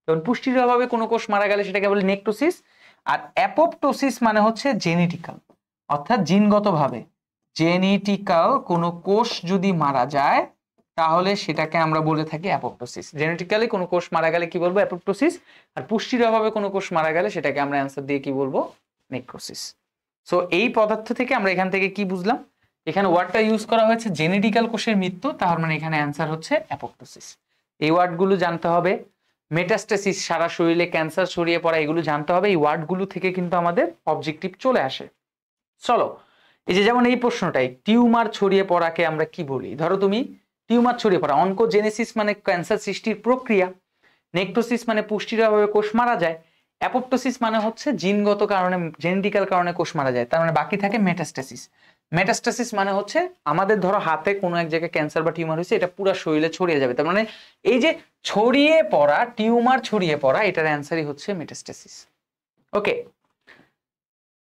যেমন পুষ্টির অভাবে কোনো কোষ মারা গেলে সেটাকে বলি নেক্রোসিস। আর অ্যাপোপ্টোসিস মানে হচ্ছে জেনেটিক্যাল, অর্থাৎ জিনগতভাবে, জেনেটিক্যাল কোনো কোষ যদি মারা যায় তাহলে সেটাকে আমরা বলে থাকি অ্যাপোপ্টোসিস। জেনেটিক্যালি কোনো কোষ মারা গেলে কি বলবো? অ্যাপোপ্টোসিস। আর পুষ্টির অভাবে কোনো কোষ মারা গেলে সেটাকে আমরা অ্যান্সার দিয়ে কি বলবো? নেক্রোসিস। সো এই পদার্থ থেকে আমরা এখান থেকে কি বুঝলাম? এখানে ওয়ার্ডটা ইউজ করা হয়েছে জেনেটিক্যাল কোষের মৃত্যু, তার মানে এখানে অ্যান্সার হচ্ছে অ্যাপোপ্টোসিস। এই ওয়ার্ডগুলো জানতে হবে। মেটাস্টেসিস, সারা শরীরে ক্যান্সার ছড়িয়ে পড়া, এগুলো জানতে হবে। এই ওয়ার্ডগুলো থেকে কিন্তু আমাদের অবজেক্টিভ চলে আসে। চলো, এই যে যেমন এই প্রশ্নটাই, টিউমার ছড়িয়ে পড়াকে আমরা কি বলি? ধরো তুমি টিউমার ছড়িয়ে পড়া, অনকোজেনেসিস মানে ক্যান্সার সৃষ্টির প্রক্রিয়া, নেক্রোসিস মানে পুষ্টির অভাবে কোষ মারা যায়, অ্যাপোপ্টোসিস মানে হচ্ছে জিনগত কারণে, জেনেটিক্যাল কারণে কোষ মারা যায়। তার মানে বাকি থাকে মেটাস্টেসিস। মেটাস্টেসিস মানে হচ্ছে আমাদের ধরো হাতে কোনো এক জায়গায় ক্যান্সার বা টিউমার হয়েছে, এটা পুরো শরীরে ছড়িয়ে যাবে। তার মানে এই যে ছড়িয়ে পড়া, টিউমার ছড়িয়ে পড়া, এটার অ্যান্সারই হচ্ছে মেটাস্টেসিস। ওকে,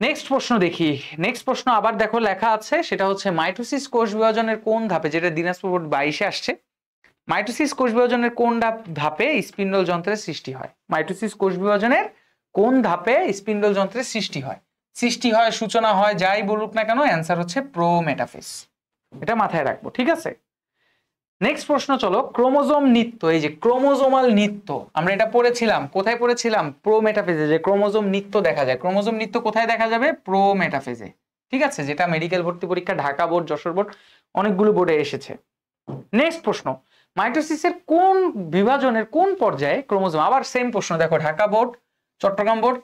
নেক্সট প্রশ্ন দেখি। নেক্সট প্রশ্ন আবার দেখো লেখা আছে, সেটা হচ্ছে মাইটোসিস কোষ বিভাজনের কোন ধাপে, যেটা দিনাজপুর বোর্ড 22-এ আসছে, মাইটোসিস কোষ বিভাজনের কোন ধাপে স্পিন্ডল যন্ত্রের সৃষ্টি হয়? মাইটোসিস কোষ বিভাজনের কোন ধাপে স্পিন্ডল যন্ত্রের সৃষ্টি হয়? সৃষ্টি হয়, সূচনা হয়, যাই বলুক না কেন, অ্যান্সার হচ্ছে প্রোমেটাফেজ। এটা মাথায় রাখবো, ঠিক আছে? নেক্সট প্রশ্ন চলো, ক্রোমোজোম নিত্য। এই যে ক্রোমোজোমাল নিত্য, আমরা এটা পড়েছিলাম, কোথায় পড়েছিলাম? প্রোমেটাফেজে, যে ক্রোমোজোম নিত্য দেখা যায়। ক্রোমোজোম নিত্য কোথায় দেখা যাবে? প্রোমেটাফেজে, ঠিক আছে? যেটা মেডিকেল ভর্তি পরীক্ষা, ঢাকা বোর্ড, যশোর বোর্ড, অনেকগুলো বোর্ডে এসেছে। নেক্সট প্রশ্ন, মাইটোসিসের কোন বিভাজনের কোন পর্যায়ে ক্রোমোজোম, আবার সেম প্রশ্ন দেখো, ঢাকা বোর্ড, চট্টগ্রাম বোর্ড,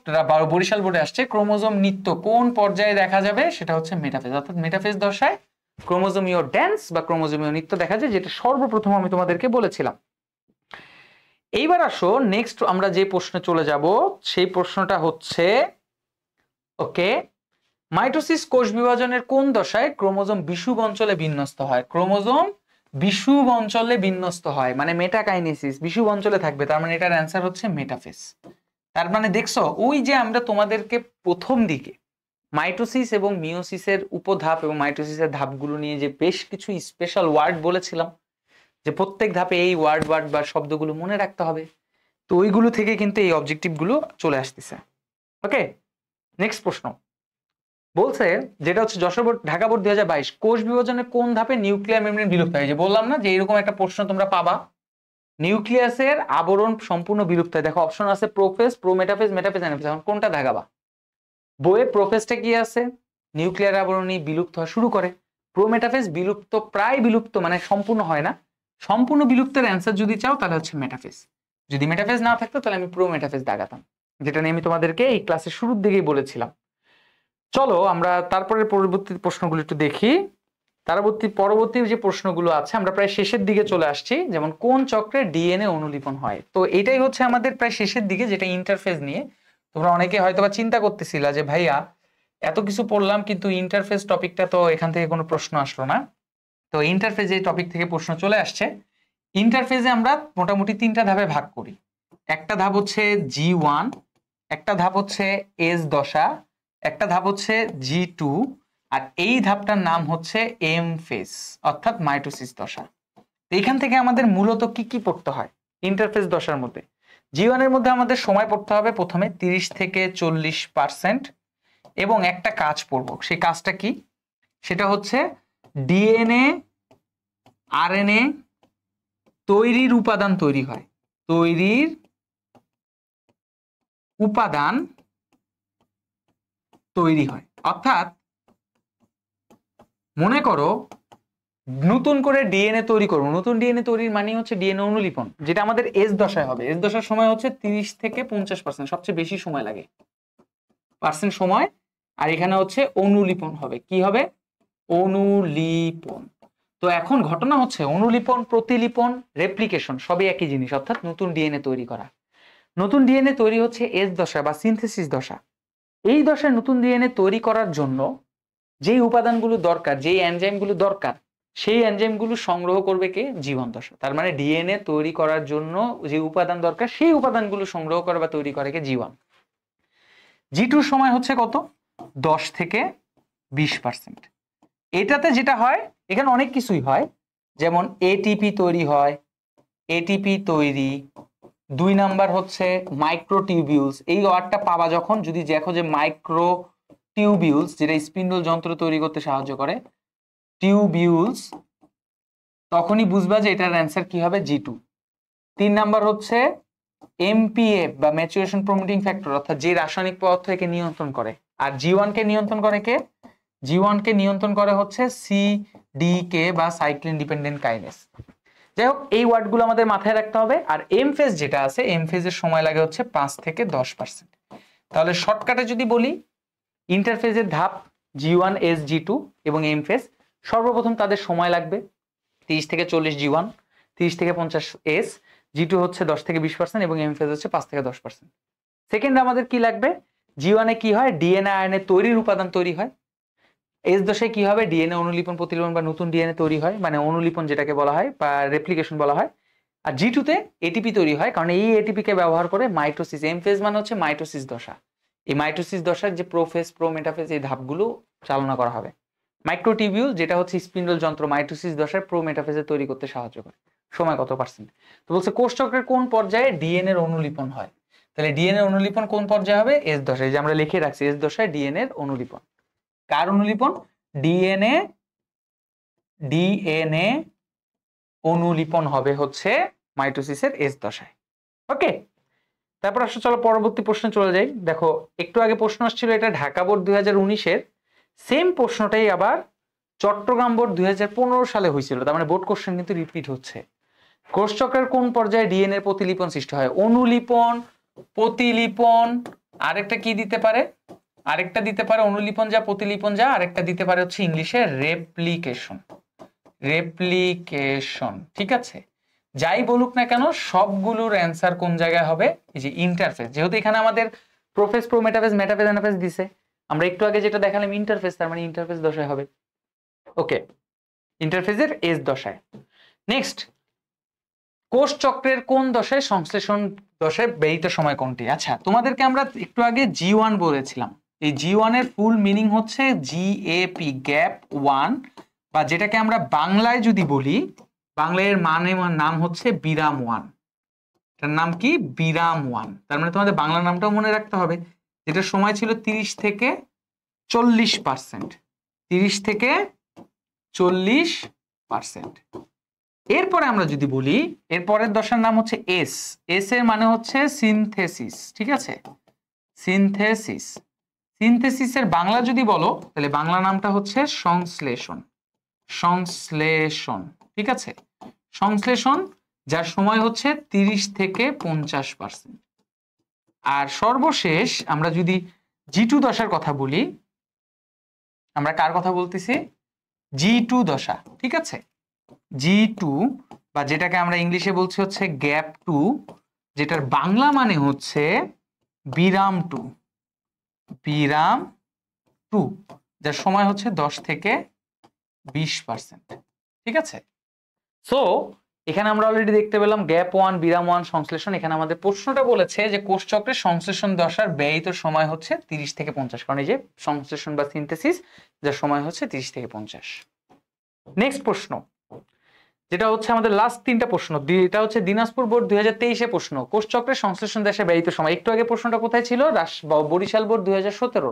বরিশাল বোর্ডে আসছে, ক্রোমোজোম নিত্য কোন পর্যায়ে দেখা যাবে? সেটা হচ্ছে মেটাফেজ, অর্থাৎ মেটাফেজ দশায় ক্রোমোজোমীয় ড্যান্স বা ক্রোমোজোমীয় নৃত্য দেখা যায়, যেটা সর্বপ্রথম আমি তোমাদেরকে বলেছিলাম। এইবার আসো নেক্সট আমরা যে প্রশ্নে চলে যাব, সেই প্রশ্নটা হচ্ছে, ওকে, মাইটোসিস কোষ বিভাজনের কোন দশায় ক্রোমোজোম বিষুব অঞ্চলে বিন্যস্ত হয়? ক্রোমোজোম বিষুব অঞ্চলে বিন্যস্ত হয়, মানে মেটাকাইনেসিস, বিষুব অঞ্চলে থাকবে, তার মানে এটার অ্যান্সার হচ্ছে মেটাফেজ। তার মানে দেখছো, ওই যে আমরা তোমাদেরকে প্রথম দিকে মাইটোসিস এবং মিওসিসের উপধাপ এবং মাইটোসিসের ধাপগুলো নিয়ে যে বেশ কিছু স্পেশাল ওয়ার্ড বলেছিলাম, যে প্রত্যেক ধাপে এই ওয়ার্ড বা শব্দগুলো মনে রাখতে হবে, তো ওইগুলো থেকে কিন্তু এই অবজেক্টিভ গুলো চলে আসতেছে। ওকে, নেক্সট প্রশ্ন বলছে, যেটা হচ্ছে যশোর বোর্ড, ঢাকা বোর্ড 2022, কোষ বিভাজনের কোন ধাপে নিউক্লিয়ার মেমব্রেন বিলুপ্ত হয়? যে বললাম না যে এরকম একটা প্রশ্ন তোমরা পাবা, নিউক্লিয়াসের আবরণ সম্পূর্ণ বিলুপ্ত হয়। দেখো অপশন আছে প্রোফেজ, প্রোমেটাফেজ, মেটাফেজ, অ্যানাফেজ। এখন কোনটা দেখাবা? বইয়ে প্রোফেজটা কি আছে? নিউক্লিয়ার আবরণী বিলুপ্ত হওয়া শুরু করে। প্রোমেটাফেজ বিলুপ্ত, প্রায় বিলুপ্ত, মানে সম্পূর্ণ হয় না। সম্পূর্ণ বিলুপ্তের অ্যান্সার যদি চাও তাহলে হচ্ছে মেটাফেজ। যদি মেটাফেজ না থাকতো তাহলে আমি প্রোমেটাফেজ দাগাতাম, যেটা নিয়ে আমি তোমাদেরকে এই ক্লাসের শুরুর দিকেই বলেছিলাম। চলো আমরা তারপরে পরবর্তী প্রশ্নগুলো একটু দেখি। পরবর্তী যে প্রশ্নগুলো আছে, আমরা প্রায় শেষের দিকে চলে আসছি। যেমন কোন চক্রে ডিএনএ অনুলিপন হয়? তো এটাই হচ্ছে আমাদের প্রায় শেষের দিকে, যেটা ইন্টারফেজ নিয়ে। তোমরা অনেকে হয়তোবা চিন্তা করতেছিলা যে ভাইয়া এত কিছু পড়লাম কিন্তু ইন্টারফেস টপিকটা তো এখান থেকে কোনো প্রশ্ন আসলো না। তো ইন্টারফেজ এই টপিক থেকে প্রশ্ন চলে আসছে। ইন্টারফেজে আমরা মোটামুটি 3টা ধাপে ভাগ করি। একটা ধাপ হচ্ছে G1, একটা ধাপ হচ্ছে S দশা, একটা ধাপ হচ্ছে G2, আর এই ধাপটার নাম হচ্ছে M ফেজ, অর্থাৎ মাইটোসিস দশা। এইখান থেকে আমাদের মূলত কি কি পড়তে হয় ইন্টারফেস দশার মধ্যে? G1 এর মধ্যে আমাদের সময় পড়তে হবে প্রথমে 30 থেকে 40%, এবং একটা কাজ পড়ব। সেই কাজটা কি? সেটা হচ্ছে ডিএনএ আরএনএ তৈরির উপাদান তৈরি হয়, তৈরির উপাদান তৈরি হয়। অর্থাৎ মনে করো নতুন করে ডিএনএ তৈরি করবো, নতুন ডিএনএ তৈরির মানে হচ্ছে ডিএনএ অনুলিপন, যেটা আমাদের এস দশায় হবে। এস দশার সময় হচ্ছে 30 থেকে 50%, সবচেয়ে বেশি সময় লাগে পার্সেন্ট সময়। আর এখানে হচ্ছে অনুলিপন হবে। কি হবে? অনুলিপন। তো এখন ঘটনা হচ্ছে অনুলিপন, প্রতিলিপন, রেপ্লিকেশন সবই একই জিনিস, অর্থাৎ নতুন ডিএনএ তৈরি করা। নতুন ডিএনএ তৈরি হচ্ছে এস দশা বা সিনথেসিস দশা। এই দশায় নতুন ডিএনএ তৈরি করার জন্য যেই উপাদানগুলো দরকার, যেই এনজাইমগুলো দরকার, সেই এনজাইমগুলো সংগ্রহ করবে কে? জীবন দশা। তার মানে ডিএনএ তৈরি করার জন্য যে উপাদান দরকার, সেই উপাদানগুলো সংগ্রহ করে বা তৈরি করে কে? জীবন। জি2 সময় হচ্ছে কত? 10 থেকে 20%। এটাতে যেটা হয়, এখানে অনেক কিছুই হয়, যেমন এটিপি তৈরি হয়, এটিপি তৈরি। 2 নাম্বার হচ্ছে মাইক্রোটিউবিউলস। এই ওয়ার্ডটা পাবা যখন, যদি দেখো যে মাইক্রোটিউবিউলস, যেটা স্পিন্ডল যন্ত্র তৈরি করতে সাহায্য করে, টিউবিউলস, তখনই বুঝবা যে এটার অ্যান্সার কি হবে? জি2। 3 নাম্বার হচ্ছে এমপিএফ বা ম্যাচুরেশন প্রমোটিং ফ্যাক্টর, অর্থাৎ যে রাসায়নিক পদার্থ একে নিয়ন্ত্রণ করে। আর জি1 কে নিয়ন্ত্রণ করে কে? জি1 কে নিয়ন্ত্রণ করে হচ্ছে সিডিকে বা সাইক্লিন ডিপেন্ডেন্ট কাইনেস। যাই হোক, এই ওয়ার্ডগুলো আমাদের মাথায় রাখতে হবে। আর এম ফেজ যেটা আছে, এম ফেজের সময় লাগে হচ্ছে 5 থেকে 10%। তাহলে শর্টকাটে যদি বলি, ইন্টারফেজের ধাপ জি1 এস জি2 এবং এম ফেজ, সর্বপ্রথম তাদের সময় লাগবে 30 থেকে 40 জি1, 30 থেকে 50 এস, জি2 হচ্ছে 10 থেকে 20% এবং এম ফেজ হচ্ছে 5 থেকে 10%। সেকেন্ড আমাদের কি লাগবে? জি1 এ কি হয়? ডিএনএ আরএনএ তৈরির উপাদান তৈরি হয়। এস দশায় কি হবে? ডিএনএ অনুলিপন, প্রতিলিপন বা নতুন ডিএনএ তৈরি হয়, মানে অনুলিপন যেটাকে বলা হয় বা রেপ্লিকেশন বলা হয়। আর জি2 তে এটিপি তৈরি হয়, কারণ এই এটিপি কে ব্যবহার করে মাইটোসিস। এম ফেজ মানে হচ্ছে মাইটোসিস দশা। এই মাইটোসিস দশার যে প্রোফেজ, প্রো মেটাফেজ, এই ধাপগুলো চালনা করা হবে। মাইক্রোটিউবিউল যেটা হচ্ছে স্পিন্ডল যন্ত্র, মাইটোসিস দশার প্রো মেটাফেজে তৈরি করতে সাহায্য করে। সময় কত পার্সেন্ট? তো বলছে কোষ চক্রের কোন পর্যায়ে ডিএনএ এর অনুলিপন হয়। তাহলে ডিএনএ এর অনুলিপন কোন পর্যায়ে হবে? এস দশায়। যে আমরা লিখে রাখছি, এস দশায় ডিএনএ এর অনুলিপন। কার অনুলিপন? ডিএনএ অনুলিপন হবে হচ্ছে মাইটোসিসের এস দশায়। ওকে, তারপর আসলে চলো পরবর্তী প্রশ্নে চলে যাই। দেখো, একটু আগে প্রশ্ন আসছিল, এটা ঢাকা বোর্ড 2019-এর সেম প্রশ্নটাই আবার চট্টগ্রাম বোর্ড 2015 সালে হয়েছিল। তার মানে বোর্ড কোশ্চেন কিন্তু রিপিট হচ্ছে। কোষচক্রের কোন পর্যায়ে ডিএনএ প্রতিলিপন সৃষ্টি হয়? অনুলিপন, প্রতিলিপন, আরেকটা কি দিতে পারে? আরেকটা দিতে পারে অনুলিপন যা, প্রতিলিপন যা, আরেকটা দিতে পারে হচ্ছে ইংলিশে রেপ্লিকেশন। রেপ্লিকেশন, ঠিক আছে। যাই বলুক না কেন, সবগুলোর অ্যান্সার কোন জায়গায় হবে? এই যে ইন্টারফেস। যেহেতু এখানে আমাদের prophase, pro metaphase, metaphase, anaphase দিছে, আমরা একটু আগে যেটা দেখালাম ইন্টারফেস, তার মানে ইন্টারফেস দশায় হবে। ওকে, ইন্টারফেজের এস দশায়। নেক্সট, কোষ চক্রের কোন দশায় সংশ্লেষণ দশায় ব্যয়িত সময় কোনটি? আচ্ছা, তোমাদেরকে আমরা একটু আগে জি1 বলেছিলাম। এই জি1 এর ফুল মিনিং হচ্ছে জিএপি, গ্যাপ 1, বা যেটাকে আমরা বাংলায় যদি বলি, বাংলায় এর নাম হচ্ছে বিরাম 1। এটার নাম কি? বিরাম 1। তার মানে তোমাদের বাংলা নামটাও মনে রাখতে হবে, যেটার সময় ছিল 30 থেকে 40%। 30 থেকে 40%। এরপরে আমরা যদি বলি, এরপরের দশার নাম হচ্ছে এস। এস এর মানে হচ্ছে সিনথেসিস, ঠিক আছে? সিনথেসিস। সিনথেসিসের বাংলা যদি বলো, তাহলে বাংলা নামটা হচ্ছে সংশ্লেষণ। সংশ্লেষণ, ঠিক আছে? সংশ্লেষণ, যার সময় হচ্ছে 30 থেকে 50%। আর সর্বশেষ আমরা যদি জি2 দশার কথা বলি, আমরা কার কথা বলতেছি? জি2 দশা, ঠিক আছে? জি2, বা যেটাকে আমরা ইংলিশে বলছি হচ্ছে গ্যাপ 2, যেটার বাংলা মানে হচ্ছে বিরাম 2। বিরাম 2, যার সময় হচ্ছে 10 থেকে 20%, ঠিক আছে? সো এখানে আমরা অলরেডি দেখতে পেলাম গ্যাপ 1, বিরাম 1, সংশ্লেষণ। এখানে আমাদের প্রশ্নটা বলেছে যে কোষ চক্রের সংশ্লেষণ দশার ব্যয়িত সময় হচ্ছে 30 থেকে 50, কারণ এই যে সংশ্লেষণ বা সিনথেসিস, যার সময় হচ্ছে 30 থেকে 50। নেক্সট প্রশ্ন, যেটা হচ্ছে আমাদের লাস্ট 3টা প্রশ্ন। এটা হচ্ছে দিনাজপুর বোর্ড 2023 প্রশ্ন, কোষ চক্রের সংশ্লেষণ দেশে ব্যয়িত সময়। একটু আগে প্রশ্নটা কোথায় ছিল? বরিশাল বোর্ড 2017।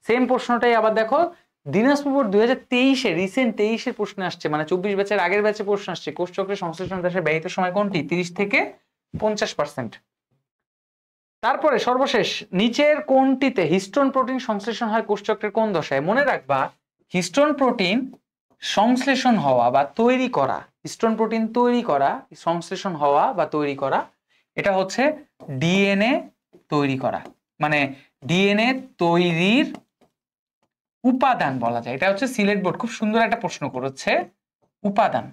সেম প্রশ্নটাই আবার দেখো দিনাজপুর বোর্ড 2023 রিসেন্ট 23 প্রশ্ন আসছে, মানে 24 ব্যাচের আগের ব্যাচে প্রশ্ন আসছে। কোষ চক্রের সংশ্লেষণ দেশে ব্যয়িত সময় কোনটি? 30 থেকে 50%। তারপরে সর্বশেষ, নিচের কোনটিতে হিস্টোন প্রোটিন সংশ্লেষণ হয় কোষ চক্রের কোন দশায়? মনে রাখবা, হিস্টোন প্রোটিন সংশ্লেষণ হওয়া বা তৈরি করা, হিস্টোন প্রোটিন তৈরি করা, সংশ্লেষণ হওয়া বা তৈরি করা, এটা হচ্ছে ডিএনএ তৈরি করা, মানে ডিএনএ তৈরির উপাদান বলা যায়। এটা হচ্ছে সিলেট বোর্ড খুব সুন্দর একটা প্রশ্ন করেছে, উপাদান।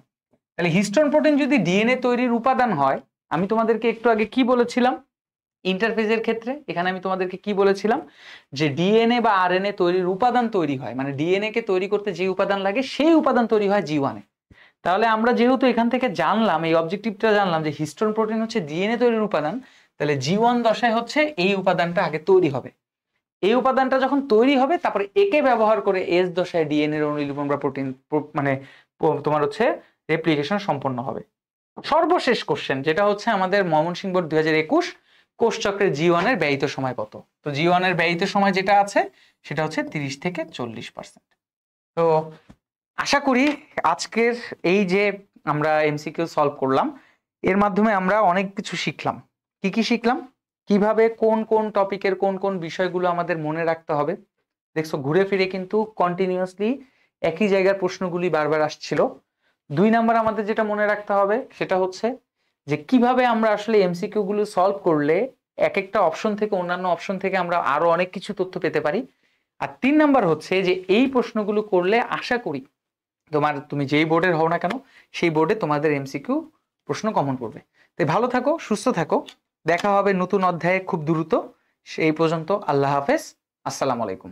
তাহলে হিস্টোন প্রোটিন যদি ডিএনএ তৈরির উপাদান হয়, আমি তোমাদেরকে একটু আগে কি বলেছিলাম ইন্টারফেজের ক্ষেত্রে? এখানে আমি তোমাদেরকে কি বলেছিলাম যে ডিএনএ বা আরএনএ তৈরির উপাদান তৈরি হয়, মানে ডিএনএ কে তৈরি করতে যে উপাদান লাগে সেই উপাদান তৈরি হয় জি1 এ। তাহলে আমরা যেহেতু এখান থেকে জানলাম, এই অবজেক্টিভটা জানলাম যে হিস্টোন প্রোটিন হচ্ছে ডিএনএ তৈরির উপাদান, তাহলে জি1 দশায় হচ্ছে এই উপাদানটা আগে তৈরি হবে। এই উপাদানটা যখন তৈরি হবে, তারপরে একে ব্যবহার করে এস দশায় ডিএনএ অনুলিপন বা প্রোটিন মানে তোমার হচ্ছে রেপ্লিকেশন সম্পন্ন হবে। সর্বশেষ কোশ্চেন যেটা হচ্ছে আমাদের ময়মনসিংহ বোর্ড 2021, কোষ চক্রের জি1 এর ব্যয়িত সময় কত? তো জি1 এর ব্যয়িত সময় যেটা আছে সেটা হচ্ছে 30 থেকে 40%। তো আশা করি আজকের এই যে আমরা এমসিকিউ সলভ করলাম, এর মাধ্যমে আমরা অনেক কিছু শিখলাম। কি কি শিখলাম? কিভাবে কোন কোন টপিকের কোন কোন বিষয়গুলো আমাদের মনে রাখতে হবে। দেখছো ঘুরে ফিরে কিন্তু কন্টিনিউয়াসলি একই জায়গার প্রশ্নগুলি বারবার আসছিল। 2 নাম্বার আমাদের যেটা মনে রাখতে হবে সেটা হচ্ছে যে কিভাবে আমরা আসলে এমসিকিউ গুলো সলভ করলে এক একটা অপশন থেকে অন্যান্য অপশন থেকে আমরা আরো অনেক কিছু তথ্য পেতে পারি। আর 3 নাম্বার হচ্ছে যে এই প্রশ্নগুলো করলে আশা করি তুমি যেই বোর্ডের হও না কেন সেই বোর্ডে তোমাদের এমসিকিউ প্রশ্ন কমন পড়বে। তাই ভালো থাকো, সুস্থ থাকো, দেখা হবে নতুন অধ্যায়ে খুব দ্রুত। সেই পর্যন্ত আল্লাহ হাফেজ, আসসালামু আলাইকুম।